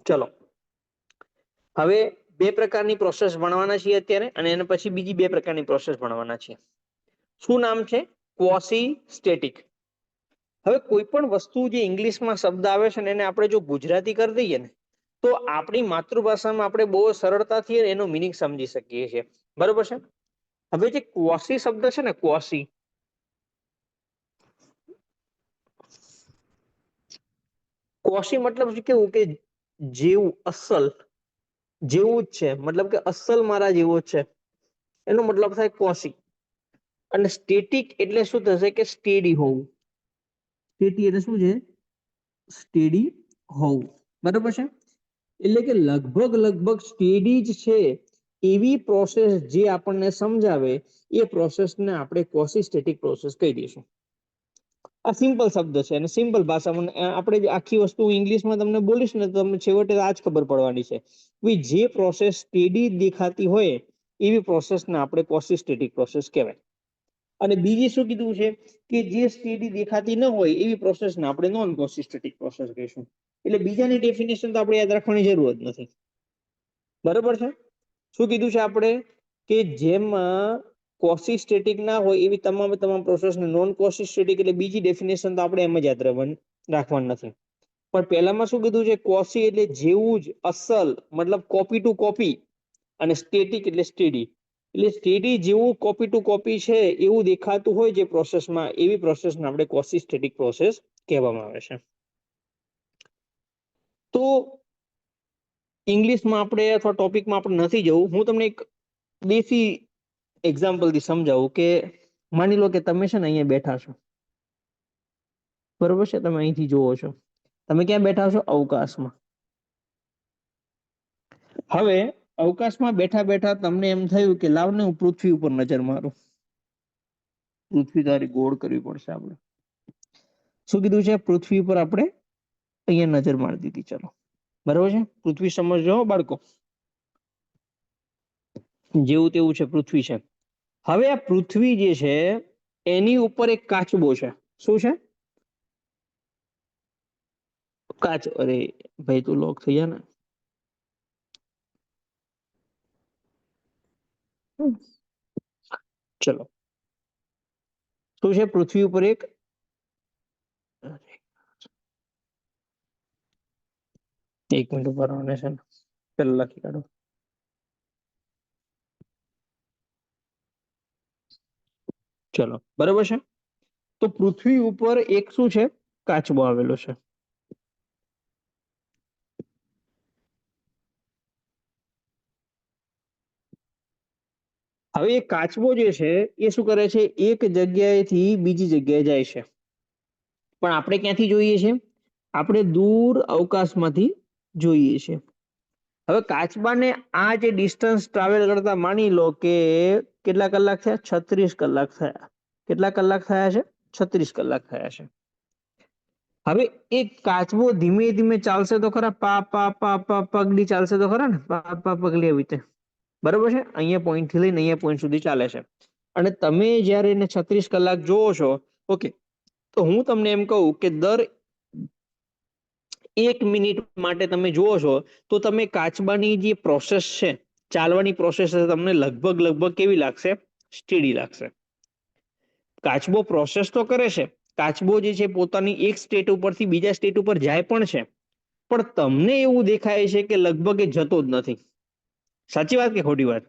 A: ચલો, હવે બે પ્રકારની પ્રોસેસ ભણવાના છીએ અત્યારે, અને એના પછી બીજી બે પ્રકારની પ્રોસેસ ભણવાના છીએ. શું નામ છે? ક્વોસી સ્ટેટિક. હવે કોઈ પણ વસ્તુ જે ઇંગ્લિશમાં શબ્દ આવે છે ને એને આપણે જો ગુજરાતી કરી દઈએ ને તો આપણી માતૃભાષામાં આપણે બહુ સરળતાથી એનો મિનિંગ સમજી શકીએ છીએ. બરોબર છે. હવે જે ક્વોસી શબ્દ છે ને, ક્વોસી, ક્વોસી મતલબ કેવું કે જેવું, અસલ, જેવું જ છે, મતલબ કે અસલ મારા જેવો જ છે, એનો મતલબ થાય ક્વોસી. અને સ્ટેટિક એટલે શું થશે કે સ્ટેડી હોવું. સ્ટેટી એટલે શું છે? સ્ટેડી હોવું. બરોબર છે. એટલે કે લગભગ સ્ટેડી જ છે એવી પ્રોસેસ જે આપણને સમજાવે એ પ્રોસેસને આપણે ક્વોસી સ્ટેટિક પ્રોસેસ કહી દઈશું. આ સિમ્પલ શબ્દ છે અને સિમ્પલ ભાષામાં આપણે આખી વસ્તુ ઇંગ્લિશમાં તમને બોલીશ ને તો તમને છેવટે આ જ ખબર પડવાની છે. જે પ્રોસેસ સ્ટેડી દેખાતી હોય એવી પ્રોસેસને આપણે ક્વોસી સ્ટેટિક પ્રોસેસ કહેવાય. અને બીજી શું કીધું છે કે જે સ્ટેડી દેખાતી ન હોય એવી પ્રોસેસને આપણે નોન ક્વોસી સ્ટેટિક પ્રોસેસ કહીશું. એટલે બીજાની ડેફિનેશન તો આપણે યાદ રાખવાની જરૂર જ નથી. બરોબર છે. શું કીધું છે આપણે કે જેમાં ક્વોસી સ્ટેટિક ના હોય એવી તમામ પ્રોસેસને નોન ક્વોસી સ્ટેટિક, એટલે બીજી ડેફિનેશન તો આપણે એમ જ યાદ રાખવાનું નથી. પણ પહેલામાં શું કીધું છે? ક્વોસી એટલે જેવું જ, અસલ, મતલબ કોપી ટુ કોપી, અને સ્ટેટિક એટલે સ્ટેડી. એટલે સ્ટેડી જેવું કોપી ટુ કોપી છે એવું દેખાતું હોય જે પ્રોસેસમાં, એવી પ્રોસેસને આપણે ક્વોસી સ્ટેટિક પ્રોસેસ કહેવામાં આવે છે. તો ઇંગ્લિશમાં આપણે અથવા ટોપિકમાં આપણે નથી જવું. હું તમને એક દેશી એક્ઝામ્પલથી સમજાવું કે માની લો કે તમે છે ને અહીંયા બેઠા છો. બરોબર છે. તમે અહીંથી જોવો છો. તમે ક્યાં બેઠા છો? અવકાશમાં. હવે અવકાશમાં બેઠા બેઠા તમને એમ થયું કે લાવ ને હું પૃથ્વી ઉપર નજર મારું. પૃથ્વી તારી ગોળ કરવી પડશે આપણે. શું કીધું છે? પૃથ્વી ઉપર આપણે અહીંયા નજર મારી દીધી. ચલો, બરોબર છે. પૃથ્વી સમજો બાળકો, જેવું તેવું છે, પૃથ્વી છે. હવે આ પૃથ્વી જે છે એની ઉપર એક કાચબો છે. શું છે? કાચ. અરે ભાઈ, તું લોક થઈ જા ને. ચલો, શું છે? પૃથ્વી ઉપર એક, એક મિનિટ ઉપર આને છે ને પેલા લખી કાઢો. ચલો, બરોબર છે. તો પૃથ્વી ઉપર એક શું છે? કાચબો આવેલો છે. હવે એ કાચબો જે છે એ શું કરે છે? એક જગ્યાએથી બીજી જગ્યાએ જાય છે. પણ આપણે ક્યાંથી જોઈએ છે? આપણે દૂર અવકાશમાંથી જોઈએ છે. હવે કાચબાને આ જે ડિસ્ટન્સ ટ્રાવેલ કરતા માની લો કે કેટલા કલાક થયા? 36 કલાક થયા. કેટલા કલાક થયા છે? 36 કલાક થયા છે. હવે એ કાચબો ધીમે ધીમે ચાલશે તો ખરા, પા પા પા પા પગલી ચાલશે તો ખરા ને, પા પા પગલી આવી રીતે. બરોબર છે. અહીંયા પોઈન્ટ થી લઈને અહીંયા પોઈન્ટ સુધી ચાલે છે. અને તમે જયારે એને 36 કલાક જોવો છો, ઓકે, તો હું તમને એમ કહું કે દર 1 મિનિટ માટે તમે જુઓ છો તો તમે કાચબાની જે પ્રોસેસ છે, ચાલવાની પ્રોસેસ છે, તમને લગભગ કેવી લાગશે? સ્ટેડી લાગશે. કાચબો પ્રોસેસ તો કરે છે. કાચબો જે છે પોતાની એક સ્ટેટ ઉપરથી બીજા સ્ટેટ ઉપર જાય પણ છે, પણ તમને એવું દેખાય છે કે લગભગ એ જતો જ નથી. સાચી વાત કે ખોટી વાત?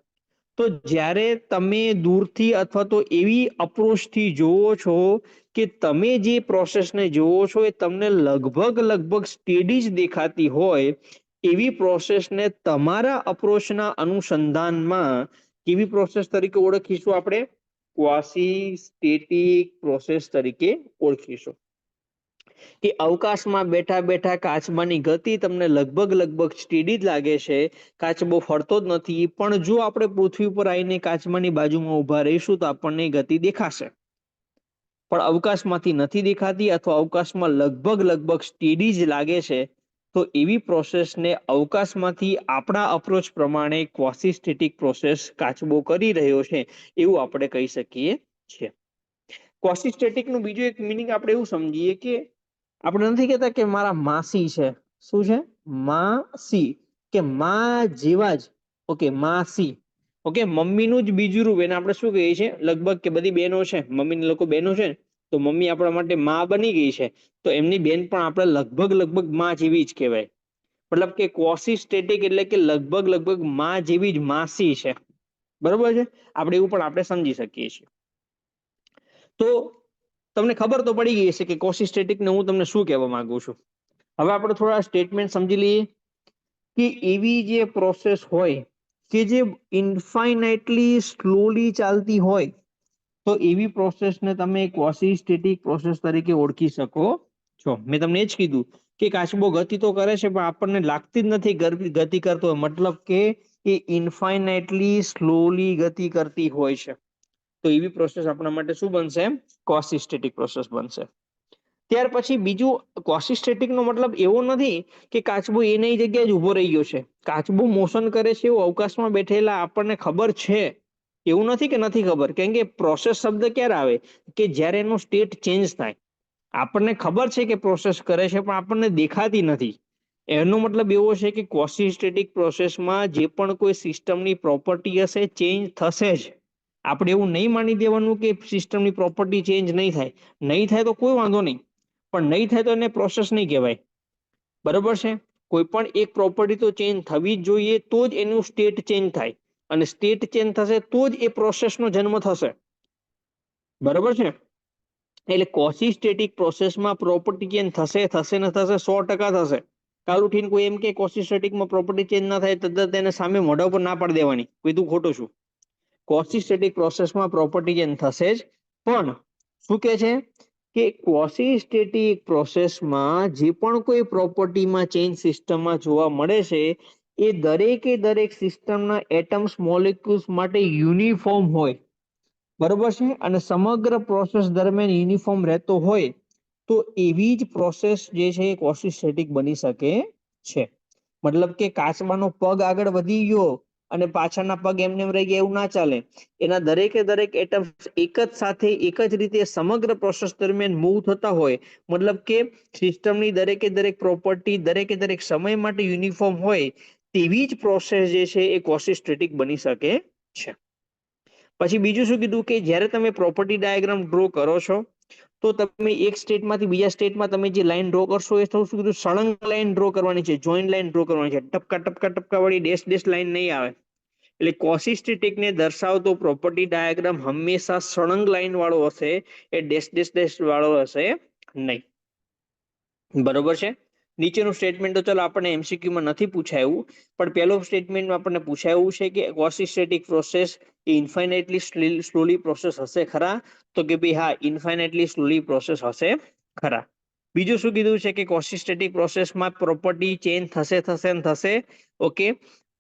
A: તો જ્યારે તમે દૂરથી અથવા તો એવી અપ્રોચથી જોવો છો કે તમે જે પ્રોસેસને જોવો છો એ તમને લગભગ સ્ટેડી જ દેખાતી હોય, એવી પ્રોસેસને તમારા અપ્રોચના અનુસંધાનમાં કેવી પ્રોસેસ તરીકે ઓળખીશું આપણે? ક્વાસીસ્ટેટિક પ્રોસેસ તરીકે ઓળખીશું. કે અવકાશમાં બેઠા બેઠા કાચબાની ગતિ તમને લગભગ સ્ટેડી જ લાગે છે, કાચબો ફરતો જ નથી, પણ જો આપણે પૃથ્વી પર આવીને કાચબાની બાજુમાં ઊભા રહીશું તો આપણને ગતિ દેખાશે, પણ અવકાશમાંથી નથી દેખાતી અથવા અવકાશમાં લગભગ સ્ટેડી જ લાગે છે. તો એવી પ્રોસેસને અવકાશમાંથી આપણા અપ્રોચ પ્રમાણે ક્વાસીસ્ટેટિક પ્રોસેસ કાચબો કરી રહ્યો છે એવું આપણે કહી શકીએ છીએ. ક્વાસીસ્ટેટિકનું બીજું એક મિનિંગ આપણે એવું સમજીએ કે આપણે નથી કહેતા કે મારા માસી છે. શું છે? માસી, કે માં જેવા જ. ઓકે, માસી. ઓકે, મમ્મીનું જ બીજું રૂપ, એને આપણે શું કહીએ છીએ? લગભગ કે બધી બહેનો છે, મમ્મીને લોકો બહેનો છે ને, તો મમ્મી આપણા માટે માં બની ગઈ છે, તો એમની બેન પણ આપણે લગભગ માં જેવી જ કહેવાય. મતલબ કે ક્વાસીસ્ટેટિક એટલે કે લગભગ માં જેવી જ માસી છે. બરોબર છે? આપણે એવું પણ આપણે સમજી શકીએ છીએ. તો તમને ખબર તો પડી ગઈ હશે કે ક્વાસીસ્ટેટિકને હું તમને શું કહેવા માંગુ છું. હવે આપણે થોડા સ્ટેટમેન્ટ સમજી લઈએ કે એવી જે પ્રોસેસ હોય કે જે ઇન્ફાઇનાઇટલી સ્લોલી ચાલતી હોય, તો એવી પ્રોસેસને તમે ક્વાસીસ્ટેટિક પ્રોસેસ તરીકે ઓળખી શકો છો. મેં તમને એ જ કીધું કે કાચબો ગતિ તો કરે છે, પણ આપણને લાગતી જ નથી ગતિ કરતો હોય, મતલબ કે એ ઇન્ફાઇનાઇટલી સ્લોલી ગતિ કરતી હોય છે. તો એવી પ્રોસેસ આપણા માટે શું બનશે? ક્વાસીસ્ટેટિક પ્રોસેસ બનશે. ત્યાર પછી બીજું, ક્વાસીસ્ટેટિકનો મતલબ એવો નથી કે કાચબો એની જગ્યાએ જ ઉભો રહી ગયો છે. કાચબો મોશન કરે છે એવું અવકાશમાં બેઠેલા આપણને ખબર છે, એવું નથી કે નથી ખબર. કેમ કે પ્રોસેસ શબ્દ ક્યારે આવે? કે જ્યારે એનો સ્ટેટ ચેન્જ થાય. આપણને ખબર છે કે પ્રોસેસ કરે છે, પણ આપણને દેખાતી નથી. એનો મતલબ એવો છે કે ક્વાસીસ્ટેટિક પ્રોસેસમાં જે પણ કોઈ સિસ્ટમની પ્રોપર્ટી હશે, ચેન્જ થશે જ. આપણે એવું નહીં માની દેવાનું કે સિસ્ટમની પ્રોપર્ટી ચેન્જ નહીં થાય. નહીં થાય તો કોઈ વાંધો નહીં, પણ નહીં થાય તો એને પ્રોસેસ નહીં કહેવાય. બરોબર છે? કોઈ પણ એક પ્રોપર્ટી તો ચેન્જ થવી જ જોઈએ, તો જ એનું સ્ટેટ ચેન્જ થાય, અને સ્ટેટ ચેન્જ થશે તો જ એ પ્રોસેસનો જન્મ થશે. બરોબર છે? એટલે ક્વાસીસ્ટેટિક પ્રોસેસમાં પ્રોપર્ટી ચેન્જ થશે ને થશે, 100% થશે. કાલ ઉઠીને કોઈ એમ કે ક્વાસીસ્ટેટિકમાં પ્રોપર્ટી ચેન્જ ના થાય, તરત તેને સામે મોઢા ઉપર ના પાડી દેવાની, કીધું ખોટું છું. ક્વાસીસ્ટેટિક પ્રોસેસમાં પ્રોપર્ટી ચેન્જ થશે જ, પણ શું કહે છે કે ક્વાસીસ્ટેટિક પ્રોસેસમાં જે પણ કોઈ પ્રોપર્ટીમાં ચેન્જ સિસ્ટમમાં જોવા મળે છે, એ દરેક સિસ્ટમના એટમ્સ મોલેક્યુલ્સ માટે યુનિફોર્મ હોય. બરોબર છે? અને સમગ્ર પ્રોસેસ દરમિયાન યુનિફોર્મ રહેતો હોય, તો એવી જ પ્રોસેસ જે છે એ ક્વાસીસ્ટેટિક બની શકે છે. મતલબ કે કાચબાનો પગ આગળ વધી ગયો અને પાછળના પગ એમને એમ રહી ગયા, એવું ના ચાલે. એના દરેક એટમ્સ એક જ સાથે એક જ રીતે સમગ્ર પ્રોસેસ દરમિયાન મૂવ થતા હોય, મતલબ કે સિસ્ટમની દરેક પ્રોપર્ટી દરેક સમય માટે યુનિફોર્મ હોય, તેવી જ પ્રોસેસ જે છે એ ક્વાસીસ્ટેટિક બની શકે છે. પછી બીજું શું કીધું કે જ્યારે તમે પ્રોપર્ટી ડાયાગ્રામ ડ્રો કરો છો, તો તમે એક સ્ટેટમાંથી બીજા સ્ટેટમાં તમે જે લાઈન ડ્રો કરશો, એ શું કીધું? સળંગ લાઈન ડ્રો કરવાની છે, જોઈન્ટ લાઈન ડ્રો કરવાની છે. ટપકા વાળી ડેશ લાઈન નહીં આવે. એટલે ક્વાસીસ્ટેટિકને દર્શાવતો પ્રોપર્ટી ડાયાગ્રામ હંમેશા સળંગ લાઈન વાળો હશે, એ ડેશ વાળો હશે નહીં. બરોબર છે? નીચેનું સ્ટેટમેન્ટ તો ચલો આપણને એમસીક્યુમાં નથી પૂછાયું, પણ પહેલો સ્ટેટમેન્ટમાં આપણને પૂછાયું છે કે ક્વાસીસ્ટેટિક પ્રોસેસ એ ઇન્ફાઇનાઇટલી સ્લોલી પ્રોસેસ હશે ખરા? તો કે ભાઈ હા, ઇન્ફાઇનાઇટલી સ્લોલી પ્રોસેસ હશે ખરા. બીજું શું કીધું છે કે ક્વાસીસ્ટેટિક પ્રોસેસમાં પ્રોપર્ટી ચેન્જ થશે. ઓકે,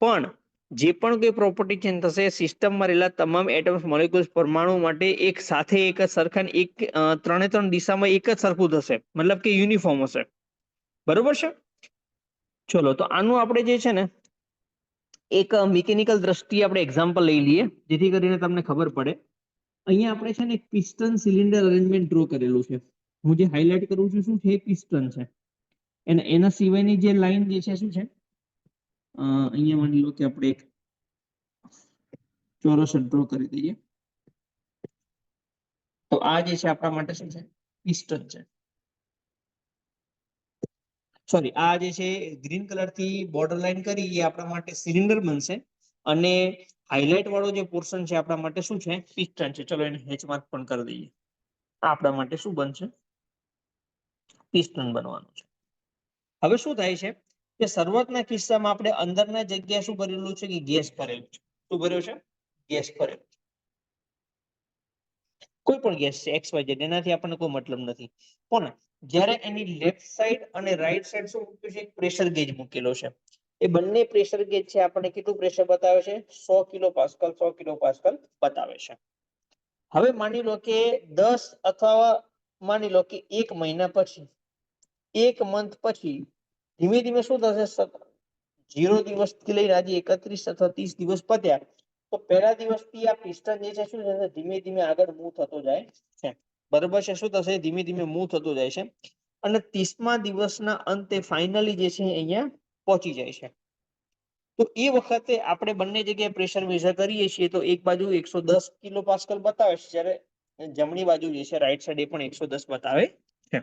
A: પણ જે પણ કોઈ પ્રોપર્ટી ચેન્જ થશે, સિસ્ટમમાં રહેલા તમામ એટમ્સ મોલેક્યુલ્સ પરમાણુ માટે એક સાથે એક જ સરખા ત્રણ દિશામાં એક જ સરખું થશે, મતલબ કે યુનિફોર્મ હશે. બરોબર છે? ચલો, તો આનું આપણે જે છે ને એક મિકેનિકલ દ્રષ્ટિએ આપણે એક્ઝામ્પલ લઈ લઈએ, જેથી કરીને તમને ખબર પડે. અહીંયા આપણે છે ને એક પિસ્ટન સિલિન્ડર અરેન્જમેન્ટ ડ્રો કરેલું છે. હું જે હાઇલાઇટ કરું છું શું છે? પિસ્ટન છે. અને એના સિવાયની જે લાઈન જે છે શું છે? અહીંયા માની લો કે આપણે એક ચોરસ ડ્રો કરી દઈએ. તો આ જે છે આપણા માટે શું છે? પિસ્ટન છે. સોરી, આ જે છે ગ્રીન કલર થી બોર્ડર લાઈન કરી, એ આપણા માટે સિલિન્ડર બનશે, અને હાઇલાઇટ વાળો જે પોર્શન છે આપણા માટે શું છે? પિસ્ટન છે. ચલો એને હેચ માર્ક પણ કરી દઈએ. આપણા માટે શું બનશે? પિસ્ટન બનવાનું છે. હવે શું થાય છે કે શરૂઆતના કિસ્સામાં આપણે અંદરના જગ્યા શું ભરેલું છે? કે ગેસ ભરેલું છે. શું ભર્યું છે? ગેસ ભરેલું છે. કોઈ પણ ગેસ છે XYZ, એનાથી આપણને કોઈ મતલબ નથી. પણ જ્યારે એની લેફ્ટ સાઈડ અને રાઈટ સાઈડ શું મૂક્યું છે? પ્રેશર ગેજ મૂકેલો છે. એ બંને પ્રેશર ગેજ છે આપણને કેટલું પ્રેશર બતાવે છે? 100 કિલો પાસ્કલ, 100 કિલો પાસ્કલ બતાવે છે. હવે માની લો કે 10 અથવા માની લો કે 1 મહિના પછી, 1 મંથ પછી ધીમે ધીમે શું થશે? 0 દિવસથી લઈને આજે 31 અથવા 30 દિવસ પત્યા, તો પહેલા દિવસથી આ પિસ્ટન જે છે શું થશે? ધીમે ધીમે આગળ મૂવ થતો જાય છે. બરોબર છે? શું થશે? ધીમે ધીમે મૂવ થતો જાય છે. અને 30મા દિવસના અંતે ફાઇનલી જે છે અહીંયા પહોંચી જાય છે. તો એ વખતે આપણે બંને જગ્યાએ પ્રેશર મેઝર કરીએ છીએ તો એક બાજુ 110 કિલો પાસ્કલ બતાવે છે, જ્યારે જમણી બાજુ જે છે રાઈટ સાઈડ એ પણ 110 બતાવે છે.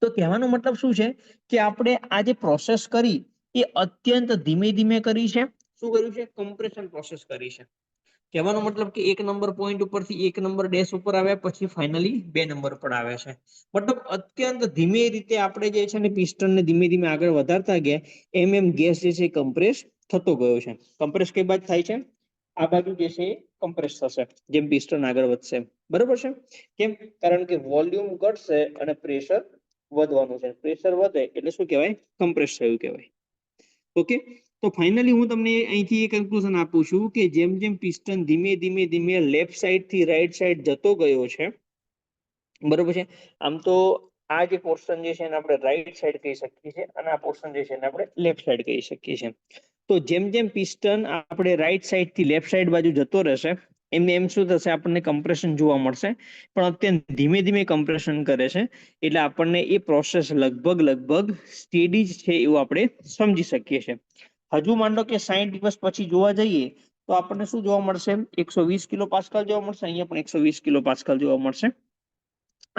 A: તો કહેવાનો મતલબ શું છે કે આપણે આ જે પ્રોસેસ કરી એ અત્યંત ધીમે ધીમે કરી છે. શું કર્યું છે? કમ્પ્રેશન પ્રોસેસ કરી છે. કહેવાનો મતલબ કે 1 નંબર પોઈન્ટ ઉપરથી 1 નંબર ડેશ ઉપર આવ્યા પછી ફાઇનલી 2 નંબર પર આવે છે. મતલબ અત્યંત ધીમે રીતે આપણે જે છે ને પિસ્ટનને ધીમે ધીમે આગળ વધારતા ગયા એમ એમ ગેસ જે છે કમ્પ્રેસ થતો ગયો છે. કમ્પ્રેસ કઈ બાજુ થાય છે? આ બાજુ જે છે કમ્પ્રેસ થશે જેમ પિસ્ટન આગળ વધશે. બરોબર છે? કેમ? કારણ કે વોલ્યુમ ઘટશે અને પ્રેશર વધવાનું છે. પ્રેશર વધે એટલે શું કહેવાય? કમ્પ્રેસ થયું કહેવાય. ઓકે, તો ફાઇનલી હું તમને અહીંથી એ કન્ક્લુઝન આપું છું કે જેમ જેમ પિસ્ટન ધીમે ધીમે ધીમે લેફ્ટ સાઈડ થી રાઈટ સાઈડ જતો ગયો છે, બરોબર છે, આમ તો આ જે પોર્શન જે છે એને આપણે રાઈટ સાઈડ કહી શકીએ છીએ અને આ પોર્શન જે છે એને આપણે લેફ્ટ સાઈડ કહી શકીએ છીએ. તો જેમ જેમ પિસ્ટન આપણે રાઈટ સાઈડ થી લેફ્ટ સાઈડ બાજુ જતો રહેશે એમને એમ શું થશે? આપણને કમ્પ્રેશન જોવા મળશે, પણ અત્યંત ધીમે ધીમે કમ્પ્રેશન કરે છે એટલે આપણને એ પ્રોસેસ લગભગ સ્ટેડી જ છે એવું આપણે સમજી શકીએ છીએ. હજુ માન લો કે 60 દિવસ પછી જોવા જઈએ તો આપણને શું જોવા મળશે? 120 કિલો પાસ્કલ જોવા મળશે. અહીંયા પણ 120 કિલો પાસ્કલ જોવા મળશે.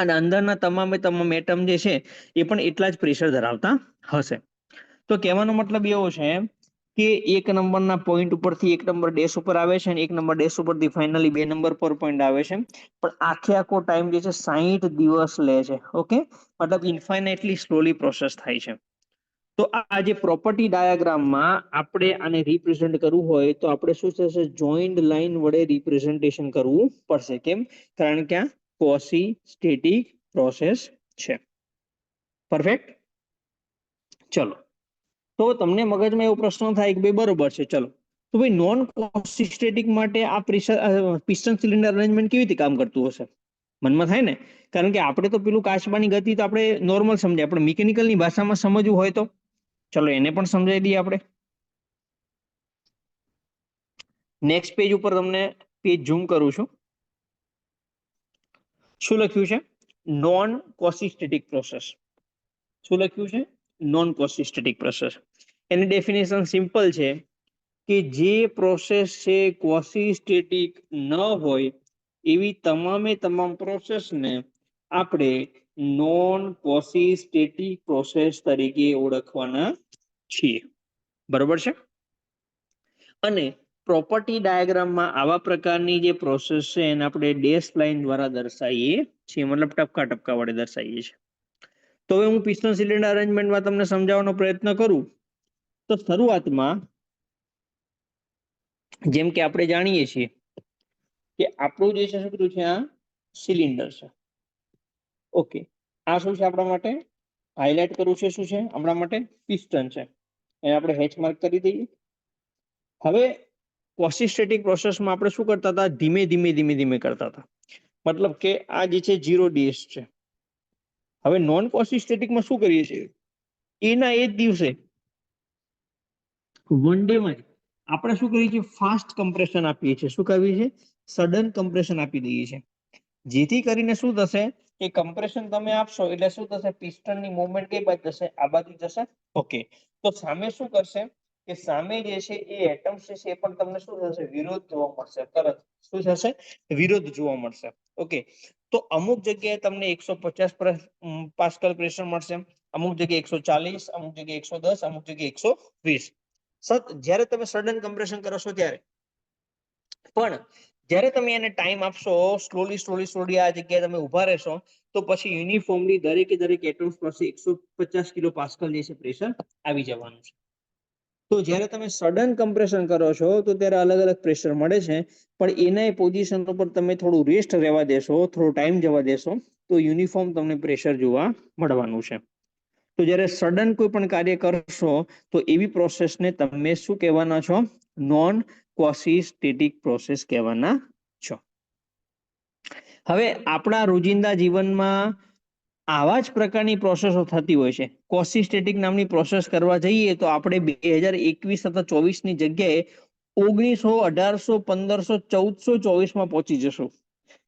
A: અને અંદરના તમામે તમામ એટમ જે છે એ પણ એટલા જ પ્રેશર ધરાવતા હશે. તો કહેવાનો મતલબ એવો છે કે 1 નંબરના પોઈન્ટ ઉપરથી 1 નંબર ડેશ ઉપર આવે છે અને 1 નંબર ડેશ ઉપરથી ફાઇનલી 2 નંબર પર પોઈન્ટ આવે છે. પણ આખો ટાઈમ જે છે 60 દિવસ લે છે. ઓકે, મતલબ ઇન્ફાઇનાઇટલી સ્લોલી પ્રોસેસ થાય છે. તો આ જે પ્રોપર્ટી ડાયાગ્રામમાં આપણે આને રિપ્રેઝેન્ટ કરવું હોય તો આપણે શું થશે? જોઈન્ટ લાઈન વડે રિપ્રેઝન્ટેશન કરવું પડશે. કેમ? કારણ કે આ ક્વોસી સ્ટેટિક પ્રોસેસ છે. પરફેક્ટ. ચલો, તો તમને મગજમાં એવો પ્રશ્ન થાય કે ભાઈ બરોબર છે, ચલો તો ભાઈ નોન ક્વોસી સ્ટેટિક માટે આ પ્રેશર પિસ્ટન સિલિન્ડર અરેન્જમેન્ટ કેવી રીતે કામ કરતું હશે? મનમાં થાય ને, કારણ કે આપણે તો પેલું કાચબાની ગતિ તો આપણે નોર્મલ સમજાય, પણ મિકેનિકલની ભાષામાં સમજવું હોય તો ચલો એને પણ સમજાવી દઈએ આપણે. નેક્સ્ટ પેજ ઉપર તમને પેજ ઝૂમ કરું છું. શું લખ્યું છે? Non quasi static process. શું લખ્યું છે? Non quasi static process. એની ડેફિનેશન સિમ્પલ છે કે જે પ્રોસેસ છે ક્વોસી સ્ટેટિક ન હોય એવી તમામ પ્રોસેસને આપણે નોન ક્વોસી સ્ટેટિક પ્રોસેસ તરીકે ઓળખવાના છીએ. બરોબર છે? અને પ્રોપર્ટી ડાયાગ્રામમાં આવા પ્રકારની જે પ્રોસેસ છે એને આપણે ડેશ લાઇન દ્વારા દર્શાવીએ છીએ, મતલબ ટપકા ટપકા વડે દર્શાવીએ છીએ. તો હવે હું પિસ્ટન સિલિન્ડર અરેન્જમેન્ટમાં તમને સમજાવવાનો પ્રયત્ન કરું તો શરૂઆતમાં જેમ કે આપણે જાણીએ છીએ કે આપણું જે છે શું કીધું છે? આ સિલિન્ડર છે. ઓકે, આ શું છે આપણા માટે? હાઇલાઇટ કરવું છે. શું છે આપણા માટે? પિસ્ટન છે. એને આપણે હેચ માર્ક કરી દઈએ. હવે ક્વોસી સ્ટેટિક પ્રોસેસમાં આપણે શું કરતા હતા? ધીમે ધીમે કરતા હતા. મતલબ કે આ જે છે 0 ડેશ છે. હવે નોન ક્વોસી સ્ટેટિકમાં શું કરીએ છીએ? એના એ જ દિવસે વન ડેમાં જ આપણે શું કરીએ છીએ? ફાસ્ટ કમ્પ્રેશન આપીએ છીએ. શું કરીએ છીએ? સડન કમ્પ્રેશન આપી દઈએ છીએ. જેથી કરીને શું થશે કે કમ્પ્રેશન તમે આપશો એટલે શું થશે? પિસ્ટનની મૂવમેન્ટ કઈ બાજુ જશે? આ બાજુ જશે. ઓકે, તો સામે શું કરશે કે સામે જે છે એ એટમ્સ છે એ પણ તમને શું થશે? વિરોધ જોવા મળશે. તરત શું થશે? વિરોધ જોવા મળશે. ઓકે, તો અમુક જગ્યાએ તમને 150 પાસ્કલ પ્રેશર મળશે, અમુક જગ્યાએ 140, અમુક જગ્યાએ 110, અમુક જગ્યાએ 120. જ્યારે તમે સડન કમ્પ્રેશન કરો છો ત્યારે. પણ જ્યારે તમે એને ટાઈમ આપશો, સ્લોલી આ જગ્યાએ તમે ઉભા રહેશો તો પછી યુનિફોર્મલી દરેક એટમ્સ પાસે 150 કિલો પાસ્કલ જે છે પ્રેશર આવી જવાનું છે. તો જ્યારે તમે સડન કમ્પ્રેશન કરો છો તો ત્યારે અલગ અલગ પ્રેશર મળે છે, પણ એના પોઝિશન ઉપર તમે થોડું રેસ્ટ રહેવા દેશો, થોડો ટાઈમ જવા દેશો, તો યુનિફોર્મ તમને પ્રેશર જોવા મળવાનું છે. તો જ્યારે સડન કોઈ પણ કાર્ય કરશો તો એવી પ્રોસેસને તમે શું કહેવાના છો? નોન ક્વોસિસ્ટેટિક પ્રોસેસ કહેવાના છો. હવે આપણા રોજિંદા જીવનમાં આવા જ પ્રકારની પ્રોસેસો થતી હોય છે. ક્વોસિસ્ટેટિક નામની પ્રોસેસ કરવા જઈએ તો આપણે 2021 અથવા 24 ની જગ્યાએ 1900, 1800, 1500, 1424 માં પહોંચી જશું.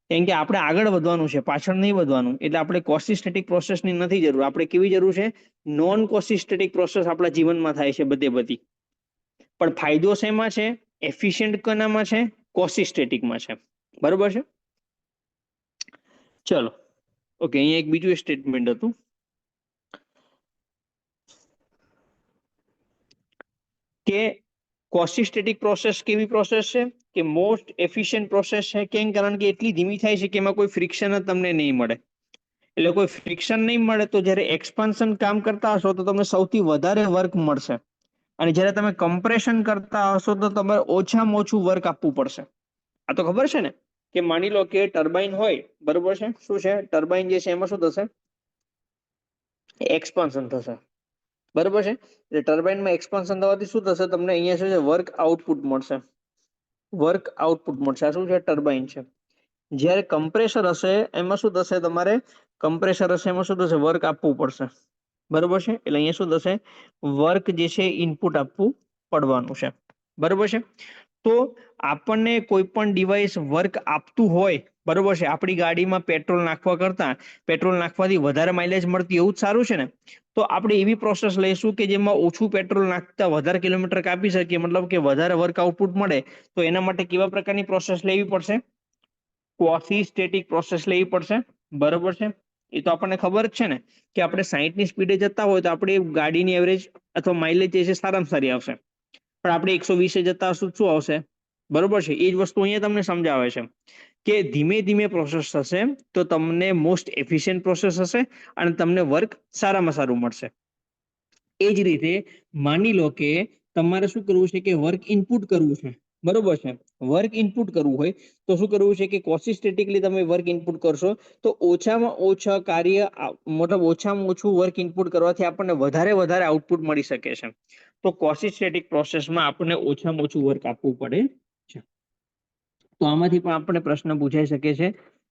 A: કેમ કે આપણે આગળ વધવાનું છે, પાછળ નહીં વધવાનું. એટલે આપણે ક્વોસિસ્ટેટિક પ્રોસેસની નથી જરૂર. આપણે કેવી જરૂર છે? નોન ક્વોસિસ્ટેટિક પ્રોસેસ આપણા જીવનમાં થાય છે બધે બધી. પણ ફાયદો શેમાં છે? એફિશિયન્ટ કોનામાં છે? ક્વોસિસ્ટેટિકમાં છે. બરોબર છે? ચલો, ઓકે, અહીંયા એક બીજું સ્ટેટમેન્ટ હતું કે ક્વોસિસ્ટેટિક પ્રોસેસ કેવી પ્રોસેસ છે? કે મોસ્ટ એફિશિયન્ટ પ્રોસેસ છે. કેમ? કારણ કે એટલી ધીમી થાય છે કે એમાં કોઈ ફ્રિક્શન જ તમને નહીં મળે. એટલે કોઈ ફ્રિક્શન નહીં મળે તો જ્યારે એક્સપાન્શન કામ કરતા હશો તો તમને સૌથી વધારે વર્ક મળશે, અને જ્યારે તમે કમ્પ્રેશન કરતા હશો તો તમારે ઓછામાં ઓછું વર્ક આપવું પડશે. આ તો ખબર છે ને કે માની લો કે ટર્બાઇન હોય, બરોબર છે? શું છે? ટર્બાઇન જે છે એમાં શું થશે? એક્સપાન્શન થશે. બરોબર છે? એટલે ટર્બાઇનમાં એક્સપાન્શન થવાથી શું થશે? તમને અહીંયા શું છે? વર્ક આઉટપુટ મળશે. વર્ક આઉટપુટ મળશે. આ શું છે? ટર્બાઇન છે. જ્યારે કમ્પ્રેસર હશે એમાં શું થશે? તમારે કમ્પ્રેસર હશે એમાં શું થશે? વર્ક આપવું પડશે. બરોબર છે? એટલે અહીંયા શું થશે? વર્ક જે છે ઇનપુટ આપવું પડવાનું છે. બરોબર છે? તો આપણને કોઈ પણ ડિવાઇસ વર્ક આપતું હોય, બરોબર છે, આપણી ગાડીમાં પેટ્રોલ નાખવા કરતા પેટ્રોલ નાખવાથી વધારે માઇલેજ મળતી, એવું જ સારું છે ને? તો આપણે એવી પ્રોસેસ લઈશું કે જેમાં ઓછું પેટ્રોલ નાખતા વધારે કિલોમીટર કાપી શકીએ, મતલબ કે વધારે વર્ક આઉટપુટ મળે. તો એના માટે કેવા પ્રકારની પ્રોસેસ લેવી પડશે? ક્વોસિસ્ટેટિક પ્રોસેસ લેવી પડશે. બરોબર છે? એ તો આપણને ખબર જ છે ને કે આપણે 60 ની સ્પીડે જતા હોય તો આપણી ગાડીની એવરેજ અથવા માઇલેજ જે છે સારામાં સારી આવશે. પણ આપણે 120 જતા હશું, શું આવશે? બરોબર છે? એ જ વસ્તુ અહીંયા તમને સમજાવે છે કે ધીમે ધીમે પ્રોસેસ થશે તો તમને મોસ્ટ એફિશિયન્ટ પ્રોસેસ હશે અને તમને વર્ક સારામાં સારું મળશે. એ જ રીતે માની લો કે તમારે શું કરવું છે? કે વર્ક ઇનપુટ કરવું છે. બરોબર છે? વર્ક ઇનપુટ કરવું હોય તો શું કરવું છે? કે ક્વોસિસ્ટેટિકલી તમે વર્ક ઇનપુટ કરશો તો ઓછામાં ઓછા કાર્ય, મતલબ ઓછામાં ઓછું વર્ક ઇનપુટ કરવાથી આપણને વધારે આઉટપુટ મળી શકે છે. તો ક્વોસિસ્ટેટિક પ્રોસેસમાં આપણને ઓછામાં ઓછું વર્ક આપવું પડે છે. તો આમાંથી પણ આપણને પ્રશ્ન પૂછાઈ શકે છે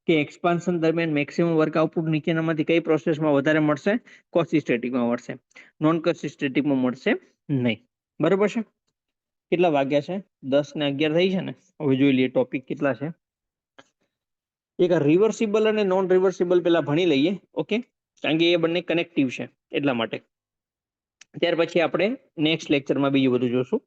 A: કે એક્સપાન્શન દરમિયાન મેક્સિમમ વર્ક આઉટપુટ નીચેનામાંથી કઈ પ્રોસેસમાં વધારે મળશે? ક્વોસિસ્ટેટિકમાં મળશે. નોન ક્વોસિસ્ટેટિકમાં મળશે નહીં. બરોબર છે? કેટલા વાગ્યા છે? 10:11 થઈ છે ને? હવે જોઈ લઈએ ટોપિક કેટલા છે. એક રિવર્સિબલ અને નોન રિવર્સિબલ પેલા ભણી લઈએ, ઓકે? કારણ કે એ બંને કનેક્ટિવ છે એટલા માટે. ત્યાર પછી આપણે નેક્સ્ટ લેક્ચરમાં બીજું બધું જોશું.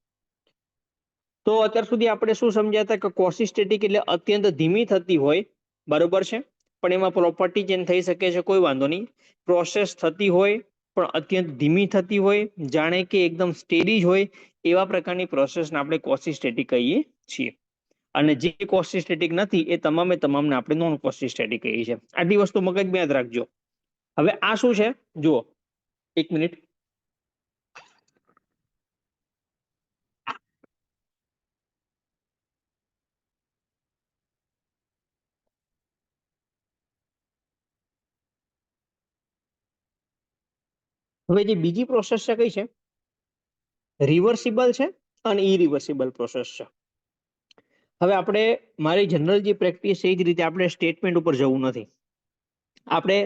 A: તો અત્યાર સુધી આપણે શું સમજ્યા હતા? કે ક્વોસિસ્ટેટિક એટલે અત્યંત ધીમી થતી હોય, બરોબર છે, પણ એમાં પ્રોપર્ટી ચેન્જ થઈ શકે છે, કોઈ વાંધો નહીં. પ્રોસેસ થતી હોય પણ અત્યંત ધીમી થતી હોય, જાણે કે એકદમ સ્ટેડી જ હોય, એવા પ્રકારની પ્રોસેસને આપણે ક્વોસિસ્ટેટિક કહીએ છીએ. અને જે ક્વોસિસ્ટેટિક નથી એ તમામને આપણે નોન ક્વોસિસ્ટેટિક કહીએ છીએ. આટલી વસ્તુ મગજમાં યાદ રાખજો. હવે આ શું છે? જુઓ, એક મિનિટ. હવે જે બીજી પ્રોસેસ છે કઈ છે? રિવર્સિબલ છે અને ઇરિવર્સિબલ પ્રોસેસ છે. હવે આપણે, મારી જનરલ જે પ્રેક્ટિસ છે એ જ રીતે આપણે સ્ટેટમેન્ટ ઉપર જવું નથી. આપણે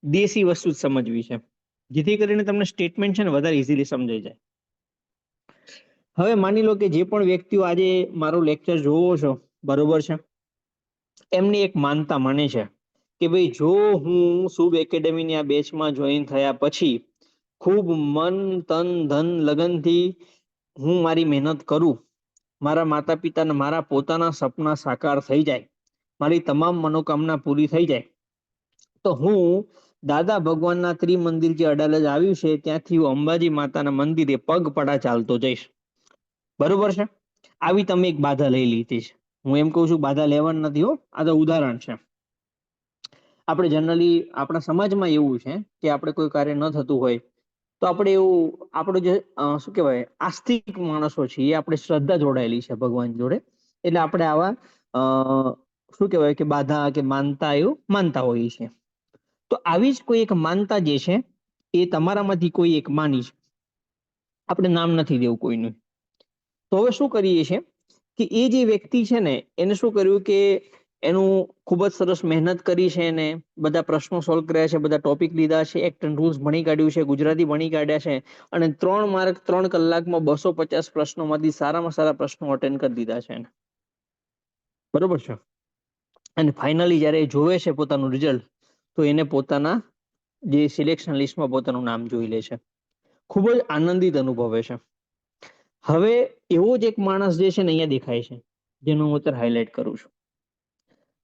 A: દેશી વસ્તુ જ સમજવી છે, જેથી કરીને તમને સ્ટેટમેન્ટ છે ને વધારે ઇઝીલી સમજાઈ જાય. હવે માની લો કે જે પણ વ્યક્તિઓ આજે મારો લેક્ચર જોવો છો, બરોબર છે, એમની એક માનતા માને છે કે ભાઈ જો હું શુભ એકેડેમીની આ બેચમાં જોઈન થયા પછી ખૂબ મન, તન, ધન, લગનથી હું મારી મહેનત કરું, મારા માતા પિતાના, મારા પોતાના સપના સાકાર થઈ જાય, મારી તમામ મનોકામના પૂરી થઈ જાય, તો હું દાદા ભગવાનના ત્રિમંદિર જે અડાલજ આવ્યું છે ત્યાંથી હું અંબાજી માતાના મંદિરે પગપાળા ચાલતો જઈશ. બરોબર છે? આવી તમે એક બાધા લઈ લીધી છે. હું એમ કહું છું બાધા લેવાની નથી હો, આ તો ઉદાહરણ છે. આપણે જનરલી આપણા સમાજમાં એવું છે કે આપણે કોઈ કાર્ય ન થતું હોય તો આપણે એવું આપણું જે શું કહેવાય આસ્તિક માણસો છે એ આપણે શ્રદ્ધા જોડાયેલી છે ભગવાન જોડે, એટલે આપણે આવા શું કહેવાય કે બાધા કે માનતા એવું માનતા હોઈએ છીએ. તો આવી જ કોઈ એક માનતા જે છે એ તમારામાંથી કોઈ એક માની છે, આપણે નામ નથી દેવું કોઈનું. તો હવે શું કરીએ છીએ કે એ જે વ્યક્તિ છે ને એને શું કર્યું કે એનું ખૂબ જ સરસ મહેનત કરી છે, એને બધા પ્રશ્નો સોલ્વ કર્યા છે, બધા ટોપિક લીધા છે, એક્ટ એન્ડ રૂલ્સ ભણી કાઢ્યું છે, ગુજરાતી ભણી કાઢ્યા છે, અને 3 માર્ક 3 કલાકમાં 250 પ્રશ્નોમાંથી સારામાં સારા પ્રશ્નો અટેન્ડ કરી દીધા છે એને. બરોબર છે. અને ફાઇનલી જ્યારે જોવે છે પોતાનું રિઝલ્ટ, તો એને પોતાના જે સિલેક્શન લિસ્ટમાં પોતાનું નામ જોઈ લે છે, ખૂબ જ આનંદિત અનુભવે છે. હવે એવો જ એક માણસ જે છે ને અહીંયા દેખાય છે, જેનું હું અત્યારે હાઇલાઇટ કરું છું.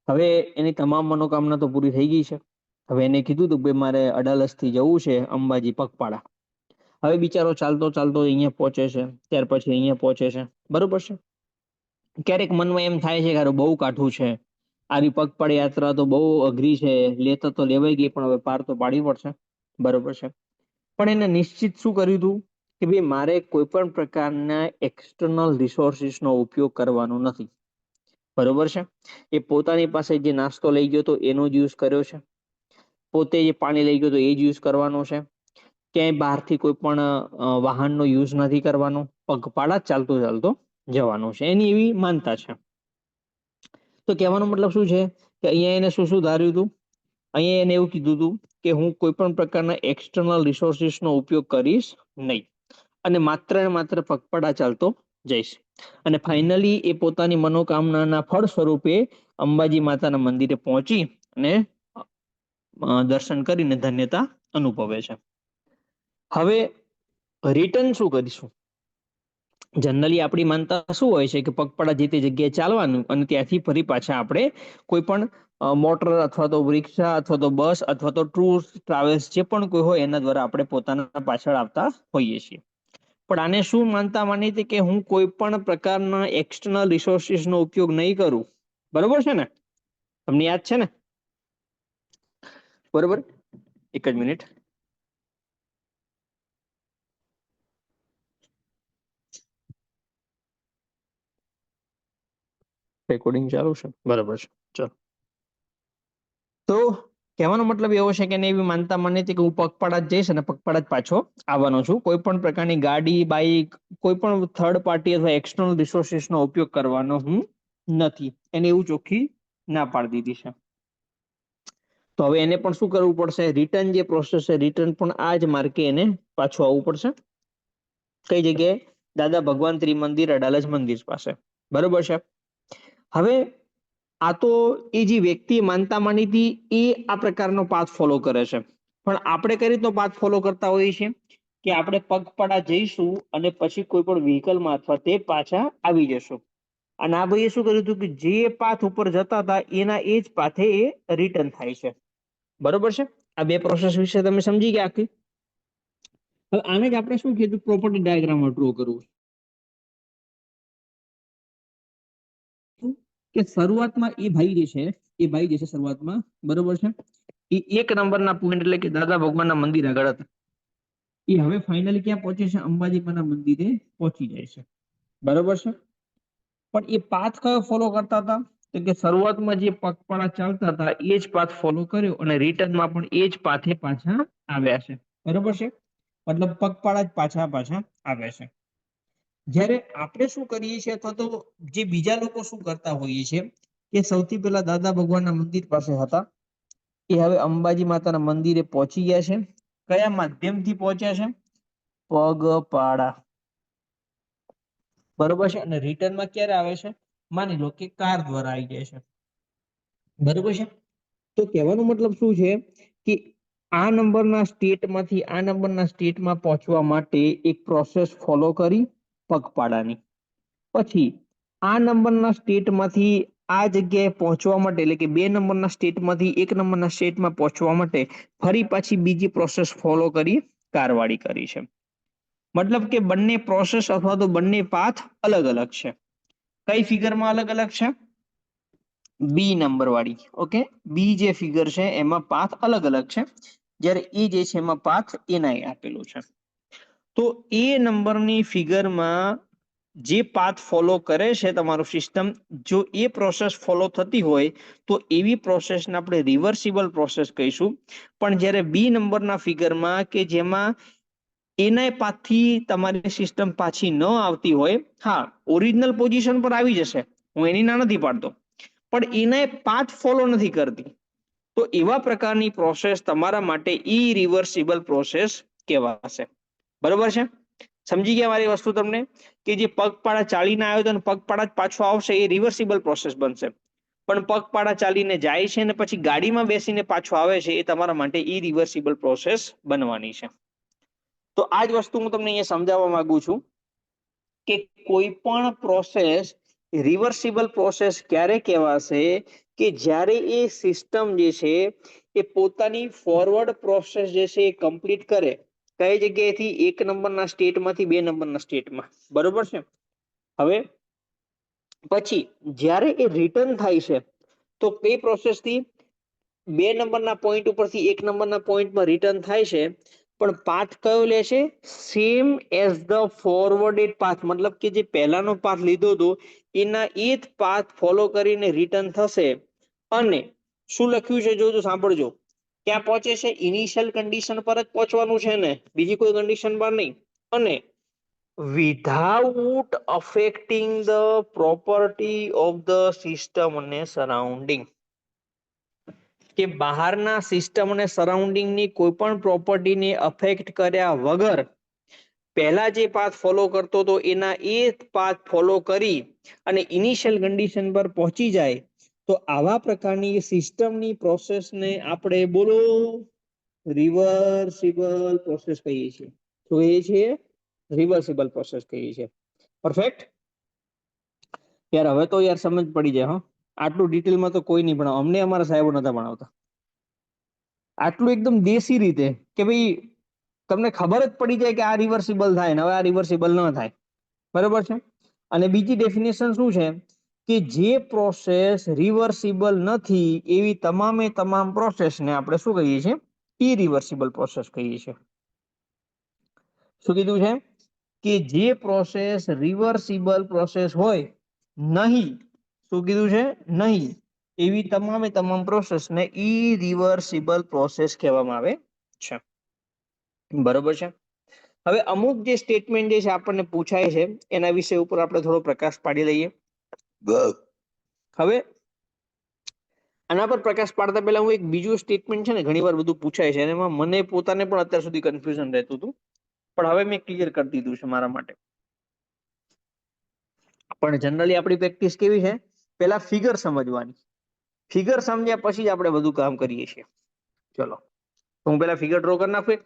A: હવે એની તમામ મનોકામના તો પૂરી થઈ ગઈ છે. હવે એને કીધું હતું કે મારે અડાલજથી જવું છે અંબાજી પગપાળા. હવે બિચારો ચાલતો ચાલતો અહીંયા પહોંચે છે, ત્યાર પછી અહીંયા પહોંચે છે. બરોબર છે. ક્યારેક મનમાં એમ થાય છે કે બહુ કાઠું છે, આવી પગપાળી યાત્રા તો બહુ અઘરી છે, લેતા તો લેવાઈ ગઈ પણ હવે પાર તો પાડવી પડશે. બરોબર છે. પણ એને નિશ્ચિત શું કર્યું હતું કે ભાઈ મારે કોઈ પણ પ્રકારના એક્સટર્નલ રિસોર્સિસનો ઉપયોગ કરવાનો નથી. બરોબર છે. એ પોતાની પાસે જે નાસ્તો લઈ ગયો હતો એનો જ યુઝ કર્યો છે, પોતે જે પાણી લઈ ગયો હતો એ જ યુઝ કરવાનો છે, ક્યાંય બહારથી કોઈ પણ વાહનનો યુઝ નથી કરવાનો, પગપાળા ચાલતો ચાલતો જવાનું છે, એની એવી માનતા છે. તો કહેવાનો મતલબ શું છે કે અહીંયા એને શું શું ધાર્યું હતું, અહીંયા એને એવું કીધું હતું કે હું કોઈ પણ પ્રકારના એક્સટર્નલ રિસોર્સિસનો ઉપયોગ કરીશ નહીં, અને માત્ર ને માત્ર પગપાળા ચાલતો જઈશ. અને ફાઇનલી એ પોતાની મનોકામનાના ફળ સ્વરૂપે અંબાજી માતાના મંદિરે પહોંચી અને દર્શન કરીને ધન્યતા અનુભવે છે. હવે રિટર્ન શું કરીશું? જનરલી આપણી માનતા શું હોય છે કે પગપાળા જે તે જગ્યાએ ચાલવાનું અને ત્યાંથી ફરી પાછા આપણે કોઈ પણ મોટર અથવા તો રિક્ષા અથવા તો બસ અથવા તો ટૂર્સ ટ્રાવેલ્સ જે પણ કોઈ હોય એના દ્વારા આપણે પોતાના પાછળ આવતા હોઈએ છીએ. પણ આને શું માનતા માની હતી કે હું કોઈ પણ પ્રકારના એક્સટર્નલ રિસોર્સિસનો ઉપયોગ નહીં કરું. બરોબર છે ને? તમને યાદ છે ને? બરોબર. એક જ મિનિટ. રેકોર્ડિંગ ચાલુ છે? બરાબર છે. ચલો. તો કહેવાનો મતલબ એવો છે કે એને એવી માનતા માની હતી કે હું પગપાળા જ જઈશ અને પગપાળા જ પાછો આવવાનો છું. કોઈ પણ પ્રકારની ગાડી, બાઈક, કોઈ પણ થર્ડ પાર્ટી અથવા એક્સટર્નલ રિસોર્સિસનો ઉપયોગ કરવાનો હું નથી. એને એવું ચોખ્ખી ના પાડી દીધી છે. તો હવે એને પણ શું કરવું પડશે? રિટર્ન જે પ્રોસેસ છે, રિટર્ન પણ આ જ માર્કે એને પાછું આવવું પડશે. કઈ જગ્યાએ? દાદા ભગવાન ત્રિમંદિર અડાલજ મંદિર પાસે. બરોબર છે. હવે આ તો એ જે વ્યક્તિ માનતા માની હતી એ આ પ્રકારનો પાથ ફોલો કરે છે, પણ આપણે કઈ રીતનો પાથ ફોલો કરતા હોઈએ છીએ કે આપણે પગપાળા જઈશું અને પછી કોઈ પણ વ્હીકલમાં અથવા તે પાછા આવી જશું. અને આ ભાઈએ શું કર્યું હતું કે જે પાથ ઉપર જતા હતા એના એ જ પાથે એ રિટર્ન થાય છે. બરોબર છે. આ બે પ્રોસેસ વિશે તમે સમજી ગયા આખી? હવે આને જ આપણે શું કીધું? પ્રોપર્ટી ડાયાગ્રામમાં ડ્રો કરવું. કે શરૂઆતમાં એ ભાઈ જે છે શરૂઆતમાં, બરોબર છે, એ 1 નંબરના પોઈન્ટ એટલે કે દાદા ભગવાનના મંદિર આગળ હતા. એ હવે ફાઇનલી ક્યાં પહોંચે છે? અંબાજીમાના મંદિરે પહોંચી જાય છે. બરોબર છે. પણ એ પાથ કયો ફોલો કરતા હતા? તો કે શરૂઆતમાં જે પગપાળા ચાલતા હતા એ જ પાથ ફોલો કર્યો અને રિટર્નમાં પણ એ જ પાથે પાછા આવ્યા છે. બરોબર છે. મતલબ પગપાળા જ પાછા આવ્યા છે. જ્યારે આપણે શું કરીએ છીએ અથવા તો જે બીજા લોકો શું કરતા હોઈએ છીએ કે સૌથી પહેલા દાદા ભગવાનના મંદિર પાસે હતા, એ હવે અંબાજી માતાના મંદિરે પહોંચી ગયા છે. કયા માધ્યમથી પહોંચ્યા છે? પગપાળા. બરોબર છે. અને રિટર્નમાં ક્યારે આવે છે? માની લો કે કાર દ્વારા આવી જાય છે. બરોબર છે. તો કહેવાનો મતલબ શું છે કે આ નંબરના સ્ટેટમાંથી આ નંબરના સ્ટેટમાં પહોંચવા માટે એક પ્રોસેસ ફોલો કરી પગપાળાની, પછી આ નંબરના સ્ટેટમાંથી આ જગ્યાએ પહોંચવા માટે એટલે કે 2 નંબરના સ્ટેટમાંથી 1 નંબરના સ્ટેટમાં પહોંચવા માટે ફરી પાછી બીજી પ્રોસેસ ફોલો કરી કારવાળી કરી છે. મતલબ કે બંને પ્રોસેસ અથવા તો બંને પાથ અલગ અલગ છે. કઈ ફિગરમાં અલગ અલગ છે? બી નંબર વાળી. ઓકે, બી જે ફિગર છે એમાં પાથ અલગ અલગ છે, જ્યારે એ જે છે એમાં પાથ એના આપેલું છે. તો એ નંબરની ફિગરમાં જે પાથ ફોલો કરે છે તમારું સિસ્ટમ, જો એ પ્રોસેસ ફોલો થતી હોય તો એવી પ્રોસેસને આપણે રિવર્સિબલ પ્રોસેસ કહીશું. પણ જ્યારે બી નંબરના ફિગરમાં કે જેમાં એના પાથથી તમારી સિસ્ટમ પાછી ન આવતી હોય, હા ઓરિજિનલ પોઝિશન પર આવી જશે, હું એની ના નથી પાડતો, પણ એને પાથ ફોલો નથી કરતી, તો એવા પ્રકારની પ્રોસેસ તમારા માટે ઇરિવર્સિબલ પ્રોસેસ કહેવાશે. બરોબર છે? સમજી ગયા મારી વસ્તુ તમને? કે જે પગપાળા ચાલીને આવ્યો તો પગપાળા જ પાછો આવશે એ રિવર્સિબલ પ્રોસેસ બનશે. પણ પગપાળા ચાલીને જાય છે ને પછી ગાડીમાં બેસીને પાછો આવે છે એ તમારા માટે ઇરિવર્સિબલ પ્રોસેસ બનવાની છે. તો આ જ વસ્તુ હું તમને અહીંયા સમજાવવા માંગુ છું કે કોઈ પણ પ્રોસેસ રિવર્સિબલ પ્રોસેસ ક્યારે કહેવાશે કે જ્યારે એ સિસ્ટમ જે છે એ પોતાની ફોરવર્ડ પ્રોસેસ જે છે એ કમ્પ્લીટ કરે. કઈ જગ્યાએથી? એક નંબરના સ્ટેટમાંથી 2 નંબરના સ્ટેટમાં. બરોબર છે? હવે પછી જ્યારે એ રિટર્ન થાય છે તો કઈ પ્રોસેસથી 2 નંબરના પોઈન્ટ ઉપરથી 1 નંબરના પોઈન્ટમાં રિટર્ન થાય છે, પણ પાથ કયો લેશે? Same as the forwarded path, મતલબ કે જે પહેલાનો પાથ લીધો હતો એના એ જ પાથ ફોલો કરીને રિટર્ન થશે. અને શું લખ્યું છે જોજો, સાંભળજો. ક્યાં પહોંચે છે? ઇનિશિયલ કન્ડિશન પર જ પહોંચવાનું છે ને, બીજી કોઈ કન્ડિશન પર નહીં. અને without affecting the property of the system અને સરાઉન્ડિંગ, કે બહારના સિસ્ટમ અને સરાઉન્ડિંગની કોઈ પણ પ્રોપર્ટીને અફેક્ટ કર્યા વગર પહેલા જે પાથ ફોલો કરતો હતો એના એ પાથ ફોલો કરી અને ઇનિશિયલ કન્ડિશન પર પહોંચી જાય, તો આવા પ્રકારની સિસ્ટમની પ્રોસેસને આપણે બોલો રિવર્સિબલ પ્રોસેસ કહીએ છીએ. તો એ છે રિવર્સિબલ પ્રોસેસ કહીએ છીએ. પરફેક્ટ? યાર હવે તો યાર સમજ પડી જાય. હા, આટલું ડિટેલમાં તો કોઈ નહીં ભણાવ, અમને અમારા સાહેબો નતા ભણાવતા. આટલું એકદમ દેશી રીતે કે ભાઈ તમને ખબર જ પડી જાય કે આ રિવર્સિબલ થાય ને હવે આ રિવર્સિબલ ન થાય. બરોબર છે? અને બીજી ડેફિનેશન શું છે કે જે પ્રોસેસ રિવર્સિબલ નથી એવી તમામે તમામ પ્રોસેસને આપણે શું કહીએ છીએ? ઇરિવર્સિબલ પ્રોસેસ કહીએ છીએ. શું કીધું છે? કે જે પ્રોસેસ રિવર્સિબલ પ્રોસેસ હોય નહીં, શું કીધું છે? નહીં, એવી તમામે તમામ પ્રોસેસને ઇરિવર્સિબલ પ્રોસેસ કહેવામાં આવે છે. બરોબર છે? હવે અમુક જે સ્ટેટમેન્ટ જે છે આપણને પૂછાય છે એના વિશે ઉપર આપણે થોડો પ્રકાશ પાડી લઈએ. હવે આના પર પ્રકાશ પાડતા પહેલા હું એક બીજું સ્ટેટમેન્ટ છે ને, ઘણી વાર બધું પૂછાય છે અને એમાં મને પોતાને પણ અત્યાર સુધી કન્ફ્યુઝન રહેતું હતું, પણ હવે મેં ક્લિયર કરી દીધું છે મારા માટે. પણ જનરલી આપણી પ્રેક્ટિસ કેવી છે? પહેલા ફિગર સમજવાની, ફિગર સમજ્યા પછી જ આપણે બધું કામ કરીએ છીએ. ચલો, હું પહેલા ફિગર ડ્રો કરી નાખું.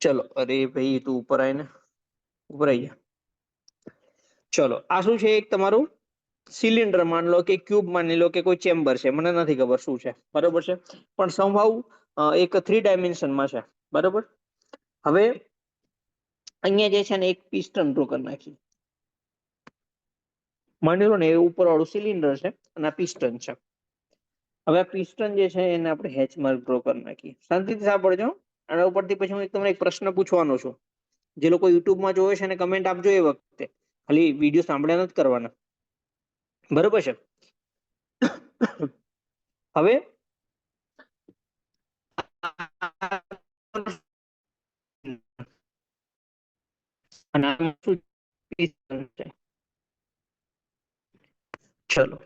A: ચલો, અરે ભાઈ તું ઉપર આય ને, ઉપર આવી જા. ચલો, આ શું છે? એક તમારું સિલિન્ડર માન લો કે ક્યુબ માની લો કે કોઈ ચેમ્બર છે, મને નથી ખબર શું છે. બરોબર છે? પણ સમહાઉ એક 3 ડાયમેન્શનમાં છે. બરોબર? હવે અહીંયા જે છે ને એક પિસ્ટન ડ્રો કરી નાખી. માની લો ને એ ઉપર વાળું સિલિન્ડર છે અને આ પિસ્ટન છે. હવે આ પિસ્ટન જે છે એને આપણે હેચ માર્ક ડ્રો કરી નાખીએ. શાંતિથી સાંભળજો. આના ઉપરથી પછી હું તમને એક પ્રશ્ન પૂછવાનો છું. જે લોકો યુટ્યુબમાં જોવે છે એને કમેન્ટ આપજો એ વખતે, ખાલી વિડીયો સાંભળ્યા નથી કરવાના. બરોબર છે? હવે ચલો,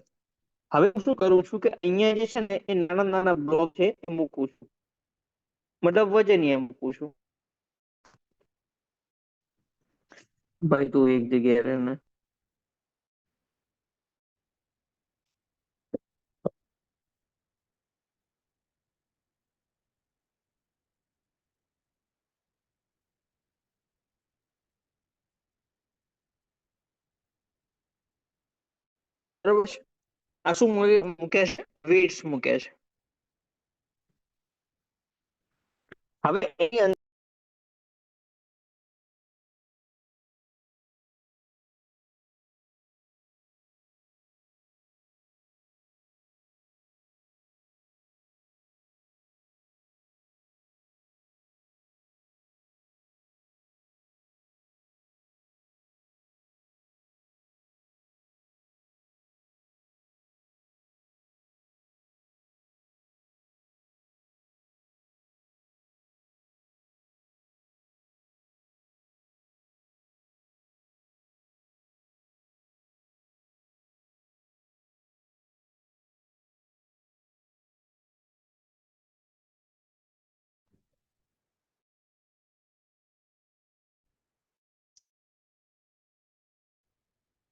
A: હવે હું શું કરું છું કે અહીંયા જે છે ને એ નાના નાના બ્લોક છે એ મૂકું છું, મતલબ વજનીયા મૂકું છું. ભાઈ તું એક જગ્યાએ રહે ને. બરોબર છે? આ શું મૂકે છે? વેઇટ્સ મૂકે છે. હવે એની અંદર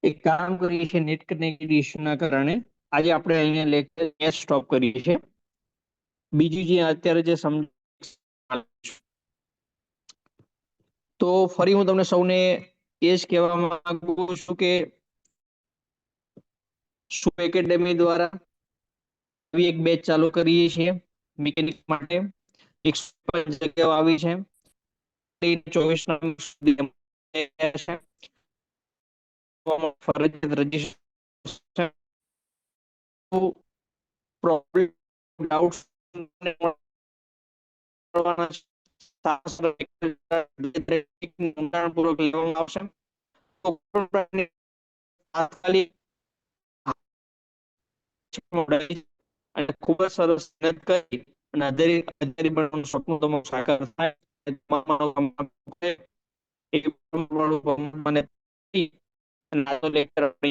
A: એક કામ કરીએ છીએ, નેટ કનેક્ટિવિટી ઇસ્યુના કારણે આજે આપણે અહીંયા લેક્ચર સ્ટોપ કરીએ છીએ. બીજી જે અત્યારે જે તો ફરી હું તમને સૌને એ જ કહેવા માંગુ છું કે શું એકેડેમી દ્વારા આવી એક બેચ ચાલુ કરીએ છીએ મિકેનિક માટે. 105 જગ્યાઓ આવી છે. 24 નવેમ્બર સુધી ફરજિયાત રજીસ્ટ્રેશન પ્રોબ્લેમ ડાઉટ્સ ઊંડાણપૂર્વક લેવામાં આવશે. તો કોઈ પ્રકારની તાત્કાલિક અને ખૂબ જ સરસ મહેનત કરી અને અધેરી બનવાનું સપનું તમારું સાકાર થાય. મને અને આ તો lecture આપણે